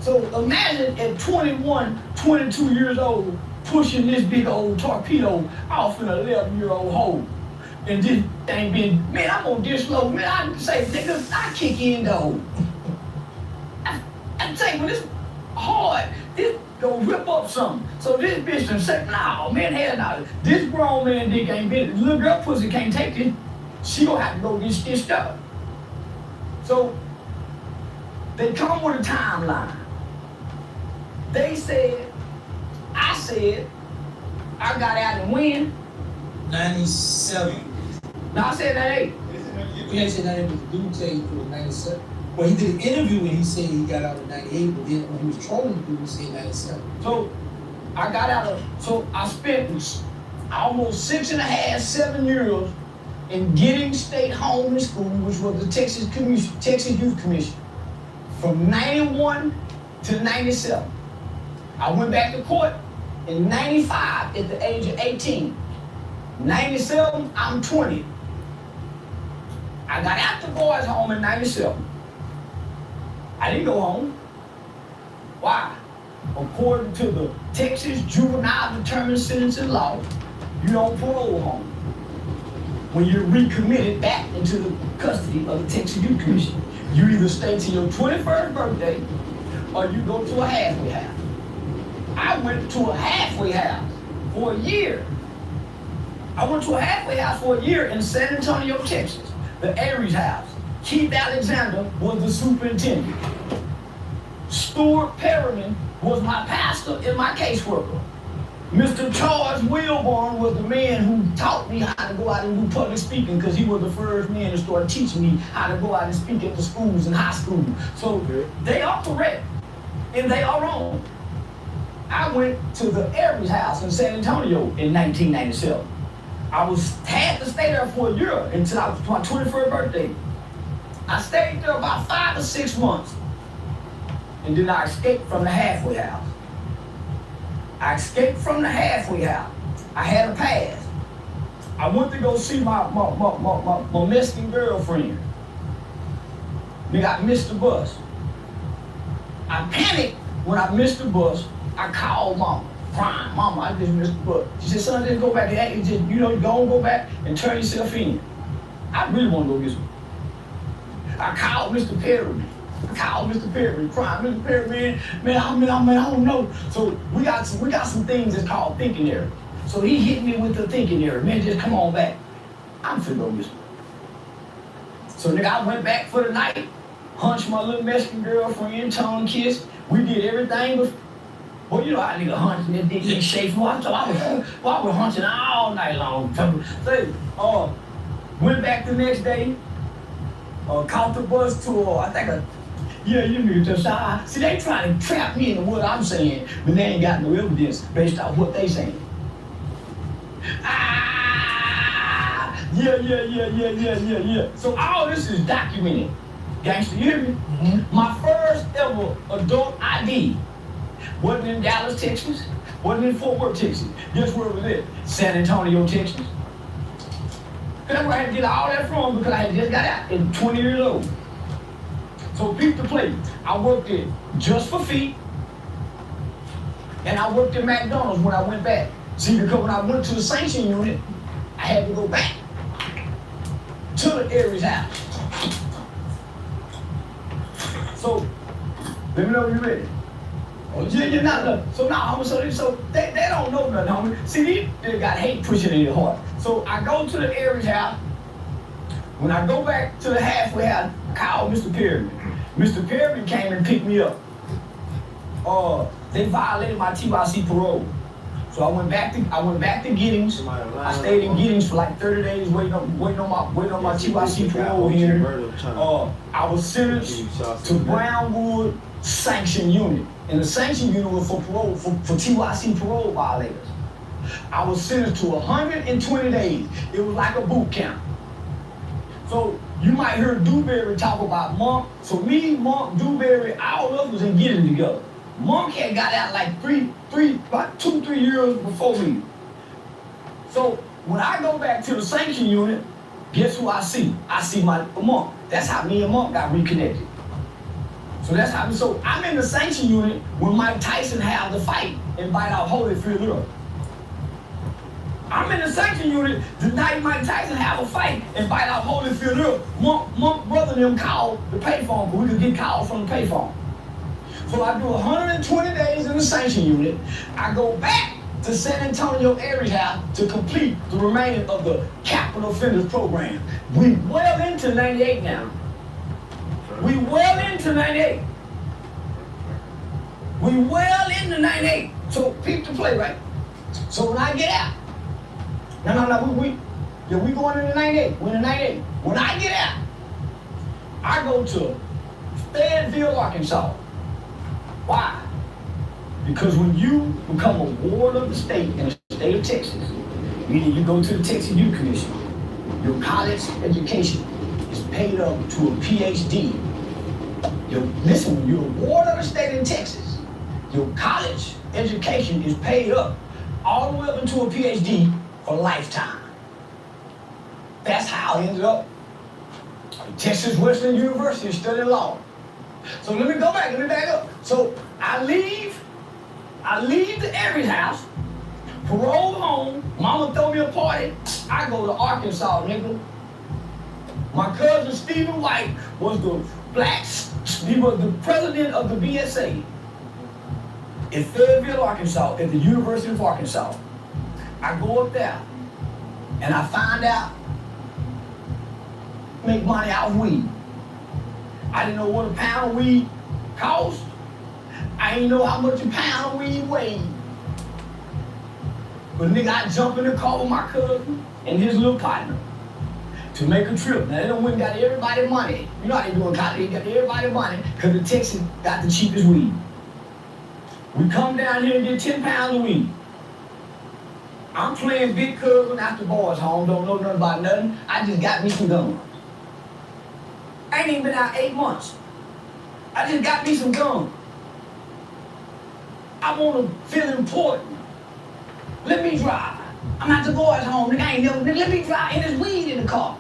So imagine at 21, 22 years old, pushing this big old torpedo off an 11-year-old hole. And this thing been, man, I'm on this low, man, I say, nigga, I kick in though. I say, when it's hard, this gonna rip up something. So this bitch done say, no, man, hell no. This grown man dick ain't been, little girl pussy can't take this. She gonna have to go get stitched up. So they come with a timeline. They said, I got out and when? 97. No, I said 98. We ain't said 98, but the dude said he put it 97. Well, he did an interview and he said he got out in 98, but then when he was trolling people, he said 97. So I spent almost 6.5, 7 years in getting state home in school, which was the Texas Youth Commission, from 91 to 97. I went back to court in 95 at the age of 18. 97, I'm 20. I got out the boys' home in 97. I didn't go home. Why? According to the Texas Juvenile Determined Sentencing Law, you don't parole home when you're recommitted back into the custody of the Texas Youth Commission. You either stay till your 21st birthday or you go to a halfway house. I went to a halfway house for a year. I went to a halfway house for a year in San Antonio, Texas, the Aries House. Keith Alexander was the superintendent. Stuart Perriman was my pastor and my caseworker. Mr. Charles Wilborn was the man who taught me how to go out and do public speaking because he was the first man to start teaching me how to go out and speak at the schools and high school. So they are correct and they are wrong. I went to the Aries House in San Antonio in 1997. I had to stay there for a year until I was my 21st birthday. I stayed there about 5 or 6 months. And then I escaped from the halfway house. I escaped from the halfway house. I had a pass. I went to go see my Mexican girlfriend. Nigga, I missed the bus. I panicked when I missed the bus. I called mama, crying, mama, I just missed the bus. She said, son, just go back there. Just, go back and turn yourself in. I really want to go get some. I called Mr. Perry. Crying, Mr. Perry, man, I don't know. So we got some things that's called thinking error. So he hit me with the thinking error. Man, just come on back. I'm finna go this way. So nigga, I went back for the night, hunched my little Mexican girlfriend, tongue kiss. We did everything but, well, you know how nigga hunching that dick ain't safe. So I was hunching all night long. So, went back the next day, caught the bus tour. I think yeah, you knew just see, they trying to trap me into what I'm saying, but they ain't got no evidence based on what they saying. Yeah. So all this is documented. Gangster, you hear me? Mm-hmm. My first ever adult ID wasn't in Dallas, Texas, wasn't in Fort Worth, Texas. Guess where it was at? San Antonio, Texas. That's where I had to get all that from because I had just got out at 20 years old. So peep the play. I worked at Just for Feet, and I worked at McDonald's when I went back. See, because when I went to the sanction unit, I had to go back to the Aries house. So, let me know when you're ready. Oh, yeah, you're not nothing. So now, homie, so they don't know nothing, homie. See, they got hate pushing in their heart. So I go to the Aries house. When I go back to the halfway house, I called Mr. Perry. Mr. Perry came and picked me up. They violated my TYC parole. So I went back to Giddings. I stayed in Giddings for like 30 days waiting on my TYC parole hearing. I was sentenced to Brownwood Sanction Unit. And the sanction unit was for parole, for TYC parole violators. I was sentenced to 120 days. It was like a boot camp. So you might hear Dewberry talk about Monk. So me, Monk, Dewberry, all of us was in Giddings together. Monk had got out like about 2-3 years before me. So when I go back to the sanction unit, guess who I see? I see my Monk. That's how me and Monk got reconnected. So that's how. So I'm in the sanction unit when Mike Tyson had the fight and bite out Holyfield up. I'm in the sanction unit the night Mike Tyson have a fight and bite out Holyfield up. Monk brother and them called the payphone, but we could get calls from the payphone. So I do 120 days in the sanction unit. I go back to San Antonio Aries house to complete the remaining of the capital offenders program. We well into 98 now. We well into 98. We well into 98. So peep the play, right? So when I get out, we going into 98. We're in 98. When I get out, I go to Fayetteville, Arkansas. Why? Because when you become a ward of the state in the state of Texas, meaning you go to the Texas Youth Commission, your college education is paid up to a PhD. Listen, when you're a ward of the state in Texas, your college education is paid up all the way up into a PhD for lifetime. That's how I ended up at Texas Western University studying law. So let me back up. So I leave the Aries house, parole home, mama throw me a party, I go to Arkansas, nigga. My cousin Stephen White was he was the president of the BSA in Fayetteville, Arkansas, at the University of Arkansas. I go up there and I find out, make money out of weed. I didn't know what a pound of weed cost. I didn't know how much a pound of weed weighed. But nigga, I jump in the car with my cousin and his little partner to make a trip. Now they done went and got everybody money. You know how they do in college, they got everybody money because the Texas got the cheapest weed. We come down here and get 10 pounds of weed. I'm playing big cousin after boys home, don't know nothing about nothing. I just got me some guns. I ain't even been out 8 months. I just got me some guns. I want to feel important. Let me drive. I'm at the boys home, nigga, I ain't never, nigga, let me drive, and there's weed in the car.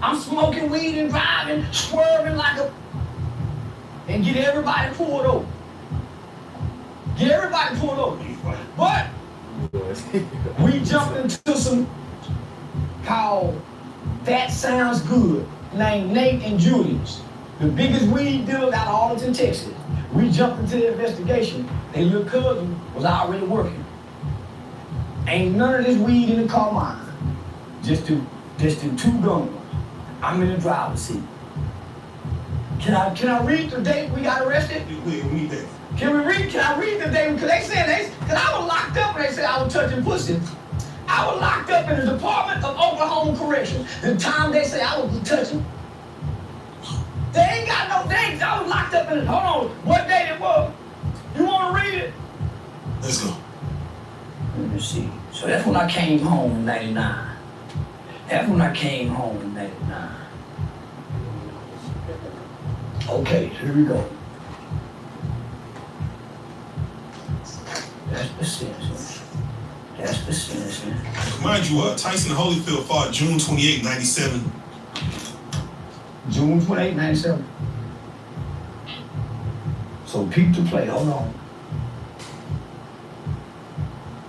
I'm smoking weed and driving, swerving like and get everybody pulled over. Get everybody pulled over. But we jumped into some called That Sounds Good. named Nate and Julius, the biggest weed dealers out of Arlington, Texas. We jumped into the investigation. Their little cousin was already working. Ain't none of this weed in the car mine. Just the two guns. I'm in the driver's seat. Can I read the date we got arrested? Read that. Can I read the date? Because they said, because I was locked up and they said I was touching pussy. I was locked up in the Department of Oklahoma Correction. The time they say I was touching. They ain't got no dates. I was locked up in it. Hold on. What date it was? You want to read it? Let's go. Let me see. So that's when I came home in 99. That's when I came home in 99. Okay, here we go. That's the sentence. That's the sentence, man. Mind you, Tyson Holyfield fought June 28, 97. June 28, 97. So peep the play. Hold on.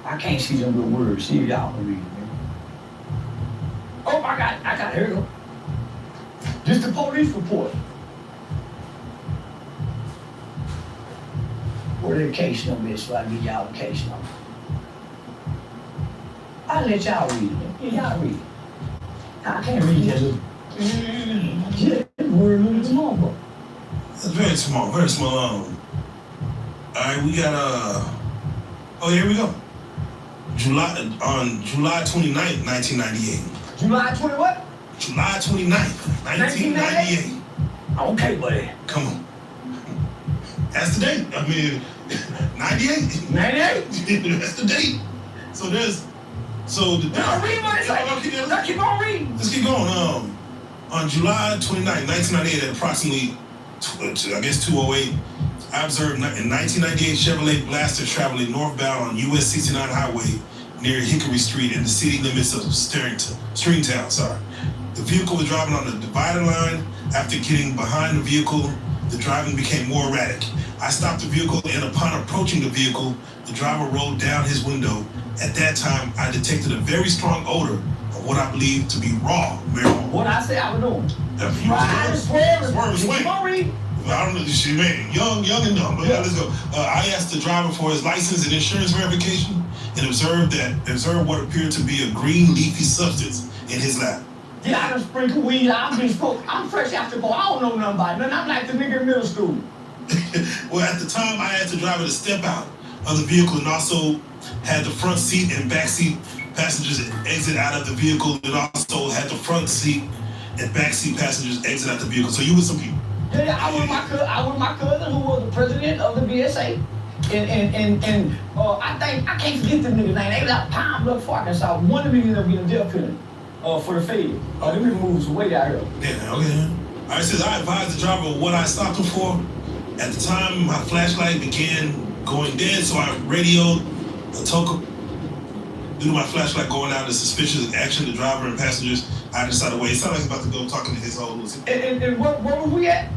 I can't see them good words. See if y'all can read it, man. Oh, I got it. Here we go. Just the police report. Where the case number is, so I give y'all the case number. I'll let y'all read it. Yeah, y'all read it. I can't read that. Yeah, word little small, bro. That's very small, very small. All right, we got oh, here we go. On July 29th, 1998. July 20 what? July 29th, 1998. Okay, buddy. Come on. That's the date. I mean, 98. 98? That's the date. So there's, so the. Now read what it says. Now keep on reading. Let's keep going. On July 29th, 1998, at approximately, I guess 2:08, I observed a 1998 Chevrolet Blaster traveling northbound on US 69 highway near Hickory Street in the city limits of Stringtown. The vehicle was driving on the divider line. After getting behind the vehicle, the driving became more erratic. I stopped the vehicle, and upon approaching the vehicle, the driver rolled down his window. At that time, I detected a very strong odor of what I believe to be raw marijuana. What I say I was doing? Right, Keep on reading. I don't know this shit, man. Young and dumb. But let's go. I asked the driver for his license and insurance verification, and observed what appeared to be a green leafy substance in his lap. Yeah, I done sprinkle weed. I'm fresh after ball. I don't know nothing about it. I'm like the nigga in middle school. Well, at the time, I asked the driver to step out of the vehicle and also had the front seat and back seat passengers exit out of the vehicle, and also had the front seat and back seat passengers exit out the vehicle. So you with some people. Yeah, I was my cousin who was the president of the BSA. And I think, I can't forget the nigga's name. They was out of Pine Bluff, Arkansas. One of them ended up getting a death penalty for the failure. Them niggas moved way out here. Yeah, okay. I says I advised the driver what I stopped him for. At the time, my flashlight began going dead, so I radioed a token. Due to my flashlight going out, the suspicious action, the driver and passengers, I decided, wait, it sounded like he's about to go talking to his old. And where was we at?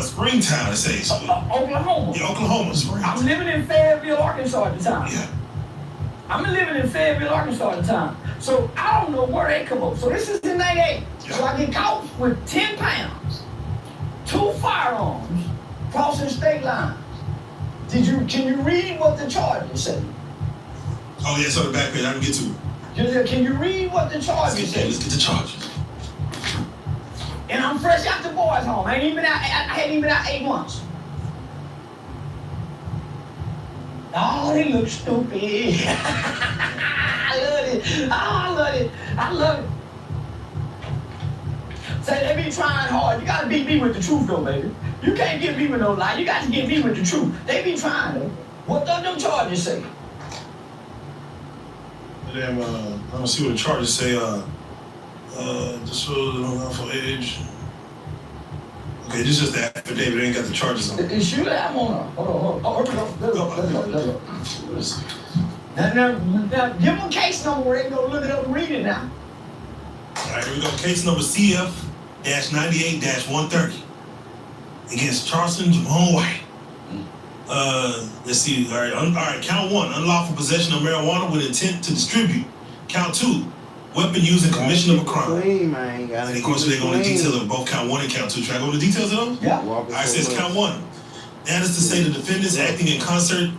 Springtown, it says. Oklahoma. Yeah, Oklahoma, Springtown. I'm living in Fayetteville, Arkansas at the time. Yeah. I'm living in Fayetteville, Arkansas at the time. So I don't know where they come up. So this is in 98. Yeah. So I get caught with 10 pounds, 2 firearms, crossing state lines. Can you read what the charges say? Oh yeah, so the back page, I can get to it. Can you read what the charges say? Let's get the charges. And I'm fresh out the boys' home. I hadn't even been out 8 months. Oh, they look stupid. I love it. Oh, I love it. I love it. Say they be trying hard. You gotta beat me with the truth though, baby. You can't get me with no lie. You got to get me with the truth. They be trying though. What does them charges say? Damn, I don't see what the charges say. This was for age. Okay, this is just the affidavit. They ain't got the charges on it. Shoot that one up. Hold on. Oh, let's go. Now, give them a case number where they can go look it up and read it now. All right, here we go. Case number CF-98-130 against Charleston Jamal White. Let's see. All right. Count 1: unlawful possession of marijuana with intent to distribute. Count 2: weapon used in commission of a crime. Clean, man. Gotta And of course, they're going to detail of both count 1 and count 2. Should I go into details of those? Yeah. All right, says count 1. That is to say the defendants acting in concert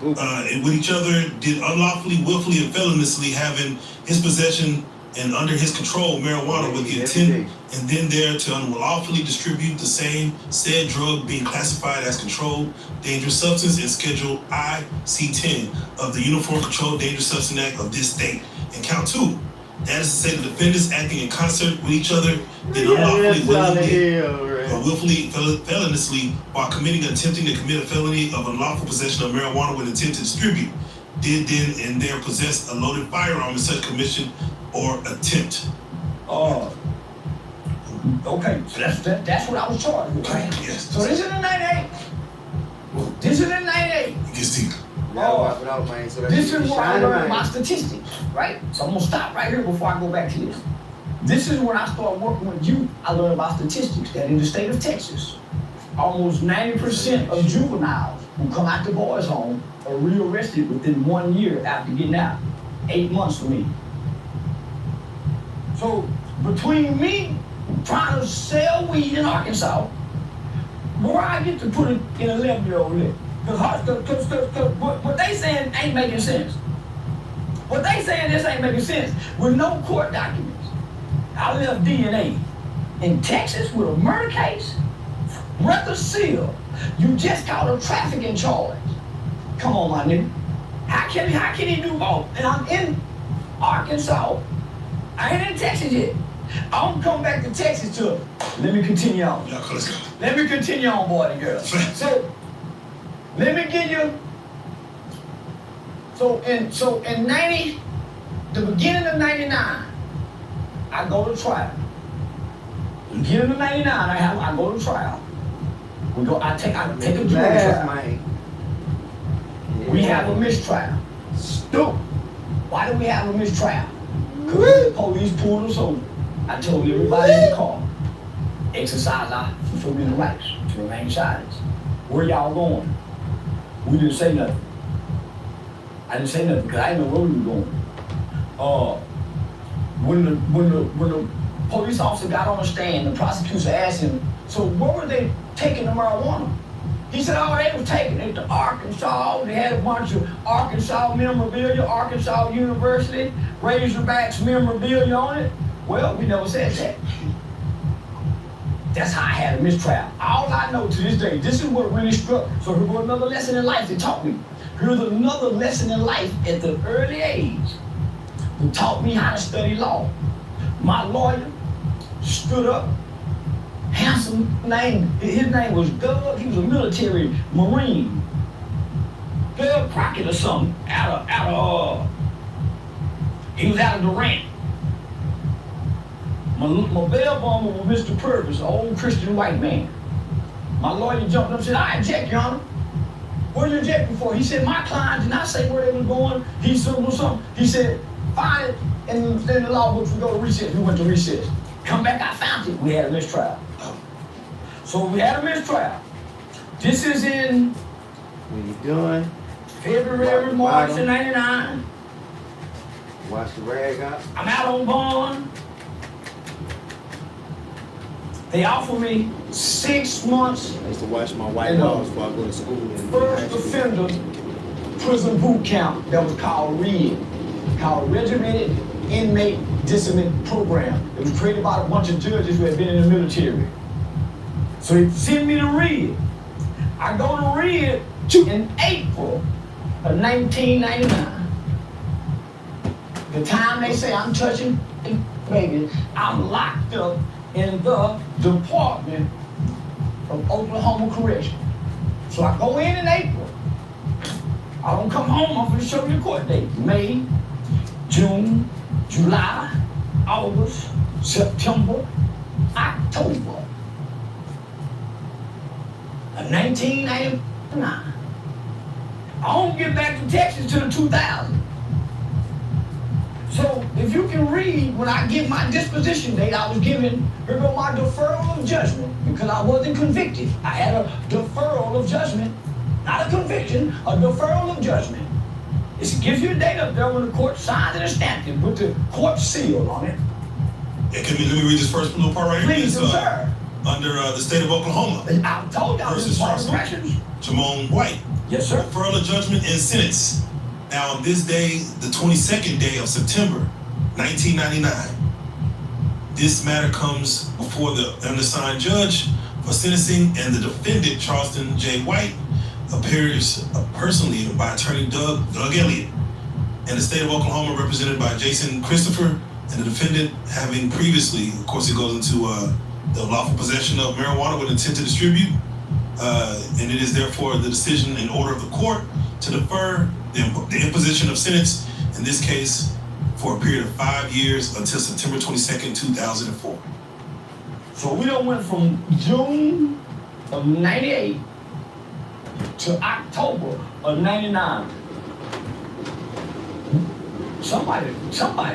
with each other did unlawfully, willfully, and feloniously having his possession and under his control marijuana with the intent and then there to unlawfully distribute the same said drug being classified as controlled dangerous substance in Schedule I, C10 of the Uniform Controlled Dangerous Substance Act of this state. And count 2. That is to say the defendants acting in concert with each other did unlawfully, willfully, feloniously, while committing or attempting to commit a felony of unlawful possession of marijuana with intent to distribute, did then and there possess a loaded firearm in such commission or attempt. Okay, so that's what I was charged with, right? Yes. So this is in 98. This is in 98. It gets deep. This is where I learned my statistics, right? So I'm gonna stop right here before I go back to this. This is when I started working with youth. I learned about statistics that in the state of Texas, almost 90% of juveniles who come out the boys' home are rearrested within 1 year after getting out. 8 months for me. So between me trying to sell weed in Arkansas, where I get to put it in 11-year-old lip. Because what they saying ain't making sense. What they saying this ain't making sense. With no court documents. I left DNA in Texas with a murder case. Record seal. You just caught a trafficking charge. Come on, my nigga. How can he do both? And I'm in Arkansas. I ain't in Texas yet. I'm coming back to Texas to let me continue on. Yeah, let's go. Let me continue on, boy and girl. So let me give you. So in 90, the beginning of 99, I go to trial. The beginning of 99, I go to trial. I take a jury trial. We have a mistrial. Stupid. Why do we have a mistrial? Because the police pulled us over. I told everybody in the car, exercise our forbidden rights to remain silent. Where y'all going? We didn't say nothing. I didn't say nothing because I didn't know where we were going. When the police officer got on the stand, the prosecutor asked him, so where were they taking the marijuana? He said, oh, they were taking it to Arkansas. They had a bunch of Arkansas memorabilia, Arkansas University, Razorbacks memorabilia on it. Well, we never said that. That's how I had a mistrial. All I know to this day, this is what really struck. So here's another lesson in life that taught me. Here's another lesson in life at the early age that taught me how to study law. My lawyer stood up, handsome name. His name was Doug. He was a military Marine. Doug Crockett or something. He was out of Durant. My bail bomber was Mr. Purvis, an old Christian white man. My lawyer jumped up and said, I object, Your Honor. What are you objecting for? He said, my client did not say where they was going. He said something. He said, find it in the law books. We go to recess. We went to recess. Come back, I found it. We had a mistrial. So we had a mistrial. This is in what you doing? February, March of 99. Wash the rag out. I'm out on bond. They offered me 6 months. I used to watch my white dogs before I go to school. First offender prison boot camp that was called RED, called Regimented Inmate Discipline Program. It was created by a bunch of judges who had been in the military. So they sent me to RED. I go to RED in April of 1999. The time they say I'm touching baby, I'm locked up in the Department of Oklahoma Correction. So I go in April. I don't come home, I'm gonna show you the court date. May, June, July, August, September, October of 1999. I don't get back to Texas till 2000. So if you can read, when I give my disposition date, I was given, here go my deferral of judgment, because I wasn't convicted. I had a deferral of judgment, not a conviction, a deferral of judgment. It gives you a date up there when the court signs and stamped it with the court seal on it. Yeah, let me read this first little part right here. Please, sir. Under the state of Oklahoma. I told y'all versus Charleston. Jamone White. Yes, sir. Referral of judgment and sentence. Now, on this day, the 22nd day of September, 1999, this matter comes before the undersigned judge for sentencing, and the defendant, Charleston J. White, appears personally by attorney Doug Elliott, and the state of Oklahoma represented by Jason Christopher, and the defendant having previously, of course, it goes into the lawful possession of marijuana with intent to distribute, and it is therefore the decision and order of the court to defer the imposition of sentence, in this case, for a period of 5 years until September 22nd, 2004. So we done went from June of 98 to October of 99. Somebody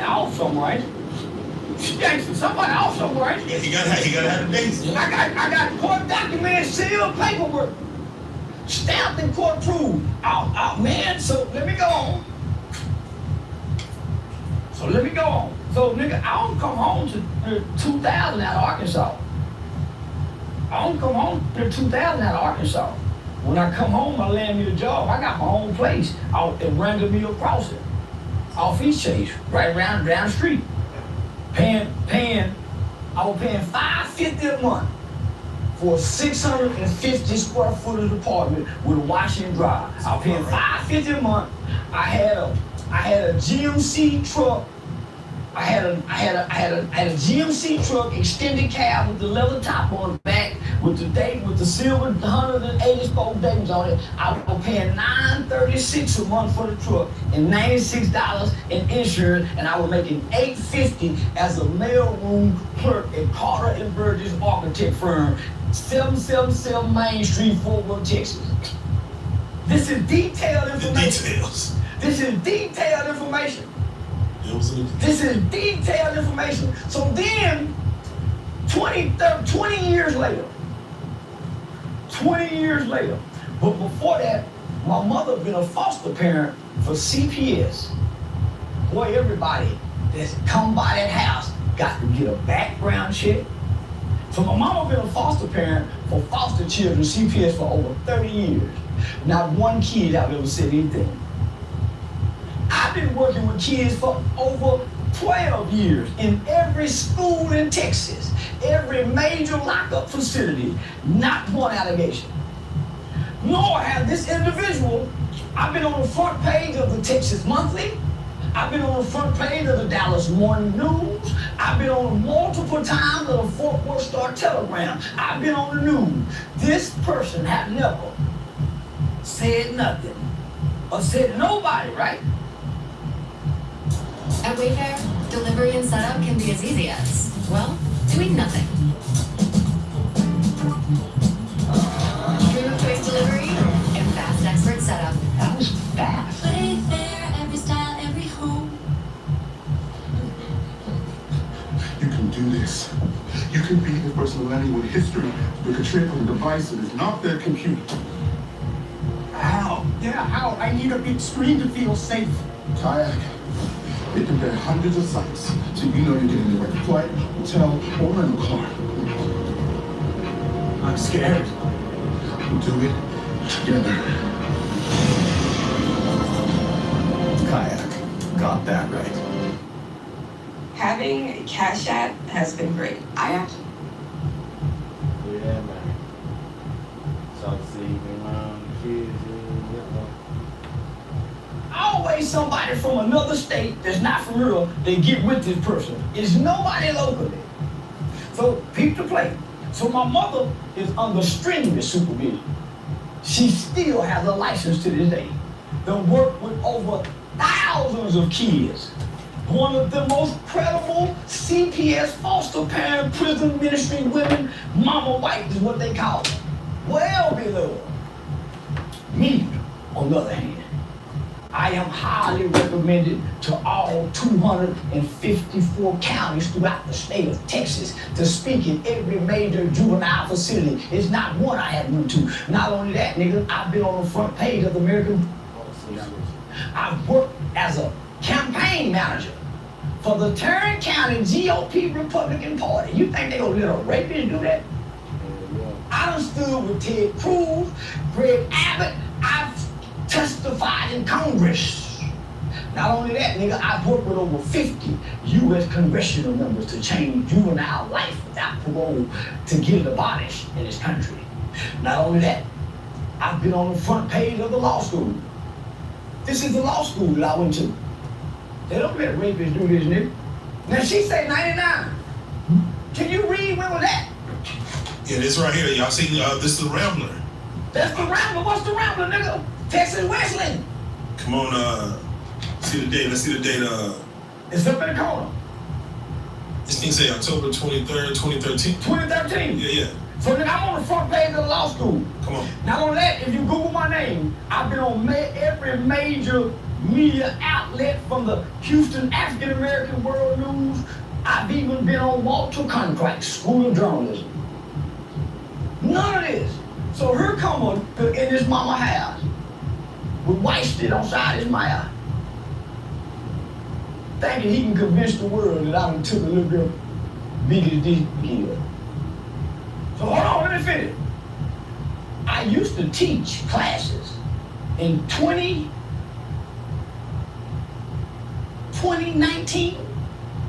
off somewhere, right? Jackson, somebody off somewhere, right? Yeah, he gotta have the dates. I got court documents, sealed paperwork, stamped and court approved. Oh, man, so let me go on. So nigga, I don't come home to 2000 out of Arkansas. I don't come home to 2000 out of Arkansas. When I come home, I land me a job. I got my own place out at Wrangler Mill Crossing, off East Chase, right around down the street. I was paying $550 a month for a 650 square foot apartment with a wash and dry. I was paying $550 a month. I had a GMC truck. I had a GMC truck, extended cab with the leather top on the back, with the silver 180 spoke Davies on it. I was paying $936 a month for the truck and $96 in insurance, and I was making $850 as a mailroom clerk at Carter and Burgess architect firm, 777 Main Street, Fort Worth, Texas. This is detailed information. This is detailed information. This is detailed information. So then, 20 years later, but before that, my mother been a foster parent for CPS. Boy, everybody that's come by that house got to get a background check. So my mama been a foster parent for foster children, CPS, for over 30 years. Not one kid I've ever said anything. I've been working with kids for over 12 years in every school in Texas, every major lockup facility, not one allegation. Nor have this individual. I've been on the front page of the Texas Monthly. I've been on the front page of the Dallas Morning News. I've been on multiple times of the Fort Worth Star Telegram. I've been on the news. This person had never said nothing or said nobody, right? At Wayfair, delivery and setup can be as easy as, well, doing nothing. Stream of choice delivery and fast expert setup. That was fast. Wayfair, every style, every home. You can do this. You can be the person of anyone with history with a trip on a device that is not their computer. How? Yeah, how? I need a big screen to feel safe. Kayak. It can bear hundreds of sites, so you know you're getting the right flight, hotel, or rental car. I'm scared. We'll do it together. Kayak. Got that right. Having a Cash App has been great. Yeah, man. So see, kids, Always somebody from another state that's not from real, they get with this person. It's nobody locally. So peep the play. So my mother is under strenuous supervision. She still has a license to this day. They work with over thousands of kids. One of the most credible CPS foster parent prison ministry women, Mama White is what they call her. Well beloved. Me, on the other hand, I am highly recommended to all 254 counties throughout the state of Texas to speak in every major juvenile facility. It's not one I haven't went to. Not only that, nigga, I've been on the front page of the American. I've worked as a campaign manager for the Terrance County GOP Republican Party. You think they gonna let a rapist do that? I done stood with Ted Cruz, Greg Abbott. I've testified in Congress. Not only that, nigga, I've worked with over 50 U.S. congressional members to change juvenile life without parole to get it abolished in this country. Not only that, I've been on the front page of the law school. This is the law school that I went to. They don't let rapists do this, nigga. Now she say 99. Can you read when was that? Yeah, this right here. Y'all see, this is the Rambler. That's the Rambler. What's the Rambler, nigga? Texas Wesleyan. Come on, see the date. Let's see the date. It's up in the corner. This thing say October 23rd, 2013. 2013. Yeah. So nigga, I'm on the front page of the law school. Come on. Not only that, if you Google my name, I've been on every major media outlet from the Houston African American World News. I've even been on Walter Cronkite's School of Journalism. None of this. So her come on in this mama house with white shit on side his mouth, thinking he can convince the world that I done took a little girl big as this here. So hold on, let me finish. I used to teach classes in 2019,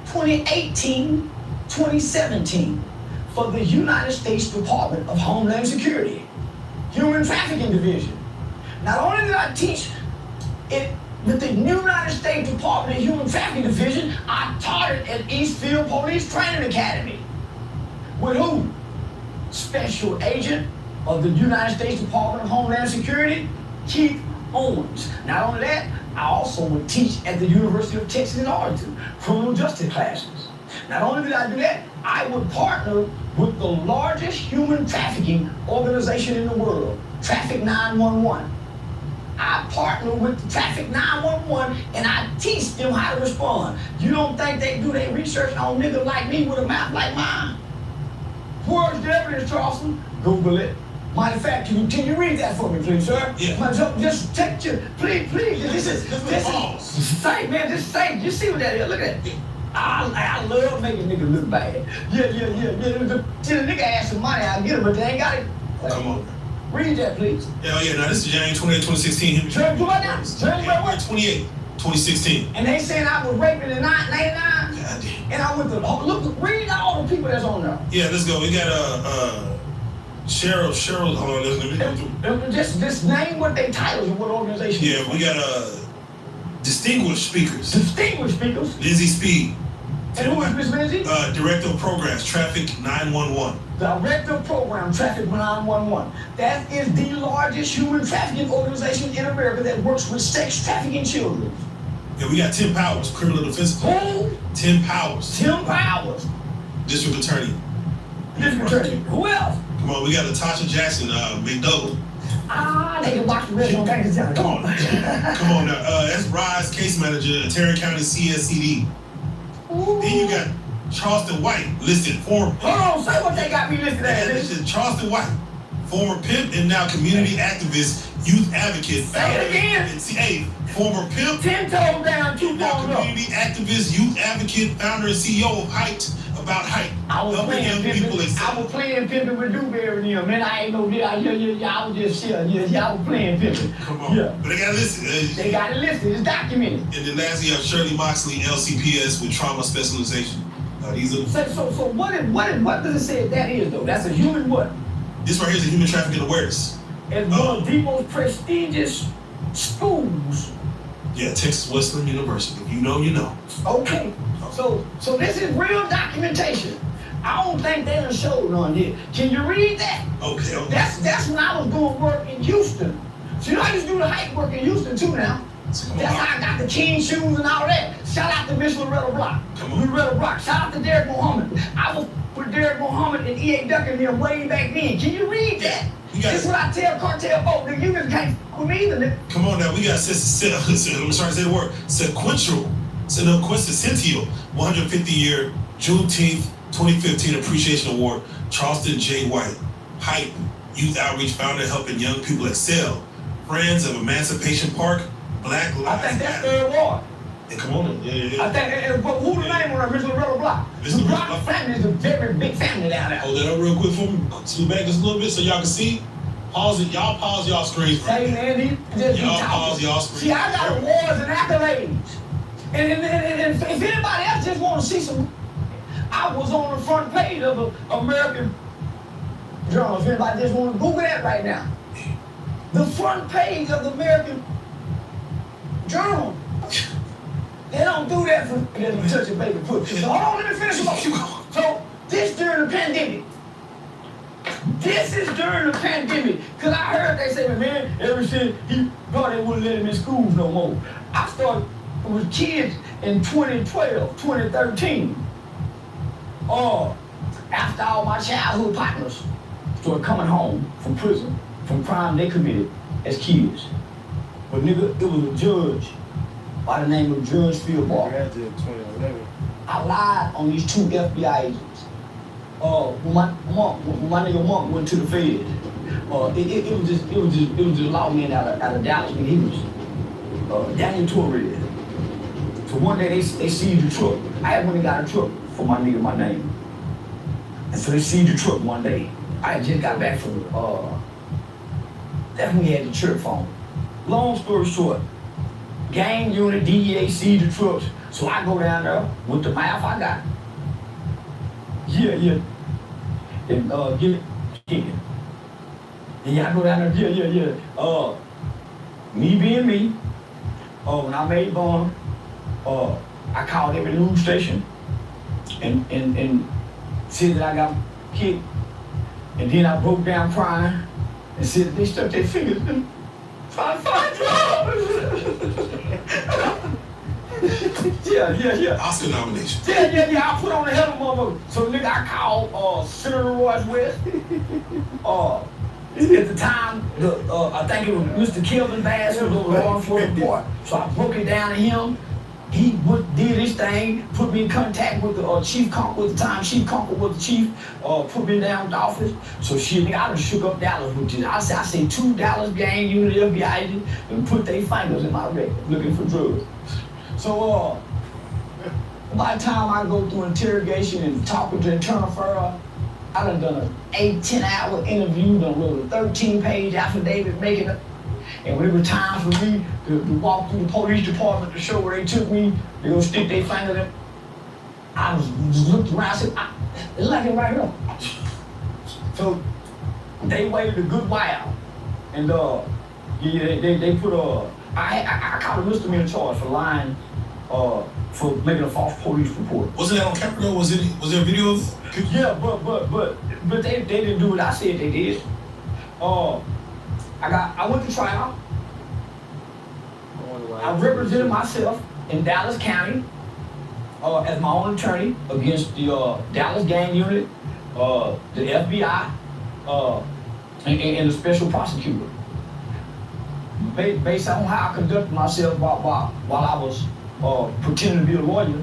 2018, 2017 for the United States Department of Homeland Security, Human Trafficking Division. Not only did I teach it with the United States Department of Human Trafficking Division, I taught it at Eastfield Police Training Academy. With who? Special Agent of the United States Department of Homeland Security, Keith Owens. Not only that, I also would teach at the University of Texas in Arlington, criminal justice classes. Not only did I do that, I would partner with the largest human trafficking organization in the world, Traffic 911. I partner with the Traffic 911 and I teach them how to respond. You don't think they do their research on niggas like me with a mouth like mine? Where's the evidence, Charleston? Google it. Matter of fact, can you read that for me, please, sir? Yeah. Just take your, please. This is say, man, just say. You see what that is? Look at that. I love making niggas look bad. Yeah. Till the nigga ask some money, I'll get him, but they ain't got it. Come on. Read that, please. Yeah. Now this is January 28, 2016. January 28, 2016. And they saying I was raping in 99. God damn. And I went to look, read all the people that's on there. Yeah, let's go. We got Cheryl. Hold on, let's just name what they titles and what organization. Yeah, we got distinguished speakers. Lizzie Speed. And who is Miss Lindsay? Director of Programs, Traffic 911. Director of Program, Traffic 911. That is the largest human trafficking organization in America that works with sex trafficking children. Yeah, we got Tim Powers, criminal defense. Who? Tim Powers. District Attorney. Who else? Come on, we got Latasha Jackson, McDougal. They can watch the rest on Kansas County. Come on now. That's Rise Case Manager at Terrance County CSCD. Ooh. Then you got Charleston White, listed former. Hold on, say what they got me listed as. Charleston White, former pimp and now community activist, youth advocate. Say it again. Hey, former pimp. 10 toes down, 2 now toes up. Community activist, youth advocate, founder and CEO of Height. About height. I was playing pimping with Dewberry and them, man. I ain't no I was just I was playing pimping. Come on. Yeah. But they got it listed. They got it listed. It's documented. And then lastly, you have Shirley Moxley, LCPS with trauma specialization. These are. So what does it say that is though? That's a human what? This right here is a human trafficking awareness. And one of the most prestigious schools. Yeah, Texas Wesleyan University. If you know, you know. Okay. So this is real documentation. I don't think they done showed on here. Can you read that? Okay. That's when I was doing work in Houston. So I used to do the hike work in Houston too now. That's how I got the King shoes and all that. Shout out to Miss Loretta Block. Loretta Block. Shout out to Derek Muhammad. I was with Derek Muhammad and E.A. Duck and them way back then. Can you read that? This is what I tell cartel folk. Nigga, you just can't with me either, nigga. Come on now, we got let me start to say the word. Sequential. Quintessential 150-year Juneteenth 2015 Appreciation Award, Charleston J. White. Hype, Youth Outreach Founder helping young people excel. Friends of Emancipation Park, Black Lives I think that's Matter. third ward. Yeah, come on. Yeah. I think, but who the name on that Mr. Loretta Block? The Block family is a very big family down there. Hold that up real quick for me. Scoot back just a little bit so y'all can see. Pause it. Y'all pause y'all screens. Hey man, he just y'all be pause y'all screens. See, I got awards and accolades. And if anybody else just want to see some, I was on the front page of the American Journal. If anybody just want to Google that right now. The front page of the American Journal. They don't do that for them to touch a baby foot. So hold on, let me finish up. So this during the pandemic. This is during the pandemic. Cause I heard they say, man, ever since he thought they wouldn't let him in schools no more. I started with kids in 2012, 2013. After all my childhood partners started coming home from prison, from crime they committed as kids. But nigga, it was a judge by the name of Judge Fieldbar. I lied on these 2 FBI agents. When my nigga Monk went to the Fed, it was just lawman out of Dallas. Nigga, he was Daniel Torres. So one day they seized the truck. I had went and got a truck for my nigga, my name. And so they seized the truck one day. I had just got back from that's when we had the church phone. Long story short, gang unit, DEA seized the trucks. So I go down there with the mouth I got. Yeah. And get it. Yeah, I go down there, yeah. Me being me, when I made bond, I called every news station and said that I got kicked. And then I broke down crying and said they stuck their fingers in trying to find drugs. Yeah. Oscar nomination. Yeah. I put on the hell of a motherfucker. So nigga, I called Senator Royce West. At the time, I think it was Mr. Kelvin Bass who was the law enforcement part. So I broke it down to him. He did his thing, put me in contact with the Chief Conquer at the time. Chief Conquer was the chief, put me down the office. So shit, nigga, I done shook up Dallas with this. I say 2 Dallas gang unit FBI agents and put their fingers in my record looking for drugs. So by the time I go through interrogation and talking to Internal Affairs, I done an 8-10 hour interview, done wrote a 13-page affidavit making it. And when it was time for me to walk through the police department to show where they took me, they gonna stick their finger in. I just looked around and said, it's like it right here. So they waited a good while. And they put I caught a misdemeanor charge for lying for making a false police report. Wasn't that on camera though? Was there a video of people? Yeah, but they didn't do what I said they did. I went to trial. I represented myself in Dallas County as my own attorney against the Dallas gang unit, the FBI, and the special prosecutor. Based on how I conducted myself while I was pretending to be a lawyer,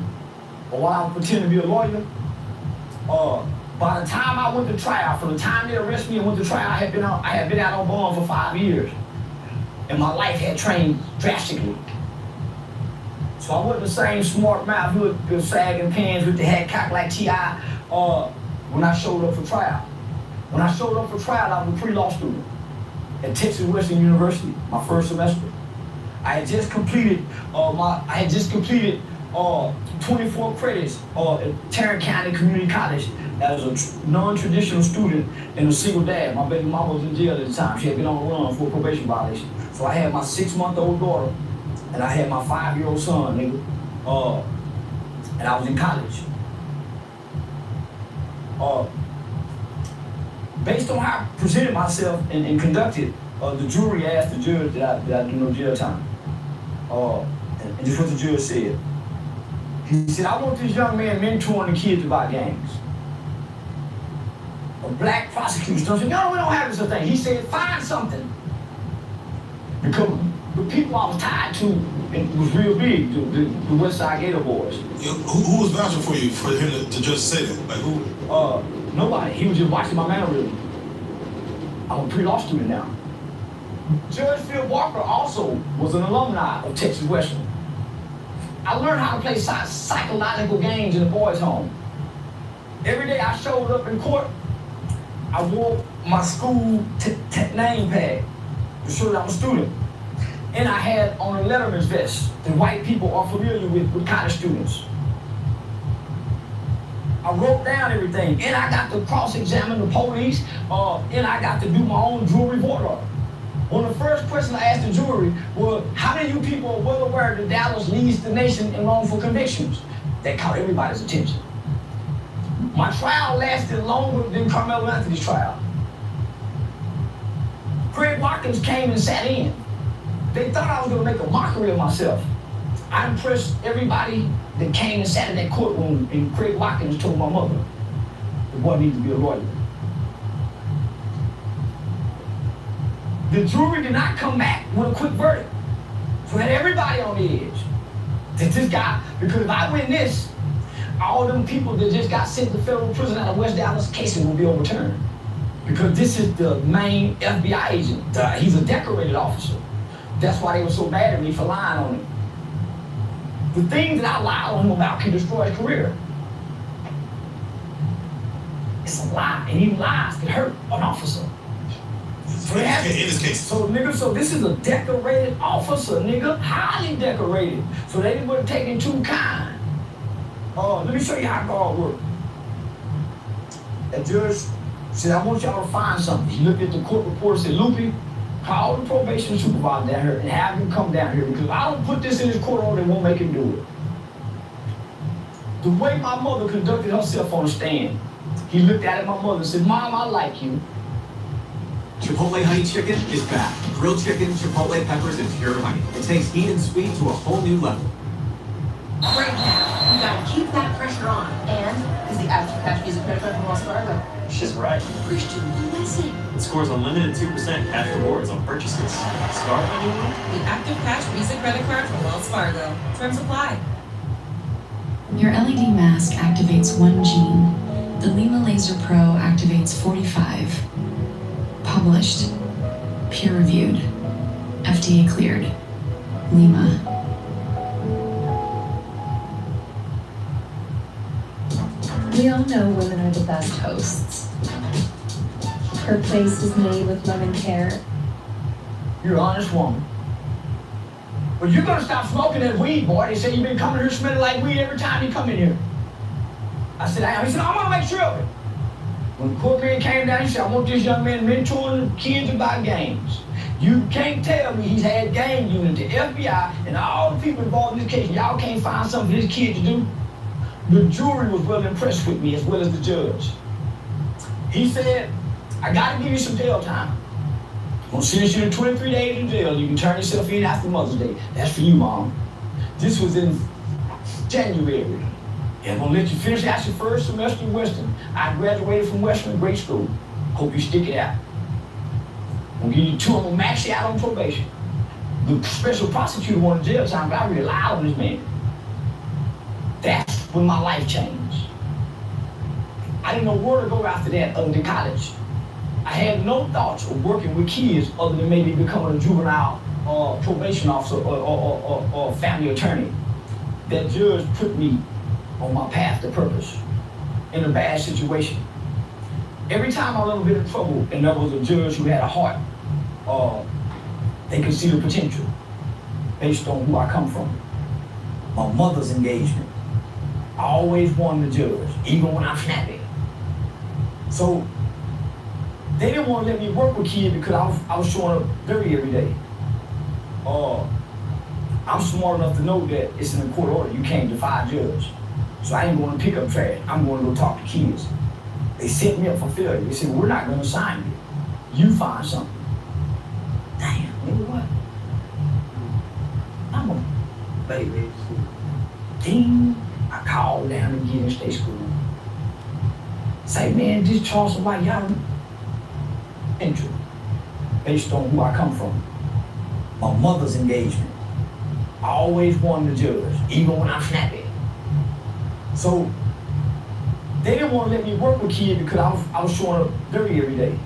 by the time I went to trial, from the time they arrested me and went to trial, I had been out on bond for 5 years. And my life had changed drastically. So I wasn't the same smart mouth who was sagging pants with the hat cocked like T.I. When I showed up for trial. When I showed up for trial, I was a pre-law student at Texas Western University, my first semester. I had just completed 24 credits at Terrance County Community College as a non-traditional student and a single dad. My baby mama was in jail at the time. She had been on the run for a probation violation. So I had my 6-month-old daughter and I had my 5-year-old son, nigga. And I was in college. Based on how I presented myself and conducted, the jury asked the judge that I do no jail time. And just what the judge said. He said, I want this young man mentoring the kids about gangs. A black prosecutor said, no, we don't have such a thing. He said, find something. Because the people I was tied to was real big, the West Side Gator Boys. Who was vouching for you, for him to just say that? Like who? Nobody. He was just watching my mannerism. I'm a pre-law student now. Judge Phil Walker also was an alumni of Texas Western. I learned how to play psychological games in the boys' home. Every day I showed up in court, I wore my school name pad to show that I'm a student. And I had on a letterman's vest that white people are familiar with college students. I wrote down everything, and I got to cross-examine the police, and I got to do my own jury order. One of the first questions I asked the jury was, how many of you people are well aware that Dallas leads the nation in wrongful convictions? That caught everybody's attention. My trial lasted longer than Carmelo Anthony's trial. Craig Watkins came and sat in. They thought I was gonna make a mockery of myself. I impressed everybody that came and sat in that courtroom, and Craig Watkins told my mother, the boy needs to be a lawyer. The jury did not come back with a quick verdict. So had everybody on the edge. That this guy, because if I win this, all them people that just got sent to federal prison out of West Dallas cases will be overturned. Because this is the main FBI agent. He's a decorated officer. That's why they were so mad at me for lying on him. The things that I lied on him about can destroy his career. It's a lie, and even lies can hurt an officer. So in this case. So nigga, so this is a decorated officer, nigga, highly decorated. So they weren't taking too kind. Let me show you how God works. The judge said, I want y'all to find something. He looked at the court report and said, Lupe, call the probation supervisor down here and have him come down here, because if I don't put this in his court order, they won't make him do it. The way my mother conducted herself on the stand, he looked at my mother and said, Mom, I like you. Chipotle honey chicken is back. Grilled chicken, chipotle peppers, and pure honey. It takes heat and sweet to a whole new level. Right now, you gotta keep that pressure on. And is the After Cash Music credit card from Wells Fargo. She's right. Christian, listen. It scores unlimited 2% cash rewards on purchases. Start anyone? The Active Cash Visa credit card from Wells Fargo. Terms apply. Your LED mask activates 1 gene. The Lima Laser Pro activates 45. Published. Peer-reviewed. FDA cleared. Lima. We all know women are the best hosts. Her place is made with love and care. You're an honest woman. But you're gonna stop smoking that weed, boy. They say you've been coming here smelling like weed every time you come in here. I said, I am. He said, I'm gonna make sure of it. When the courtman came down, he said, I want this young man mentoring kids about games. You can't tell me he's had game unit, the FBI, and all the people involved in this case. Y'all can't find something for this kid to do. The jury was well impressed with me, as well as the judge. He said, I gotta give you some jail time. I'm gonna sentence you to 23 days in jail. You can turn yourself in after Mother's Day. That's for you, Mom. This was in January. Yeah, I'm gonna let you finish out your first semester in Western. I graduated from Western grade school. Hope you stick it out. I'm gonna give you 2, I'm gonna max you out on probation. The special prosecutor wanted jail time, but I relied on this man. That's when my life changed. I didn't know where to go after that other than college. I had no thoughts of working with kids other than maybe becoming a juvenile probation officer or family attorney. That judge put me on my path to purpose in a bad situation. Every time I was in a bit of trouble and there was a judge who had a heart, they could see the potential based on who I come from. My mother's engagement. I always wanted to judge, even when I'm snappy. So they didn't want to let me work with kids because I was showing up dirty every day. I'm smart enough to know that it's in a court order. You can't defy a judge. So I ain't going to pick up trash. I'm going to go talk to kids. They set me up for failure. They said, we're not going to sign you. You find something. Damn, nigga, what? I'm a baby. Ding. I called down to Gideon State School. Say, man, this Charleston white, y'all entry based on who I come from. My mother's engagement. I always wanted to judge, even when I'm snappy. So they didn't want to let me work with kids because I was showing up dirty every day.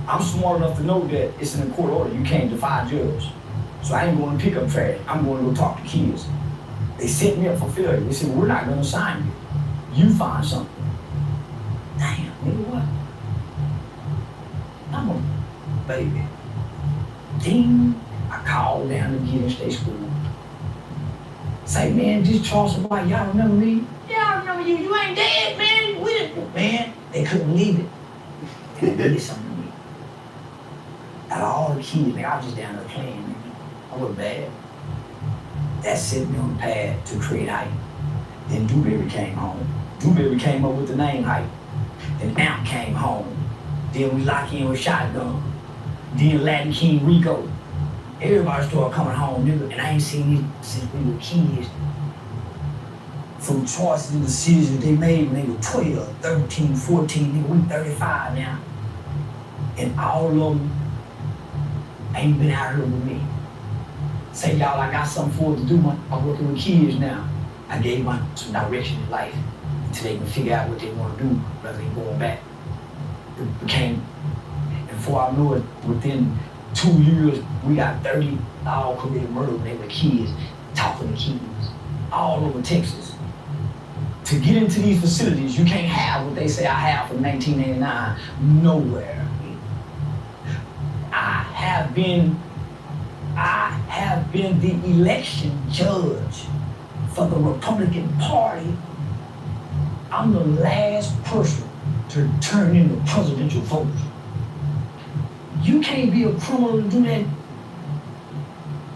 I'm smart enough to know that it's in a court order. You can't defy judge. So I ain't going to pick up trash. I'm going to go talk to kids. They set me up for failure. They said, we're not going to sign you. You find something. Damn, nigga, what? I'm a baby. Ding. I called down to Gideon State School. Say, man, this Charleston White, y'all remember me? Yeah, I remember you. You ain't dead, man. We didn't. Man, they couldn't believe it. And they did something to me. Out of all the kids, nigga, I was just down there playing, nigga. I was bad. That set me on the path to create hype. Then Dewberry came home. Dewberry came up with the name hype. Then Amp came home. Then we locked in with Shotgun. Then Latin King Rico. Everybody started coming home, nigga, and I ain't seen these since we were kids. From choices and decisions they made when they were 12, 13, 14, nigga, we 35 now. And all of them ain't been out here with me. Say, y'all, I got something for it to do. I'm working with kids now. I gave them some direction in life until they can figure out what they want to do rather than going back. It became, and before I knew it, within 2 years, we got 30 all committed murder when they were kids, talking to kids, all over Texas. To get into these facilities, you can't have what they say I have from 1989 nowhere. I have been the election judge for the Republican Party. I'm the last person to turn in the presidential vote. You can't be a criminal and do that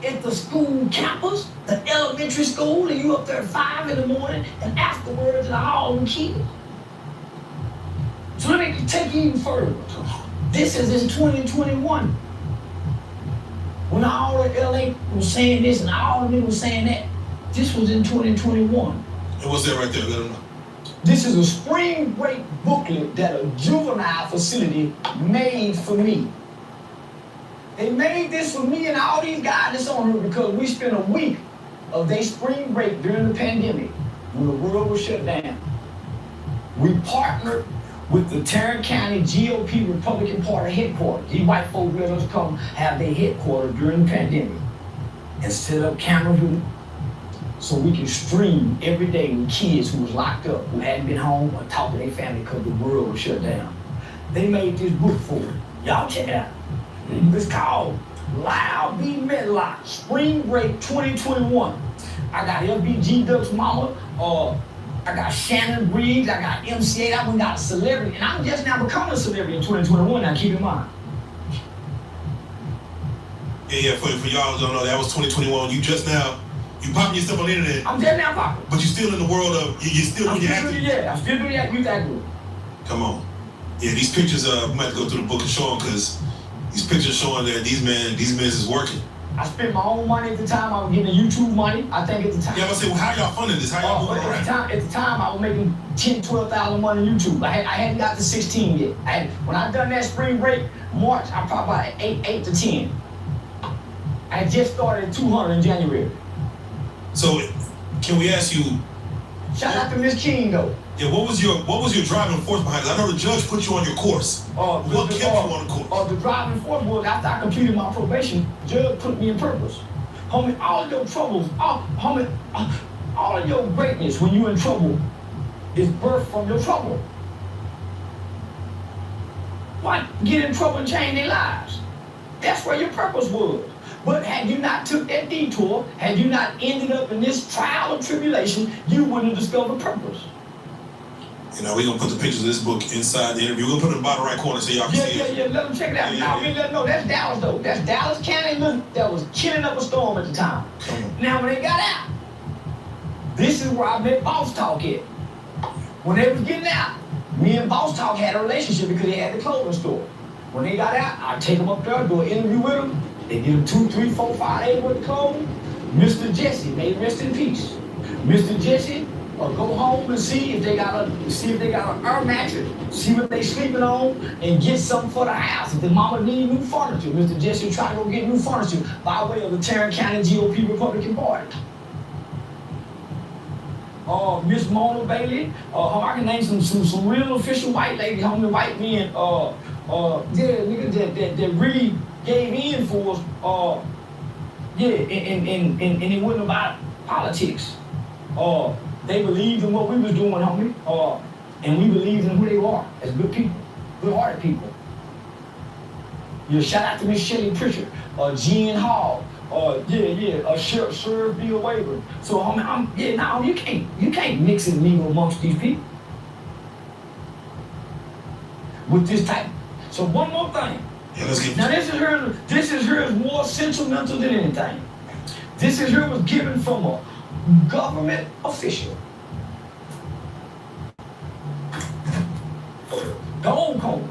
at the school campus, the elementary school, and you up there at 5 in the morning, and afterwards in all them kids. So let me take you even further. This is in 2021. When all the LA was saying this and all of them was saying that, this was in 2021. And what's that right there? Let them know. This is a spring break booklet that a juvenile facility made for me. They made this for me and all these guys that's on here because we spent a week of their spring break during the pandemic when the world was shut down. We partnered with the Terrance County GOP Republican Party headquarters. These white folks let us come have their headquarters during the pandemic and set up cameras so we can stream every day with kids who was locked up, who hadn't been home or talked to their family because the world was shut down. They made this book for it. Y'all check it out. It's called Loud Be Medlock Spring Break 2021. I got LBG Duck's mama, I got Shannon Briggs, I got MC8, I got a celebrity, and I'm just now becoming a celebrity in 2021, now keep in mind. Yeah, for y'all who don't know, that was 2021. You popping your stuff on the internet. I'm just now popping. But you still in the world of, you're still doing your acting. Yeah, I'm still doing that youth acting. Come on. Yeah, these pictures, we might have to go through the book and show them, because these pictures showing that these men is working. I spent my own money at the time. I was getting YouTube money, I think at the time. Yeah, I say, well, how y'all funding this? How y'all moving around? At the time, I was making $10,000, $12,000 money on YouTube. I hadn't got to 16 yet. When I done that spring break, March, I probably about 8 to 10. I had just started at 200 in January. So, can we ask you? Shout out to Miss King though. Yeah, what was your driving force behind it? I know the judge put you on your course. What kept you on the course? The driving force was after I completed my probation, the judge put me in purpose. Homie, all of your troubles, all of your greatness when you in trouble is birthed from your trouble. Why get in trouble and change their lives? That's where your purpose was. But had you not took that detour, had you not ended up in this trial of tribulation, you wouldn't have discovered purpose. You know, we're going to put the pictures of this book inside the interview. We're going to put it in the bottom right corner so y'all can see it. Yeah, let them check it out. Now, let them know that's Dallas, though. That's Dallas County that was killing up a storm at the time. Now, when they got out, this is where I met Boss Talk at. When they was getting out, me and Boss Talk had a relationship because they had the clothing store. When they got out, I'd take them up there, do an interview with them. They give them 2, 3, 4, 5 days worth of clothing. Mr. Jesse, may rest in peace. Mr. Jesse, go home and see if they got an air mattress, see what they sleeping on, and get something for the house. If the mama need new furniture, Mr. Jesse try to go get new furniture by way of the Terrance County GOP Republican Party. Miss Mona Bailey, I can name some real official white ladies, homie, white men. niggas that really gave in for us, and it wasn't about politics. They believed in what we was doing, homie. And we believed in who they are as good people, good-hearted people. Shout out to Miss Shelley Pritchard, Jean Hall, Sheriff Bill Wayburn. So homie, you can't mix and mingle amongst these people with this type. So one more thing. Yeah, let's get now this is her more sentimental than anything. This is her was given from a government official. Don't come.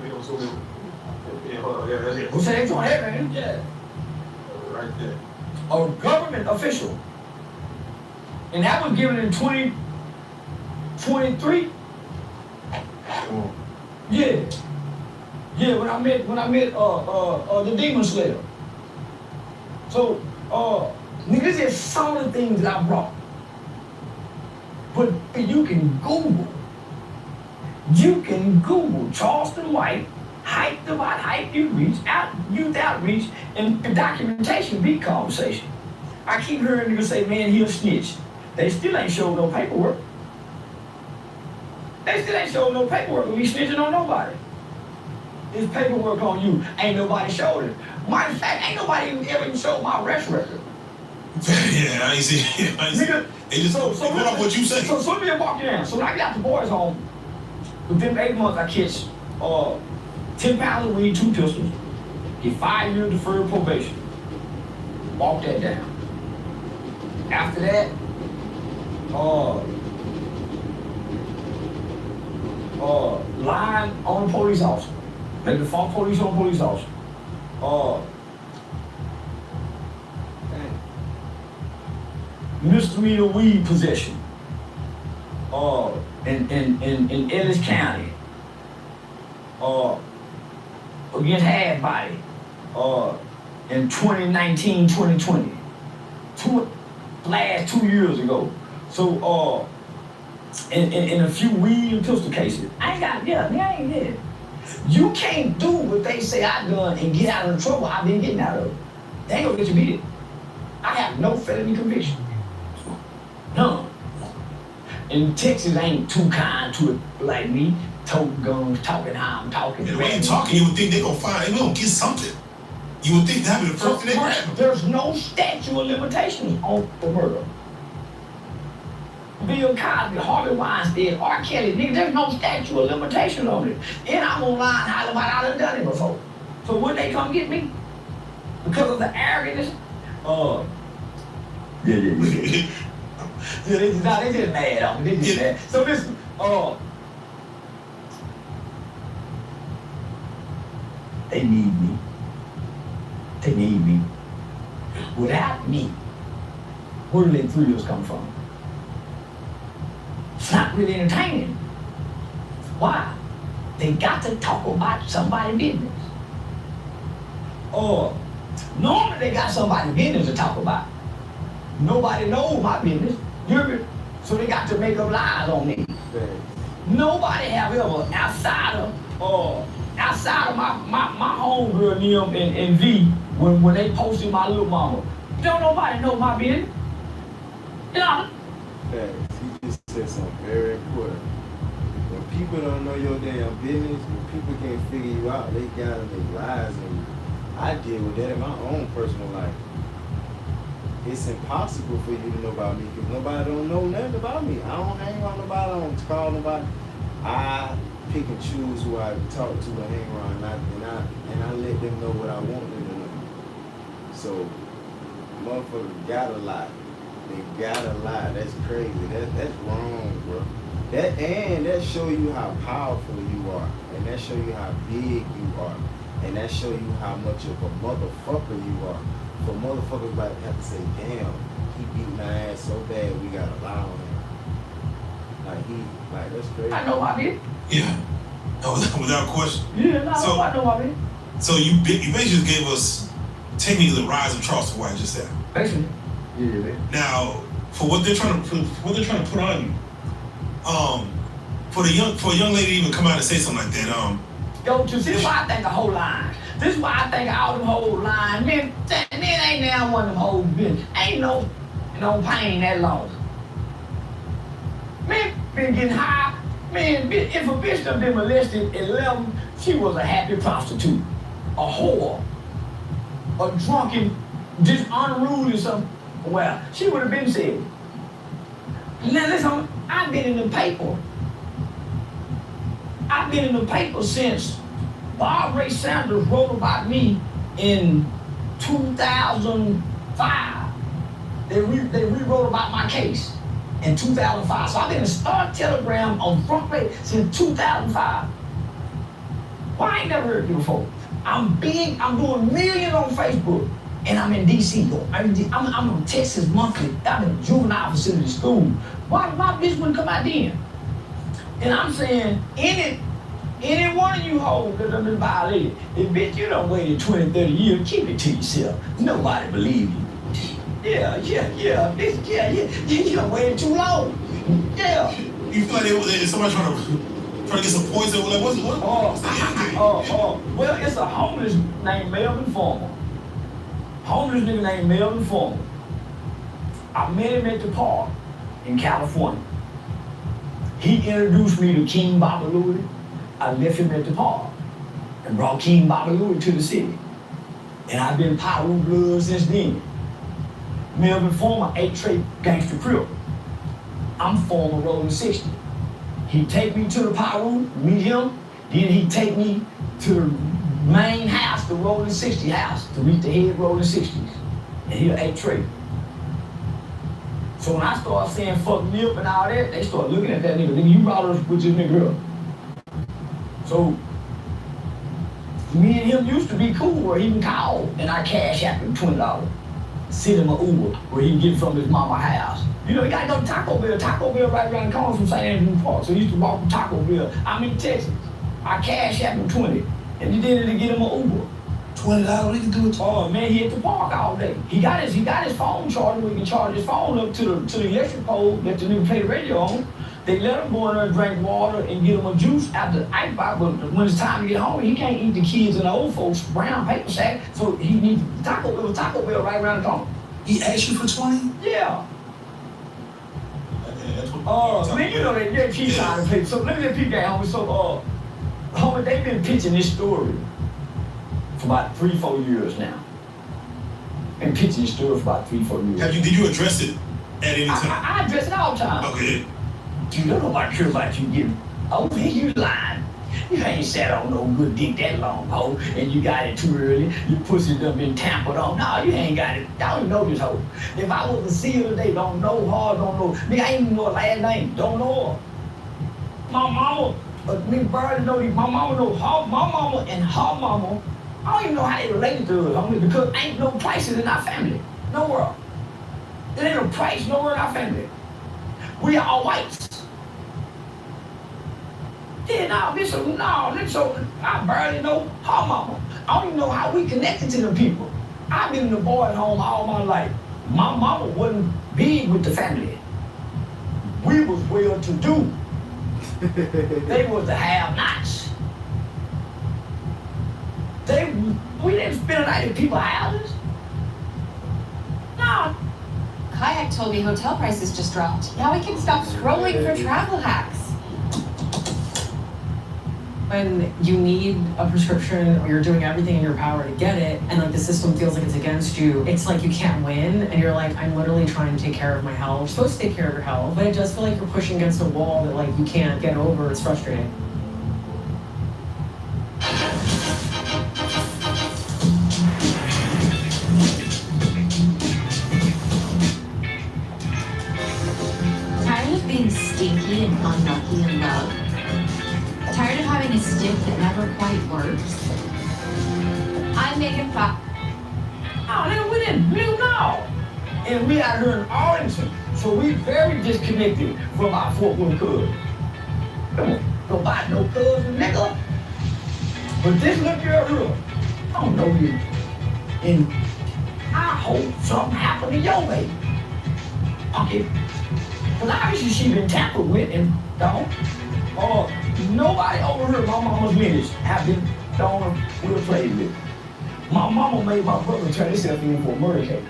Who said it's on here, man? Yeah. Right there. A government official. And that was given in 2023. Yeah. Yeah, when I met the Demon Slayer. So, niggas, there's some of the things that I brought. But you can Google. You can Google Charleston White, height youth outreach, and documentation beat conversation. I keep hearing niggas say, man, he a snitch. They still ain't showed no paperwork. They still ain't showed no paperwork, but we snitching on nobody. There's paperwork on you. Ain't nobody showed it. Matter of fact, ain't nobody ever even showed my arrest record. Yeah, I ain't see. Nigga, they just put up what you say. So let me walk you down. So when I got the boys home, within 8 months I catch 10 pounds of weed, 2 pistols, get 5 years deferred probation. Walk that down. After that, lying on a police officer. Make the false police on a police officer. Misdemeanor weed possession. In Ellis County. Against half body. In 2019, 2020. Last 2 years ago. So in a few weed and pistol cases. I ain't there. You can't do what they say I done and get out of the trouble I've been getting out of. They ain't gonna get you beat it. I have no felony conviction. None. And Texas ain't too kind to it like me. Toting guns, talking how I'm talking. Yeah, the way you talking, you would think they gonna find, we gonna get something. You would think that would be the first thing they grab. There's no statute of limitations on the murder. Bill Cosby, Harvey Weinstein, R. Kelly, nigga, there's no statute of limitations on it. And I'm online hollering about I done done it before. So when they come get me, because of the arrogance, yeah, they just mad on me. They just mad. So listen, they need me. They need me. Without me, where do them thrills come from? It's not really entertaining. Why? They got to talk about somebody's business. Normally they got somebody's business to talk about. Nobody knows my business. You hear me? So they got to make up lies on me. Nobody have ever outside of my homegirl Neil and V when they posted my little mama. Don't nobody know my business. You know? You just said something very important. When people don't know your damn business, when people can't figure you out, they gotta make lies on you. I deal with that in my own personal life. It's impossible for you to know about me because nobody don't know nothing about me. I don't hang around nobody, I don't call nobody. I pick and choose who I talk to and hang around, and I let them know what I want them to know. So, motherfuckers gotta lie. They gotta lie. That's crazy. That's wrong, bro. That show you how powerful you are, and that show you how big you are, and that show you how much of a motherfucker you are. For motherfuckers like have to say, damn, he beat my ass so bad we gotta lie on him. Like that's crazy. I know I did. Yeah. No, without question. Yeah, I know I did. So you basically just gave us technically the rise of Charleston White just there. Basically. Yeah. Now, for what they're trying to put on you, for a young lady to even come out and say something like that, go to, see, this is why I think the whole line. This is why I think all them whole line, men ain't now one of them whole bitch. Ain't no pain that long. Men been getting high. Man, if a bitch done been molested at 11, she was a happy prostitute, a whore, a drunken, just unruly something. Well, she would have been said. Now listen, I've been in the paper. I've been in the paper since Bob Ray Sanders wrote about me in 2005. They rewrote about my case in 2005. So I've been in Star Telegram on front page since 2005. Well, I ain't never heard you before. I'm big, I'm doing millions on Facebook, and I'm in DC though. I'm on Texas Monthly. I'm in a juvenile facility school. Why my bitch wouldn't come out then? And I'm saying, any one of you hoes that done been violated, if bitch you done waited 20, 30 years, keep it to yourself. Nobody believe you. Yeah. Bitch, you done waited too long. Yeah. You feel like somebody trying to get some points? Like, what? Well, it's a homeless named Melvin Farmer. Homeless nigga named Melvin Farmer. I met him at the park in California. He introduced me to King Baba Louie. I left him at the park and brought King Baba Louie to the city. And I've been Pyro Blood since then. Melvin Farmer, 8-tray gangster crip. I'm former Rolling 60. He take me to the Pyro, meet him, then he take me to the main house, the Rolling 60 house, to meet the head Rolling 60s. And he an 8-tray. So when I start saying fuck Nip and all that, they start looking at that nigga. Nigga, you brought us with this nigga up. So me and him used to be cool where he can call and I cash out him $20. Send him an Uber where he can get from his mama's house. You know, he gotta go to Taco Bell. Taco Bell right around the corner from St. Andrews Park. So he used to walk from Taco Bell. I'm in Texas. I cash out him 20. And he did it to get him an Uber. $20, he can do it. Oh man, he at the park all day. He got his phone charger where he can charge his phone up to the electric pole that the nigga play the radio on. They let him go in there and drink water and get him a juice after ice box, but when it's time to get home, he can't eat the kids and the old folks brown paper sack, so he needs Taco Bell right around the corner. He asked you for 20? Yeah. Man, you know they keep trying to play. So let me just peep that, homie. So, homie, they've been pitching this story for about 3-4 years now. Been pitching this story for about 3-4 years. Did you address it at any time? I address it all the time. Okay. You don't nobody care about you getting. Oh, man, you lying. You ain't sat on no good dick that long, ho, and you got it too early. Your pussy done been tampered on. No, you ain't got it. I don't know this hoe. If I was to see her today, don't know her, don't know. Nigga, I ain't even know her last name. Don't know her. My mama, me barely know these. My mama know her, my mama and her mama. I don't even know how they related to her, homie, because ain't no prices in our family. Nowhere. There ain't no price nowhere in our family. We are all whites. Yeah, so I barely know her mama. I don't even know how we connected to them people. I've been in the boys' home all my life. My mama wasn't big with the family. We was well-to-do. They was the have-nots. We didn't spend a night at people's houses. No. Kayak told me hotel prices just dropped. Now we can stop scrolling for travel hacks. When you need a prescription or you're doing everything in your power to get it and like the system feels like it's against you, it's like you can't win and you're like, I'm literally trying to take care of my health. You're supposed to take care of your health, but it does feel like you're pushing against a wall that like you can't get over. It's frustrating. Tired of being stinky and unlucky in love? Tired of having a stick that never quite works? I'm Megan Fox. Oh, nigga, we didn't know. And we out here in Arlington, so we very disconnected from our Fort Worth cousins. Come on, don't buy no cousin, nigga. But this little girl here, I don't know you. And I hope something happened to your baby. Okay? Because obviously she been tampered with and don't. Nobody overheard my mama's minutes have been thrown with a play with. My mama made my brother turn himself in for a murder case.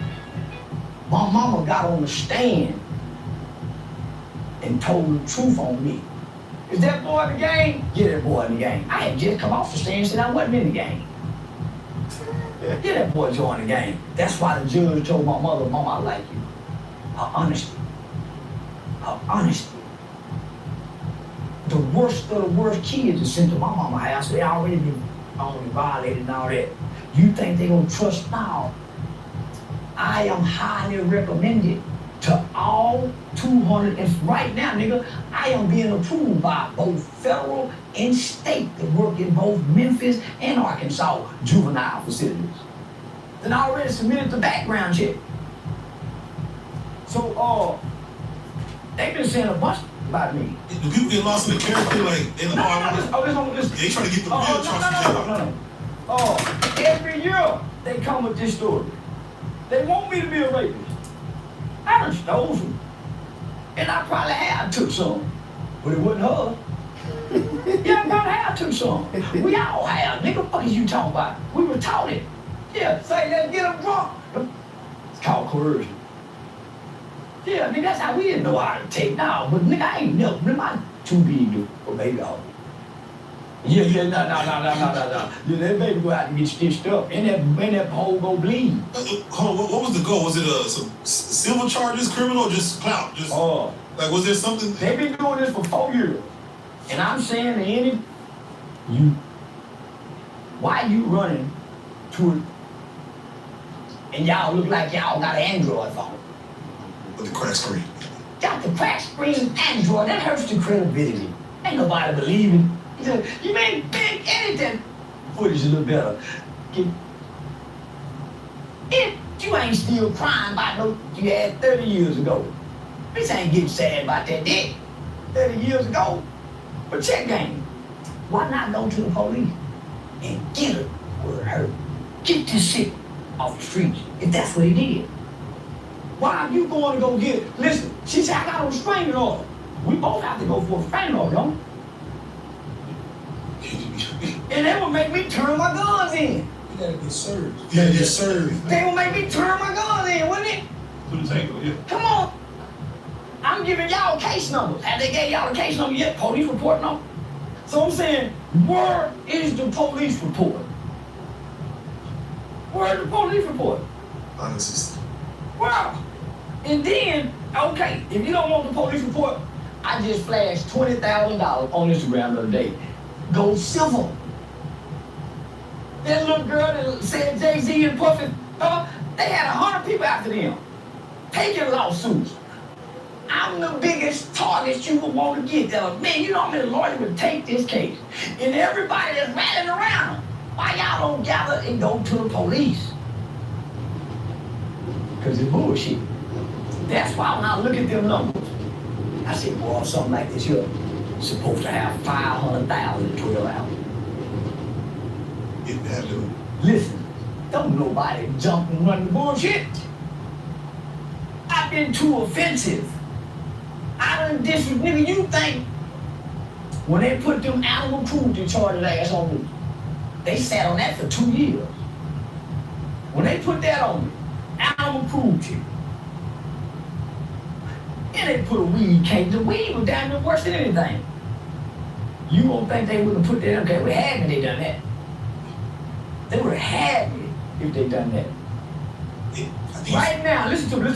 My mama got on the stand and told the truth on me. Is that boy in the game? Yeah, that boy in the game. I had just come off the stand and said I wasn't in the game. Yeah, that boy joined the game. That's why the judge told my mother, Mama, I like you. Her honesty. Her honesty. The worst of the worst kids are sent to my mama's house. They already been violated and all that. You think they gonna trust now? I am highly recommended to all 200, and right now, nigga, I am being approved by both federal and state that work in both Memphis and Arkansas juvenile facilities. Then I already submitted the background check. So, they've been saying a bunch about me. The people get lost in the character, like, they listen. They try to get the real trust. Every year, they come with this story. They want me to be a rapist. I done stole some. And I probably have took some. But it wasn't her. Yeah, I probably have took some. We all have. Nigga, what is you talking about? We were taught it. Yeah, say let's get them drunk. It's called coercion. Yeah, nigga, that's how we didn't know how to take now. But nigga, I ain't never, I'm too big to obey y'all. Yeah, no. Yeah, that baby go out and get stitched up, and that hole go bleed. Hold on, what was the goal? Was it some civil charges, criminal, or just clout? Just like, was there something? They've been doing this for 4 years, and I'm saying to any why you running to it, and y'all look like y'all got an Android phone with the crack screen. Got the crack screen Android. That hurts the credibility. Ain't nobody believing. You make big anything. Footage a little better. If you ain't still crying about no you had 30 years ago. Bitch ain't getting sad about that dick 30 years ago. But check game. Why not go to the police and get her where it hurt? Get this shit off the streets if that's what he did. Why are you going to go get it? Listen, she said I got a restraining order. We both have to go for a restraining order, don't we? And they will make me turn my guns in. You gotta get served. You gotta get served. They will make me turn my guns in, wouldn't it? To the tango, yeah. Come on. I'm giving y'all case numbers. Have they gave y'all a case number yet? Police report number? So I'm saying, where is the police report? Where's the police report? Honestly. Wow. And then, okay, if you don't want the police report, I just flashed $20,000 on Instagram the other day. Go civil. That little girl that said Jay-Z and Puffy, they had 100 people after them taking lawsuits. I'm the biggest target you would want to get. Man, you know how many lawyers would take this case? And everybody that's rallying around them. Why y'all don't gather and go to the police? Because it's bullshit. That's why when I look at them numbers, I say, boy, something like this here supposed to have 500,000 in 12 hours. Get that, dude. Listen, don't nobody jump and run the bullshit. I've been too offensive. I done nigga, you think when they put them animal cruelty charges ass on me, they sat on that for 2 years. When they put that on me, animal cruelty, and they put a weed case, the weed was damn near worse than anything. You won't think they would have put that, okay, would have had me, they done that. They would have had me if they done that. Right now, listen to me.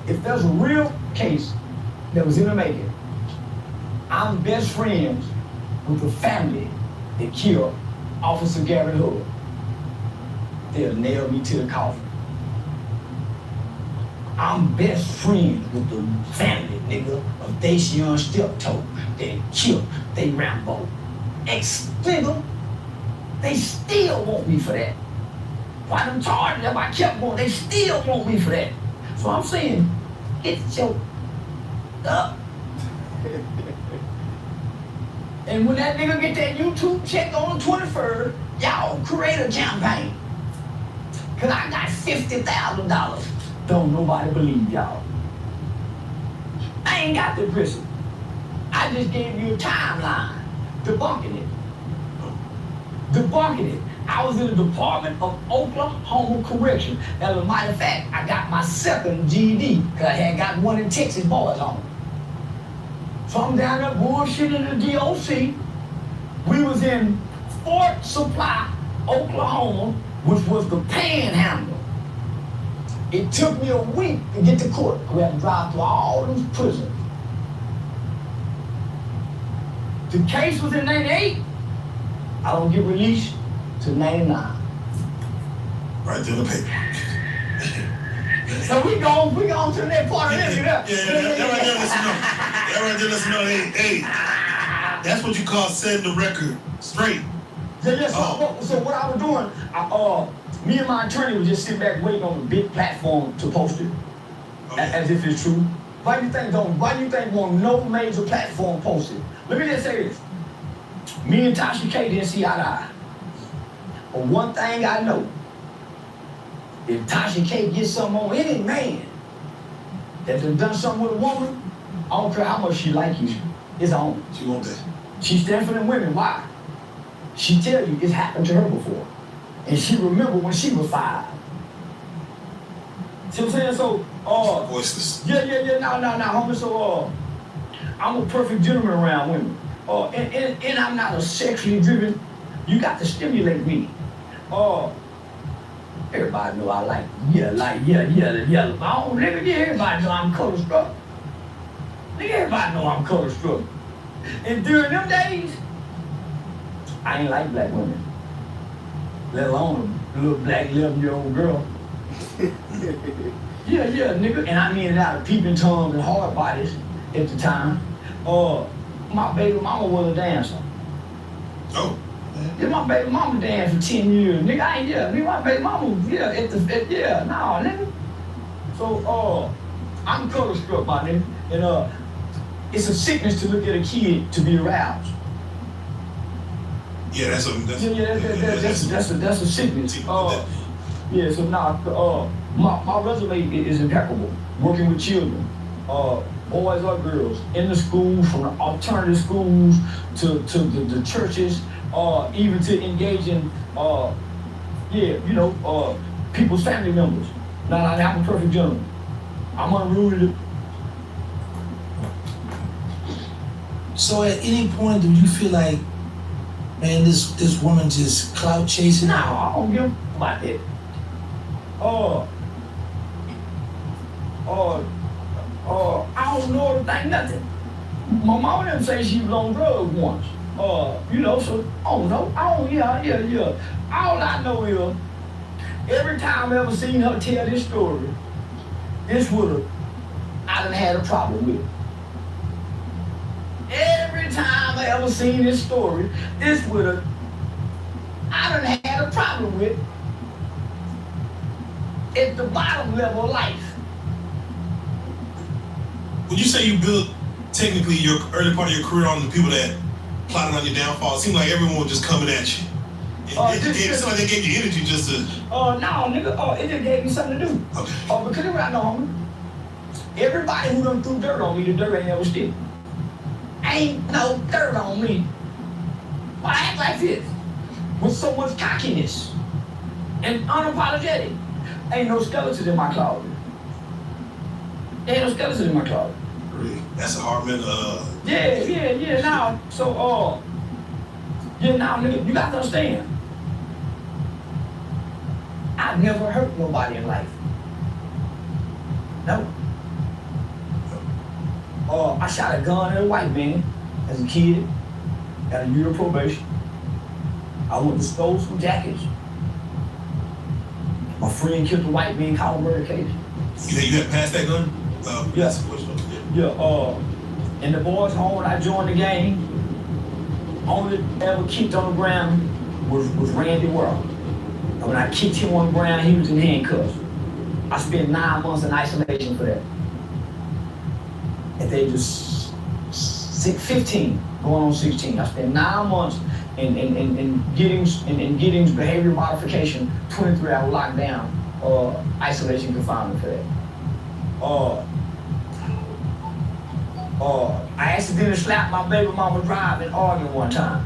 If there's a real case that was in the making, I'm best friends with the family that killed Officer Gary Hood. They'll nail me to the coffin. I'm best friends with the family, nigga, of Dacian Steptoe that killed they Rambo. Ex-nigga, they still want me for that. Why them charges if I kept going, they still want me for that. So I'm saying, it's your up. And when that nigga get that YouTube check on the 23rd, y'all create a campaign. Cause I got $50,000. Don't nobody believe y'all. I ain't got the prison. I just gave you a timeline. Debunking it. Debunking it. I was in the Department of Oklahoma Correction. As a matter of fact, I got my second GED because I had got one in Texas boys on. So I'm down there bullshitting the DOC. We was in Fort Supply, Oklahoma, which was the panhandle. It took me a week to get to court. We had to drive through all those prisons. The case was in 98. I don't get released till 99. Right there in the paper. So we go to the next part of this. That right there lets you know. That right there lets you know, hey, that's what you call setting the record straight. Yeah, so what I was doing, me and my attorney was just sitting back waiting on the big platform to post it, as if it's true. Why do you think won't no major platform post it? Let me just say this. Me and Tasha K didn't see eye to eye. But one thing I know, if Tasha K gets something on any man that done something with a woman, I don't care how much she like you, it's on. She won't that. She's different than women. Why? She tell you it's happened to her before. And she remember when she was 5. See what I'm saying? So, voiceless. Yeah, no, homie. So, I'm a perfect gentleman around women. And I'm not a sexually driven. You got to stimulate me. Everybody know I like yellow. I don't nigga, everybody know I'm color struck. Nigga, everybody know I'm color struck. And during them days, I ain't like black women. Let alone a little black 11-year-old girl. Yeah, nigga. And I mean it out of peeping tongues and hard bodies at the time. My baby mama was a dancer. Oh. Yeah, my baby mama danced for 10 years. Nigga, my baby mama, nigga. So, I'm color struck, my nigga. And it's a sickness to look at a kid to be aroused. Yeah, that's a sickness. Yeah, so now, my resume is impeccable. Working with children, boys or girls, in the school, from the alternative schools to the churches, even to engaging, people's family members. Now, I'm a perfect gentleman. I'm unruly. So at any point do you feel like, man, this woman just clout chasing? No, I don't give about that. I don't know the thing, nothing. My mama didn't say she was on drugs once. So I don't know. All I know is, every time I ever seen her tell this story, I done had a problem with it. Every time I ever seen this story, I done had a problem with at the bottom level of life. When you say you built technically your early part of your career on the people that plotted on your downfall, it seemed like everyone was just coming at you. It seemed like they gave you energy just to. No, nigga. It just gave me something to do. Okay. Because here's what I know, homie. Everybody who done threw dirt on me, the dirt ain't never stick. Ain't no dirt on me. Why act like this? With so much cockiness and unapologetic. Ain't no skeletons in my closet. Ain't no skeletons in my closet. Really? That's a hard man. Yeah. Now, so, nigga, you got to understand. I've never hurt nobody in life. No. I shot a gun at a white man as a kid, got a year of probation. I went to stole some jackets. My friend killed a white man, called murder case. You had passed that gun? Yes. In the boys' home, when I joined the gang, only ever kicked on the ground was Randy World. And when I kicked him on the ground, he was in handcuffs. I spent 9 months in isolation for that. At the age of 15, going on 16, I spent 9 months in Giddings behavior modification, 23-hour lockdown, isolation confinement for that. I accidentally slapped my baby mama driving arguing one time.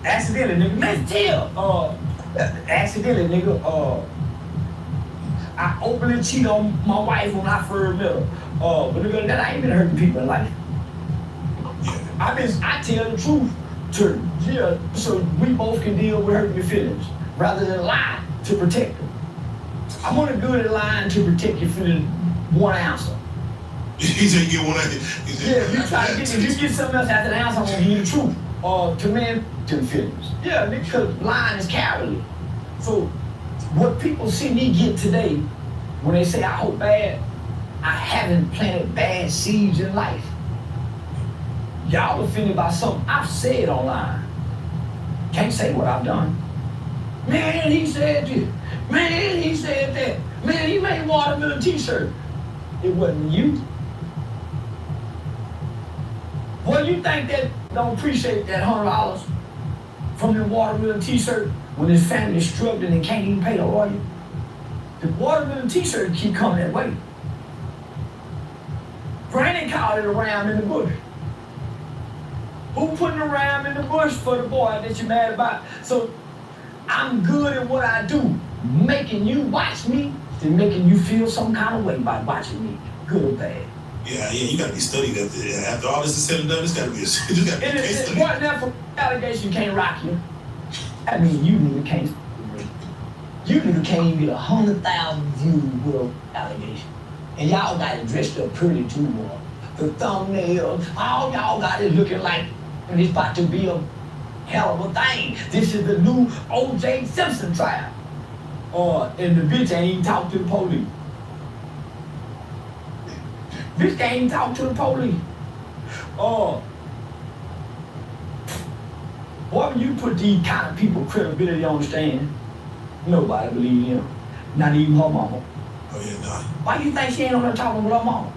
Accidentally, nigga. Man, tell. Accidentally, nigga. I openly cheat on my wife when I first met her. But nigga, that I ain't been hurting people in life. I tell the truth so we both can deal with hurting your feelings rather than lie to protect them. I'm only good at lying to protect your feelings 1 ounce. He said you get 1 ounce. Yeah, if you get something else after the ounce, I'm gonna give you the truth. To men, to feelings. Yeah, because lying is cowardly. So what people see me get today, when they say I hope bad, I haven't planted bad seeds in life. Y'all offended by something I've said online. Can't say what I've done. Man, he said this. Man, he said that. Man, he made watermelon t-shirt. It wasn't you. Well, you think that don't appreciate that $100 from the watermelon t-shirt when his family is struggling and can't even pay the lawyer? The watermelon t-shirt keep coming that way. Granny called it a ram in the bush. Who putting a ram in the bush for the boy that you're mad about? So I'm good at what I do, making you watch me and making you feel some kind of way by watching me, good or bad. Yeah, you gotta be studied after all this is said and done. This gotta be a case study. What now for allegation can't rock you? I mean, you nigga can't even get 100,000 views with an allegation. And y'all got it dressed up pretty too, boy. The thumbnail, all y'all got it looking like it's about to be a hell of a thing. This is the new O.J. Simpson trial. And the bitch ain't even talk to the police. Bitch can't even talk to the police. Boy, when you put these kind of people credibility on the stand, nobody believes him. Not even her mama. Oh yeah, nah. Why you think she ain't on there talking with her mama?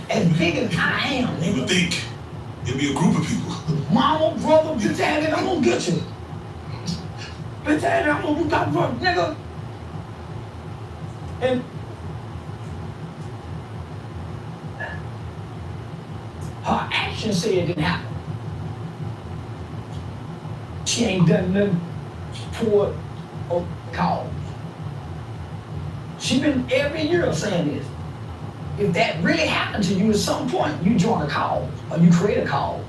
As big as I am, nigga. You would think it'd be a group of people. Mama, brother, bitch ass nigga, I'm gonna get you. Bitch ass nigga, I'm gonna get that brother, nigga. And her actions say it didn't happen. She ain't done nothing toward a cause. She been every year saying this. If that really happened to you at some point, you join a cause or you create a cause.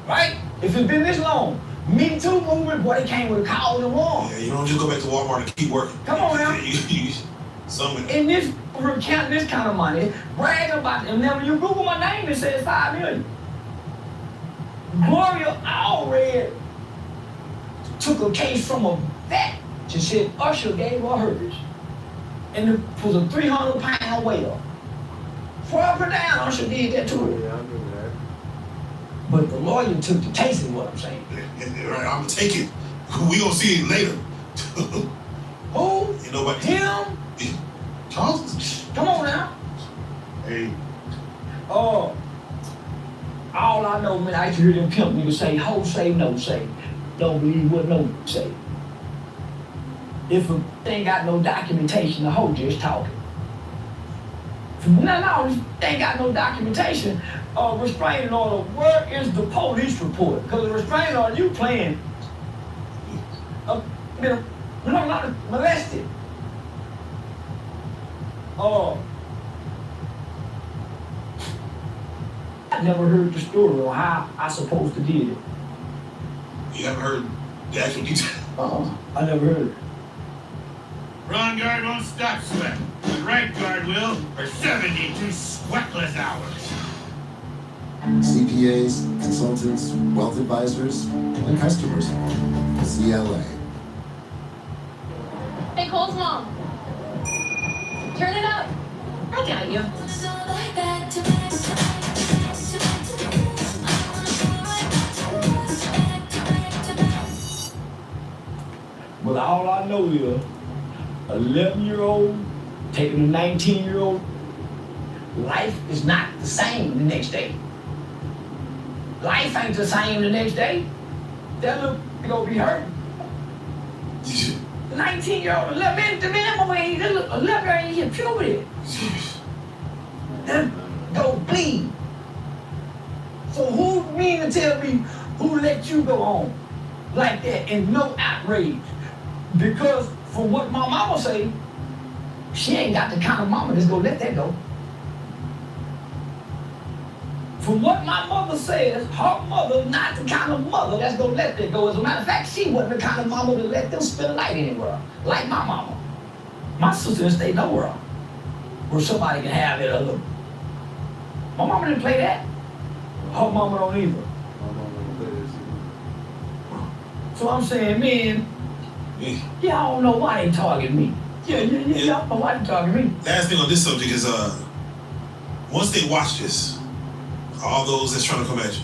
Right? If it's been this long, Me Too movement, boy, it came with a cause and wrong. Yeah, you don't just go back to Walmart and keep working. Come on now. In this, recounting this kind of money, bragging about it, and then when you Google my name, it says 5 million. Gloria Allred took a case from a vet. She said Usher gave her hers. And it was a 300-pound whale. For up and down, Usher did that to her. Yeah, I knew that. But the lawyer took the case, is what I'm saying. Right, I'm gonna take it. We gonna see it later. Who? You know what? Him? Charleston? Come on now. Hey. All I know, man, I used to hear them pimp niggas say, ho say, no say. Don't believe what no say. If a thing got no documentation, the hoe just talking. No, they ain't got no documentation. Restraining order, where is the police report? Because the restraining order, you playing, not molested. I never heard the story on how I supposed to did it. You haven't heard the actual detail? I never heard it. Wrong guard won't stop sweat. The right guard will for 72 sweatless hours. CPAs, consultants, wealth advisors, and customers. CLA. Hey, Cole's mom. Turn it up. I got you. But all I know is 11-year-old taking a 19-year-old, life is not the same the next day. Life ain't the same the next day. That little gonna be hurt. The 19-year-old, the man over here, 11-year-old ain't hit puberty. go bleed. So who mean to tell me who let you go on like that and no outrage? Because from what my mama say, she ain't got the kind of mama that's gonna let that go. From what my mother says, her mother not the kind of mother that's gonna let that go. As a matter of fact, she wasn't the kind of mama to let them spend a night anywhere, like my mama. My sister stay nowhere where somebody can have it alone. My mama didn't play that. Her mama don't either. So I'm saying, man, yeah, I don't know why they target me. Yeah, I don't know why they target me. Last thing on this subject is, once they watch this, all those that's trying to come at you,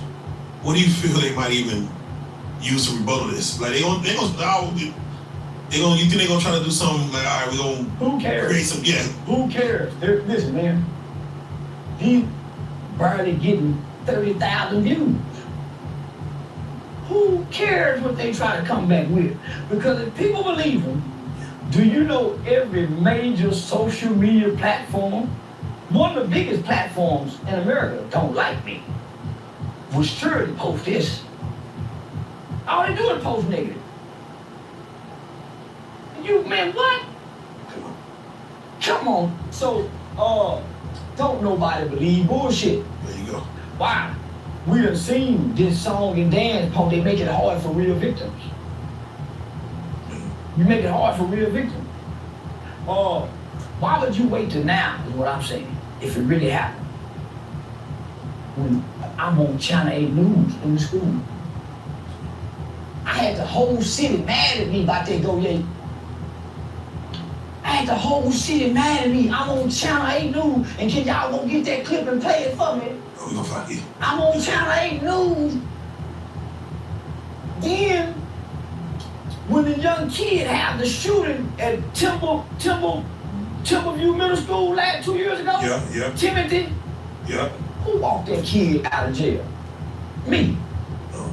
what do you feel they might even use to rebuttal this? Like you think they're gonna try to do something like, all right, we gonna who cares? Create some, yeah. Who cares? Listen, man, he barely getting 30,000 views. Who cares what they try to come back with? Because if people believe them, do you know every major social media platform, one of the biggest platforms in America, don't like me, will surely post this. All they do is post negative. You, man, what? Come on. So, don't nobody believe bullshit. There you go. Why? We done seen this song and dance, they make it hard for real victims. You make it hard for real victims. Why would you wait till now, is what I'm saying, if it really happened? When I'm on Channel 8 News in the school. I had the whole city mad at me about that go-yay. I had the whole city mad at me. I'm on Channel 8 News, and can y'all go get that clip and play it for me? Oh, we gonna find it. I'm on Channel 8 News. Then, when the young kid had the shooting at Timberview Middle School 2 years ago, yeah. Timothy, who walked that kid out of jail? Me. Oh.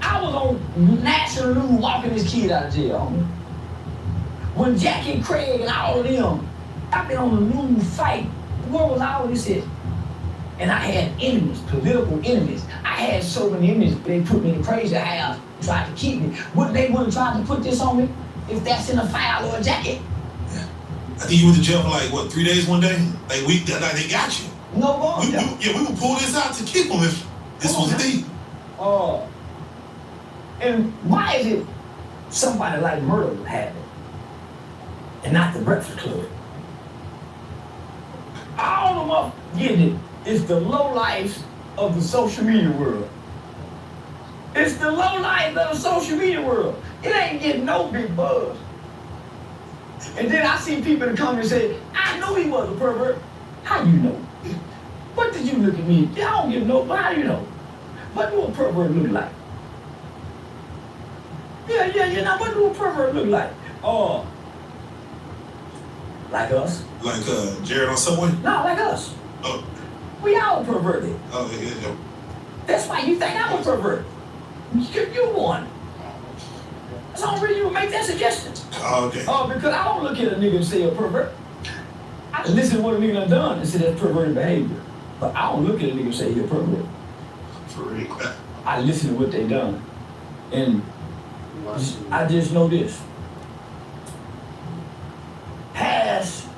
I was on national news walking this kid out of jail, homie. When Jackie Craig and all of them, I've been on the news fight. Where was all this at? And I had enemies, political enemies. I had so many enemies, they put me in a crazy house, tried to keep me. Wouldn't they want to try to put this on me if that's in a file or a jacket? Yeah. I think you went to jail for like, what, 3 days one day? Like they got you. No more. We would pull this out to keep them if this was a thing. And why is it somebody like Murder would have it and not the Breakfast Club? All of them up getting it. It's the low life of the social media world. It's the low life of the social media world. It ain't getting no big buzz. And then I see people that come and say, I knew he was a pervert. How you know? What did you look at me? I don't give no, how do you know? What do a pervert look like? Yeah, what do a pervert look like? Like us. Like Jared on Subway? No, like us. Oh. We all perverted. Oh, yeah. That's why you think I'm a pervert. You one. That's the only reason you would make that suggestion. Oh, okay. Because I don't look at a nigga and say a pervert. I listen to what a nigga done and say that's perverted behavior. But I don't look at a nigga and say you're a pervert. For real. I listen to what they done. And I just know this. Past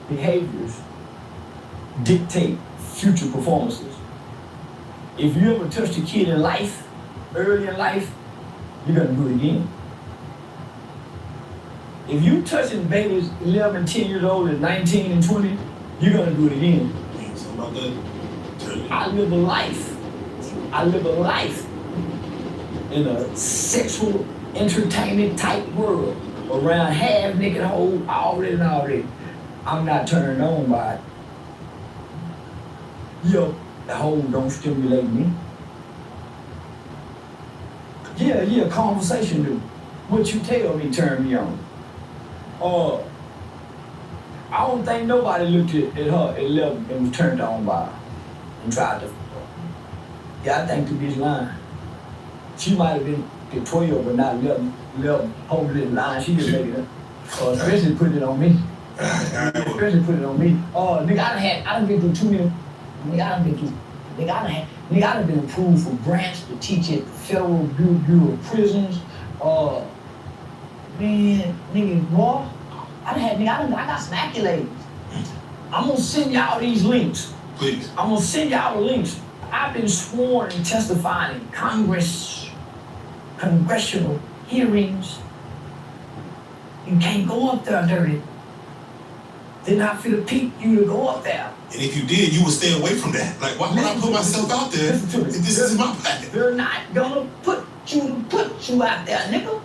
behaviors dictate future performances. If you ever touched a kid in life, early in life, you're gonna do it again. If you touching babies 11, 10 years old and 19 and 20, you're gonna do it again. I live a life in a sexual entertainment type world around half naked hole, already. I'm not turned on by it. Yo, the hole don't stimulate me. Yeah, conversation do. What you tell me turn me on. I don't think nobody looked at her at 11 and was turned on by her and tried to. Yeah, I think the bitch lying. She might have been at 12, but not 11. Hold this line, she just made it up. Especially putting it on me. Nigga, I done been through too Nigga, I done been approved for grants to teach at the Federal Bureau of Prisons. Man, nigga, boy, I got some accolades. I'm gonna send y'all these links. Please. I'm gonna send y'all the links. I've been sworn and testifying in congressional hearings. You can't go up there dirty. They're not finna peep you to go up there. And if you did, you would stay away from that. Like, why would I put myself out there if this is my packet? They're not gonna put you out there, nigga.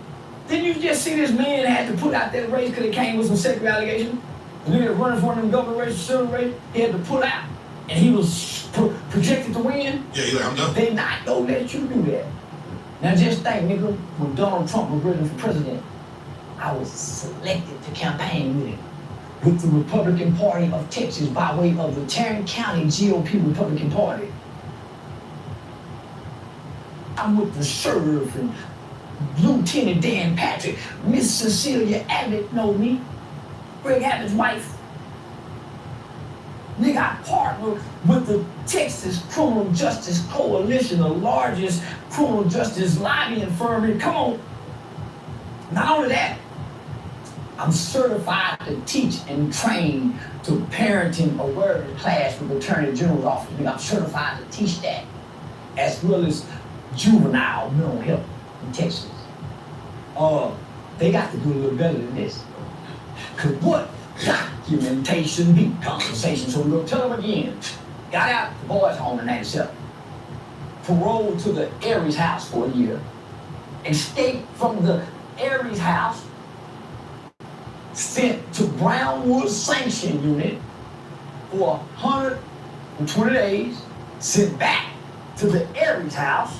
Didn't you just see this man had to put out that race because it came with some sexual allegations? The nigga running for one of them government races, civil race, he had to pull out. And he was projected to win. Yeah, he's like, I'm done. They not gonna let you do that. Now just think, nigga, when Donald Trump was running for president, I was selected to campaign with him. With the Republican Party of Texas by way of the Terrance County GOP Republican Party. I'm with the sheriff and Lieutenant Dan Patrick. Miss Cecilia Abbott know me. Greg Abbott's wife. Nigga, I partnered with the Texas Criminal Justice Coalition, the largest criminal justice lobbying firm here. Come on. Not only that, I'm certified to teach and train to parenting awareness class with the Attorney General's office. I'm certified to teach that, as well as juvenile mental health in Texas. They got to do a little better than this. Cause what? Documentation beat conversation. So we're gonna tell them again. Got out the boys' home in 97. Paroled to the Aries house for a year. Escaped from the Aries house. Sent to Brownwood Sanction Unit for 120 days. Sent back to the Aries house.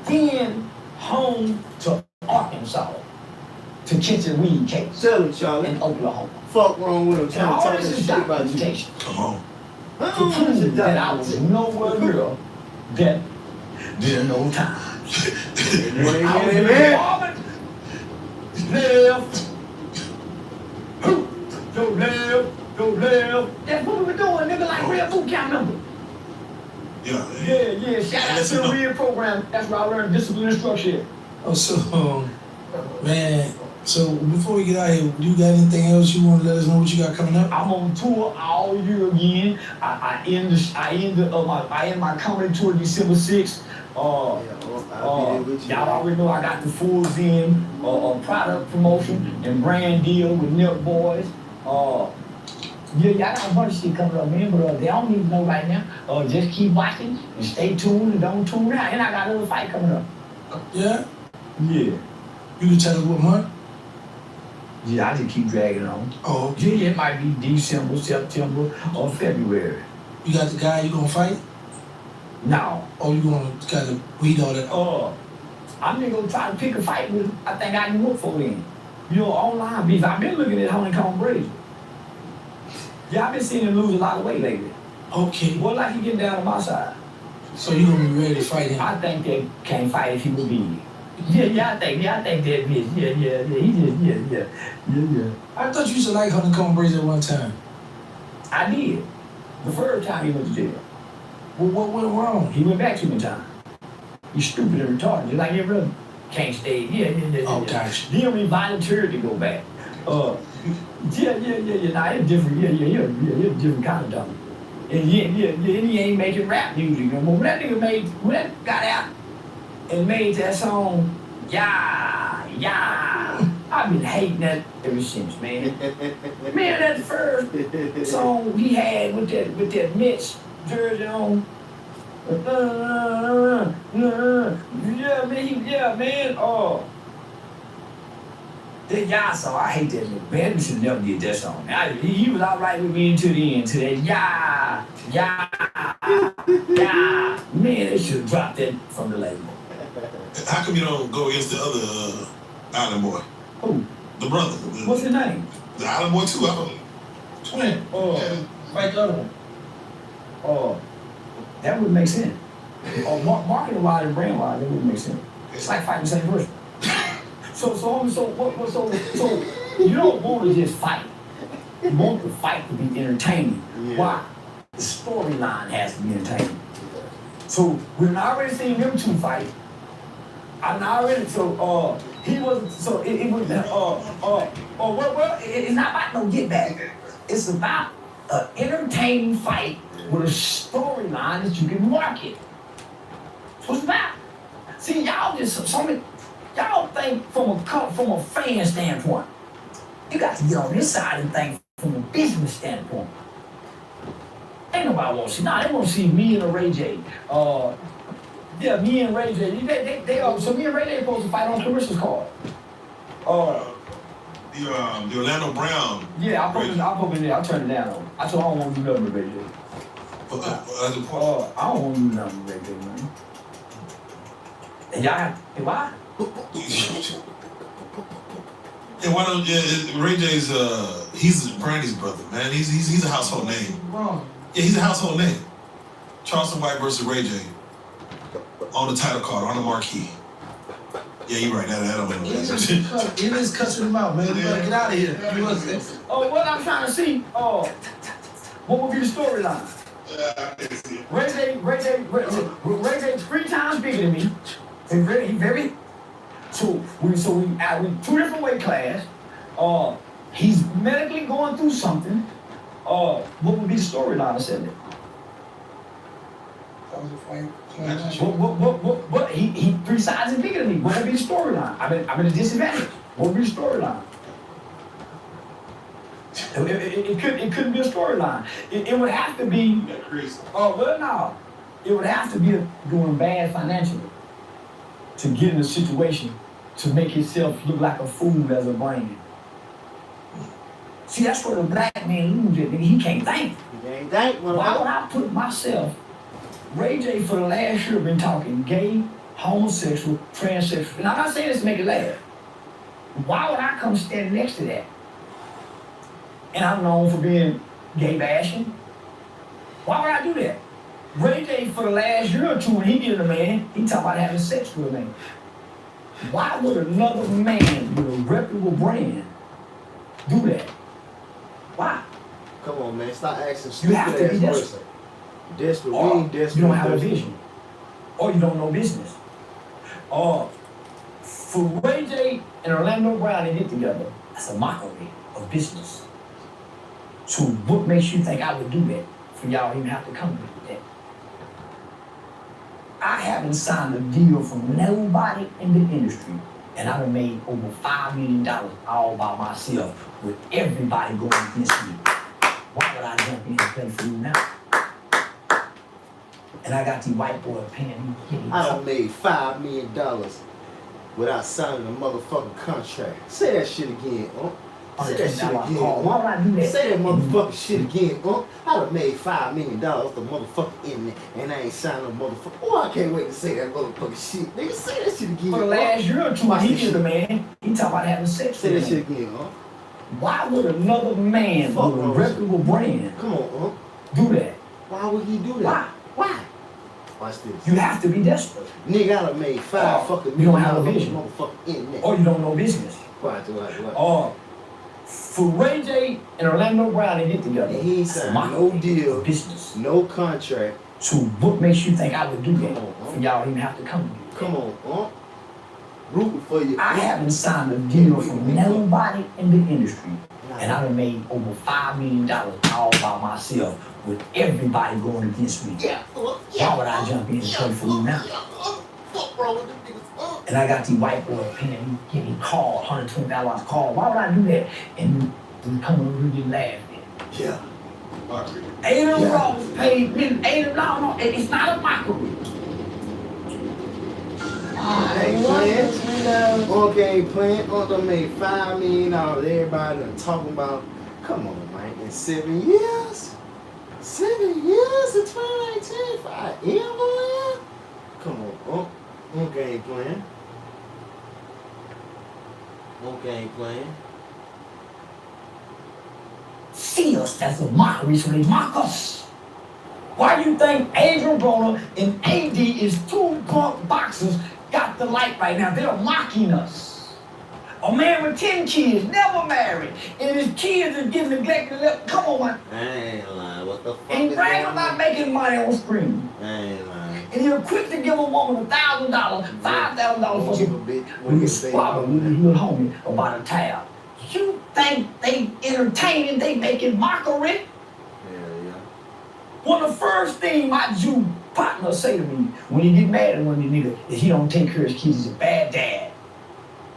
Then home to Arkansas to catch a weed case. Tell him, Charlie. In Oklahoma. Fuck wrong with him. Trying to talk this shit about you. Come on. To prove that I was nowhere near that there no time. I was in the apartment. Left. Go left. That's what we were doing, nigga, like real boot camp member. Yeah. Shout out to the real program. That's where I learned discipline and structure. Oh, so, man, so before we get out here, you got anything else you want to let us know what you got coming up? I'm on tour all year again. I end my comedy tour December 6th. Y'all already know I got the full Zen product promotion and brand deal with Nip Boys. Y'all got a bunch of shit coming up, man, but they don't even know right now. Just keep watching and stay tuned and don't tune out. And I got another fight coming up. Yeah? Yeah. You can tell us what month? Yeah, I just keep dragging on. Oh, okay. Yeah, it might be December, September, or February. You got the guy you gonna fight? No. Oh, you gonna kind of weed all that? I'm just gonna try to pick a fight with him. I think I can look for him. You know, online beef. I've been looking at Honeycomb Brazier. Yeah, I've been seeing him lose a lot of weight lately. Okay. What like he getting down to my side? So you gonna be ready to fight him? I think they can't fight if he will be. Yeah, I think that bitch. Yeah. I thought you used to like Honeycomb Brazier at one time. I did. The first time he went to jail. Well, what went wrong? He went back 2 times. He's stupid and retarded, just like your brother. Can't stay. Yeah. Oh, gosh. He only volunteered to go back. Yeah. Nah, it's different. Yeah, it's a different kind of dumb. And he ain't making rap music no more. When that got out and made that song, yeah. I've been hating that ever since, man. Man, that first song he had with that Mitch jersey on. Yeah, man. That y'all song, I hate that nigga. Man, we should never did that song. He was all right with me until the end. To that, yeah. Man, they should have dropped that from the label. How come you don't go against the other Island boy? Who? The brother. What's his name? The Island boy too. I don't. Twin. Like the other one. That would make sense. Marketing wise and brand wise, that wouldn't make sense. It's like fighting the same person. So you don't want to just fight. You want the fight to be entertaining. Yeah. Why? The storyline has to be entertaining. So we done already seen them two fight. I done already he was so it was well it's not about no get back. It's about an entertaining fight with a storyline that you can market. That's what it's about. See, y'all y'all think from a fan standpoint. You got to get on this side and think from a business standpoint. Ain't nobody want to see. They want to see me and Ray J. Yeah, me and Ray J. So me and Ray J supposed to fight on commercials card. The Orlando Brown. Yeah, I put it there. I turned it down on. I told I don't want to do nothing with Ray J. I don't want to do nothing with Ray J, man. And y'all have, why? And why don't Ray J's he's Brandy's brother, man. He's a household name. Wrong. Yeah, he's a household name. Charleston White versus Ray J. On the title card, on the marquee. Yeah, you're right. That don't make no sense. It is cussing him out, man. You better get out of here. What I'm trying to see, what would be the storyline? Ray J 3 times bigger than me. He's very. So we two different weight class. He's medically going through something. What would be the storyline of Sunday? What? He 3 sizes bigger than me. What would be the storyline? I'm at a disadvantage. What would be the storyline? It couldn't be a storyline. It would have to be. It would have to be doing bad financially to get in a situation to make himself look like a fool as a brand. See, that's where the black man loses it. He can't think. Why would I put myself? Ray J for the last year been talking gay, homosexual, transsexual. And I'm not saying this to make it laugh. Why would I come stand next to that? And I'm known for being gay bashing. Why would I do that? Ray J for the last year or two when he get a man, he talk about having sex with a man. Why would another man with a reputable brand do that? Why? Come on, man. Stop asking stupid ass questions. Desperate. You don't have a vision. Or you don't know business. For Ray J and Orlando Brown to get together, that's a mockery of business. So what makes you think I would do that for y'all even have to come with that? I haven't signed a deal from nobody in the industry, and I've made over $5 million all by myself with everybody going against me. Why would I jump in and play for you now? And I got the white boy paying me. I done made $5 million without signing a motherfucking contract. Say that shit again, Say that shit again. Why would I do that? Say that motherfucking shit again, I done made $5 million off the motherfucking internet, and I ain't signed no motherfucker. Oh, I can't wait to say that motherfucking shit. Nigga, say that shit again. For the last year or two, he is the man. He talk about having sex Say with that shit again, Why would another man with a reputable brand do that? Why would he do that? Why? Watch this. You have to be desperate. Nigga, I done made $5 fucking you don't million have a off the vision. motherfucking internet. Or you don't know business. What? For Ray J and Orlando Brown to get together, he ain't signed no deal, business, no contract. So what makes you think I would do that for y'all even have to come with me? Come on, rooting for you. I haven't signed a deal from nobody in the industry, and I done made over $5 million all by myself with everybody going against me. Why would I jump in and play for you now? And I got the white boy paying me, getting called, $120 call. Why would I do that? And come on, really laugh at? Yeah. Adam Ross paid me. No, it's not a mockery. Ain't playing. Ain't playing. Done made $5 million. Everybody done talking about. Come on, man. In 7 years? 7 years in 2019? 5 years? Come on, ain't playing. Ain't playing. See us as a mockery, so they mock us. Why do you think Adrian Broner and AD is two punk boxers got the light right now? They're mocking us. A man with 10 kids, never married, and his kids are getting neglected. Come on, man. I ain't lying. What the fuck? Ain't bragging about making money on screen. I ain't lying. And you're quick to give a woman $1,000, $5,000 for some when you squabble with his little homie about a tab. You think they entertaining, they making mockery? Yeah. One of the first things my Jew partner say to me when he get mad at one of these niggas is he don't take care of his kids, he's a bad dad.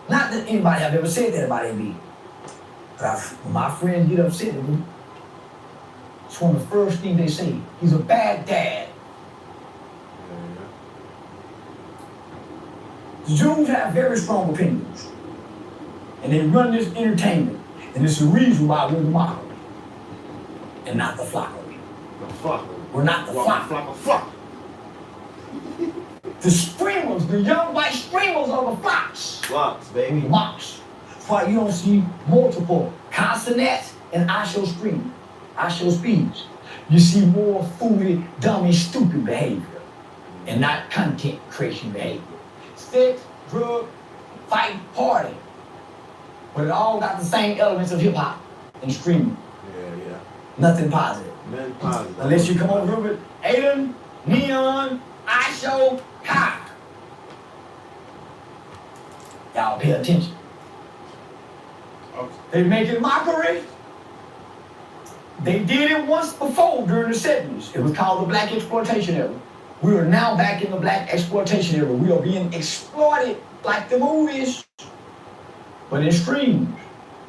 Not that anybody have ever said that about me. But when my friends get upset with me, it's one of the first things they say. He's a bad dad. The Jews have very strong opinions. And they run this entertainment. And it's the reason why we're the mockery. And not the flockery. The flockery. We're not the flockery. The screamers, the young white screamers are the flocks. Flocks, baby. Flocks. That's why you don't see multiple consonants and I show scream. I show speech. You see more foolish, dummy, stupid behavior. And not content creation behavior. Sex, drug, fight, party. But it all got the same elements of hip hop and screaming. Yeah. Nothing positive. Nothing positive. Unless you come over with Aiden, Neon, I show, car. Y'all pay attention. They making mockery. They did it once before during the 70s. It was called the Black Exploitation Era. We are now back in the Black Exploitation Era. We are being exploited like the movies, but in streams.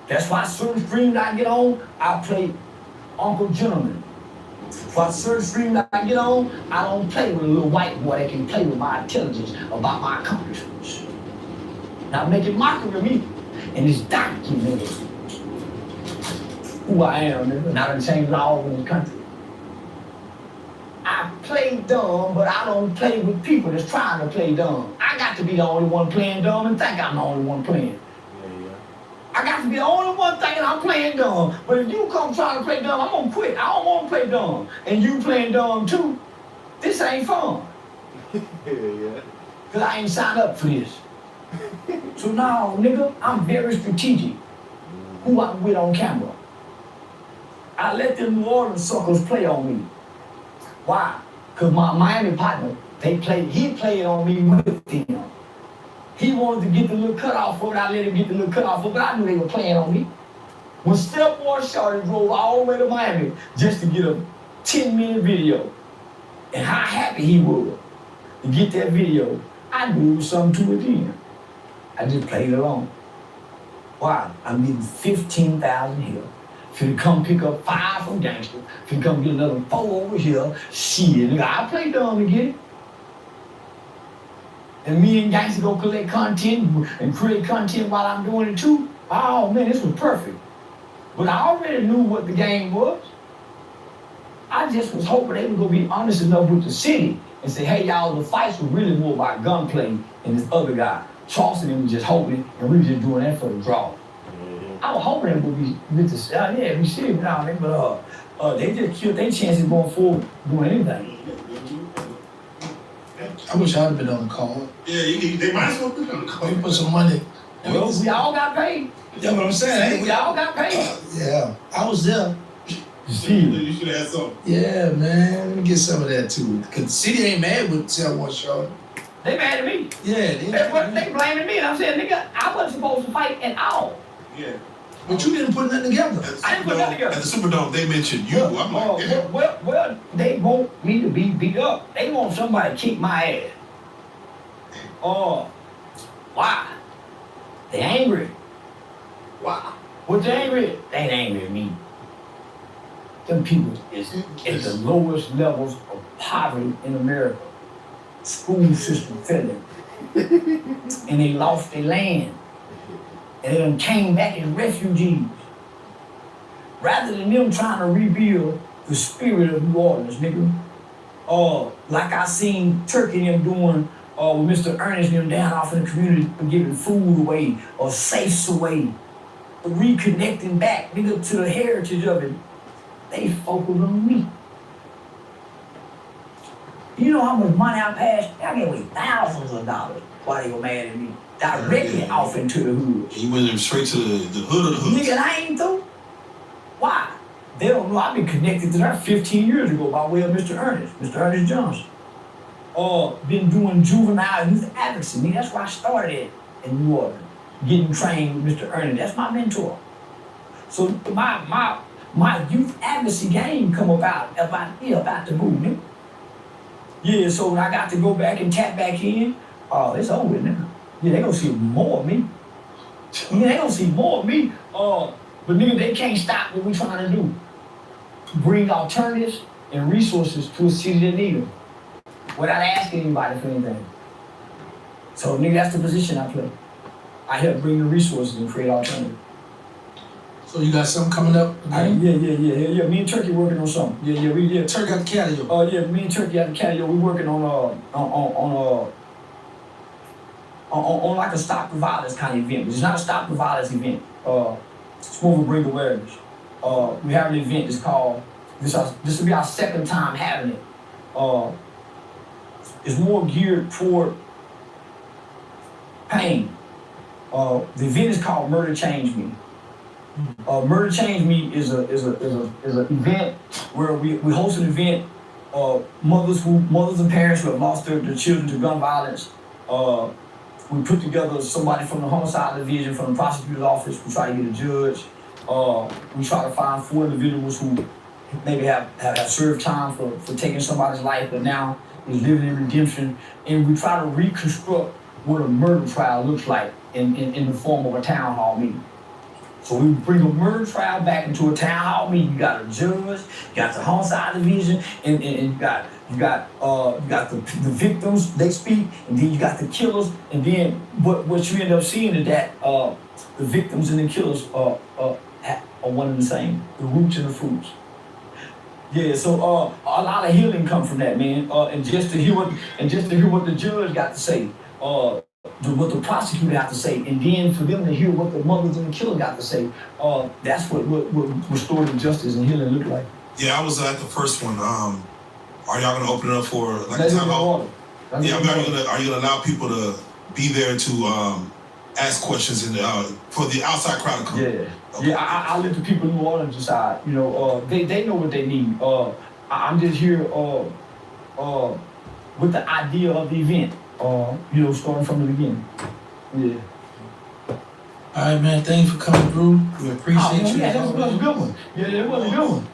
That's why certain streams I get on, I play Uncle Gentleman. For certain streams I get on, I don't play with a little white boy that can play with my intelligence about my accomplishments. Now making mockery of me and this document who I am, nigga. Not in changed all over the country. I play dumb, but I don't play with people that's trying to play dumb. I got to be the only one playing dumb and think I'm the only one playing. I got to be the only one thinking I'm playing dumb. But if you come trying to play dumb, I'm gonna quit. I don't want to play dumb. And you playing dumb too, this ain't fun. Yeah. Cause I ain't signed up for this. So now, nigga, I'm very strategic. Who I'm with on camera. I let them New Orleans suckers play on me. Why? Cause my Miami partner, he played on me with them. He wanted to get the little cutoff for it. I let him get the little cutoff for it, but I knew they were playing on me. When Stepboy Shorty drove all the way to Miami just to get a 10-minute video, and how happy he was to get that video, I knew it was something to it then. I just played along. Why? I'm getting 15,000 here. Finna come pick up 5 from Gangster. Finna come get another 4 over here. Shit, nigga, I play dumb to get it. And me and Gangster go collect content and create content while I'm doing it too. Oh man, this was perfect. But I already knew what the game was. I just was hoping they would go be honest enough with the city and say, hey y'all, the fights were really more about gunplay and this other guy. Charleston and was just hoping, and we were just doing that for the draw. I was hoping they would be with this, we see it now, but they just killed their chances going forward doing anything. I wish I'd have been on the call. Yeah, they might as well put on the call. We put some money. Well, we all got paid. Yeah, but I'm saying, we all got paid. Yeah, I was there. You should have had some. Yeah, man, let me get some of that too. Cause the city ain't mad with Terrance Shorty. They mad at me. Yeah, they blaming me, and I'm saying, nigga, I wasn't supposed to fight at all. Yeah. But you didn't put nothing together. I didn't put nothing together. At the Superdome, they mentioned you. I'm like, damn. Well, they want me to be beat up. They want somebody to kick my ass. Oh, why? They angry. Why? What they angry at? They ain't angry at me. Them people is at the lowest levels of poverty in America. School system failing. And they lost their land. And they done came back as refugees. Rather than them trying to rebuild the spirit of New Orleans, nigga. Like I seen Turkey and them doing with Mr. Ernest and them down off in the community for giving food away or safes away. Reconnecting back, nigga, to the heritage of it. They focus on me. You know how much money I passed? I gave away thousands of dollars while they were mad at me. directly off into the hood. He went straight to the hood of the hood. Nigga, I ain't through. Why? They don't know I've been connected to that 15 years ago by way of Mr. Ernest Johnson. Been doing juvenile youth advocacy. Nigga, that's where I started at in New Orleans. Getting trained with Mr. Ernest. That's my mentor. So my youth advocacy game come about the movement. Yeah, so when I got to go back and tap back in, it's over with now. Yeah, they gonna see more of me. Yeah, they gonna see more of me. But nigga, they can't stop what we trying to do. Bring alternatives and resources to a city that need them without asking anybody for anything. So nigga, that's the position I play. I help bring the resources and create alternatives. So you got something coming up again? Yeah. Me and Turkey working on something. Yeah. Turkey got the catio. Yeah, me and Turkey got the catio. We working on like a stop the violence kind of event. But it's not a stop the violence event. It's more of a bring awareness. We have an event that's called, this will be our second time having it. It's more geared toward pain. The event is called Murder Change Me. Murder Change Me is an event where we host an event. Mothers and parents who have lost their children to gun violence. We put together somebody from the homicide division, from the prosecutor's office. We try to get a judge. We try to find 4 individuals who maybe have served time for taking somebody's life, but now is living in redemption. And we try to reconstruct what a murder trial looks like in the form of a town hall meeting. So we bring a murder trial back into a town hall meeting. You got a judge, you got the homicide division, and you got the victims, they speak, and then you got the killers, and then what you end up seeing is that the victims and the killers are one and the same, the roots and the fruits. Yeah, so a lot of healing comes from that, man. And just to hear what the judge got to say, what the prosecutor got to say, and then for them to hear what the mothers and the killer got to say, that's what restorative justice and healing look like. Yeah, I was at the first one. Are y'all gonna open it up for like a town hall? Yeah, I mean, are you gonna allow people to be there to ask questions and for the outside crowd to come? Yeah. Okay. Yeah, I let the people in New Orleans decide. You know, they know what they need. I'm just here with the idea of the event. Starting from the beginning. Yeah. All right, man. Thanks for coming through. We appreciate you. Yeah, that was a good one. Yeah, that was a good one.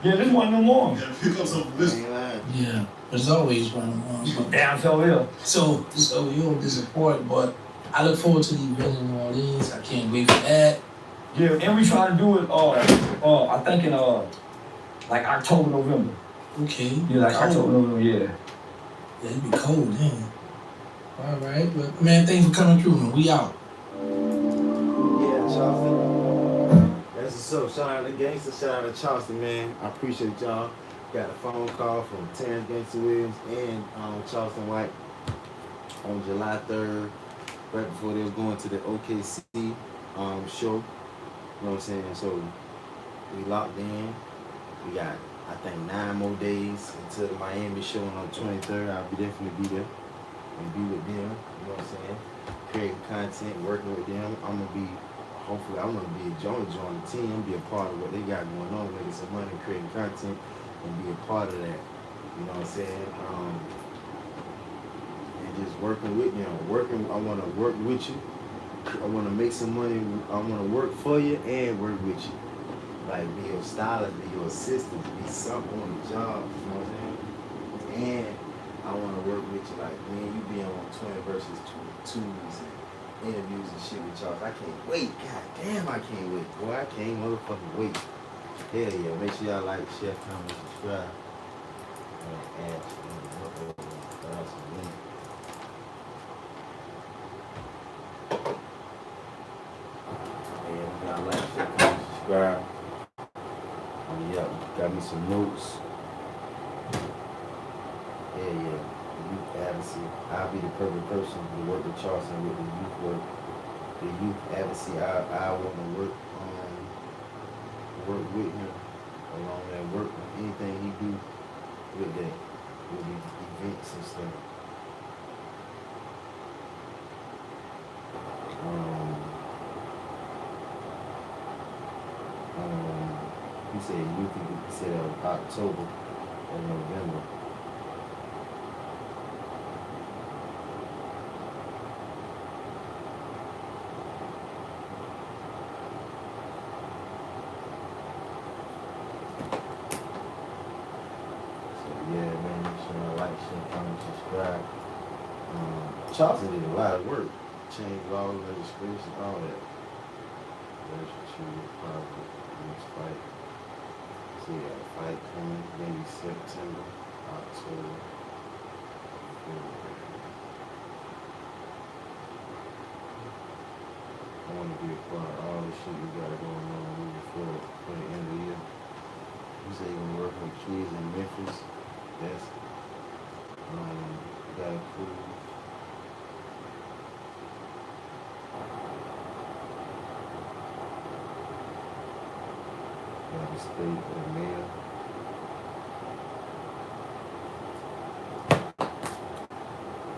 Yeah, this one no more. Yeah, pick up some list. Yeah, but it's always one of them. Damn, so ill. So you don't disappoint, but I look forward to the event in New Orleans. I can't wait for that. Yeah, and we try to do it. I think in like October, November. Okay. Yeah, like October, November. Yeah. Yeah, it'd be cold then. All right, but man, thanks for coming through, man. We out. Yeah, Charleston. That's what's up. Shout out to Gangsta. Shout out to Charleston, man. I appreciate y'all. Got a phone call from Terrance Gangsta Williams and Charleston White on July 3rd, right before they was going to the OKC show. You know what I'm saying? So we locked in. We got, I think, 9 more days until the Miami show on the 23rd. I'll definitely be there and be with them. You know what I'm saying? Creating content, working with them. I'm gonna be join the team, be a part of what they got going on, making some money, creating content, and be a part of that. You know what I'm saying? And just working with them. I want to work with you. I want to make some money. I want to work for you and work with you. Like, be your stylist, be your assistant, be something on the job. You know what I'm saying? And I want to work with you. Like, man, you be on 20 versus 2s and interviews and shit with y'all. I can't wait. God damn, I can't wait. Boy, I can't motherfucking wait. Hell yeah. Make sure y'all like, share, comment, subscribe. Y'all like, share, comment, subscribe. Yeah, got me some notes. Yeah. Youth advocacy. I'll be the perfect person to work with Charleston with the youth work. The youth advocacy, I want to work with him along that work on anything he do with that, with the events and stuff. He said he said that was October or November. Yeah, man, make sure I like, share, comment, subscribe. Charleston did a lot of work. Changed laws, legislation, all that. There's what you would probably next fight. So you got a fight coming, maybe September, October, February. I want to be a part of all the shit we got going on moving forward for the end of the year. You say you're gonna work with kids in Memphis. That's got a cool. Got the state of the mayor.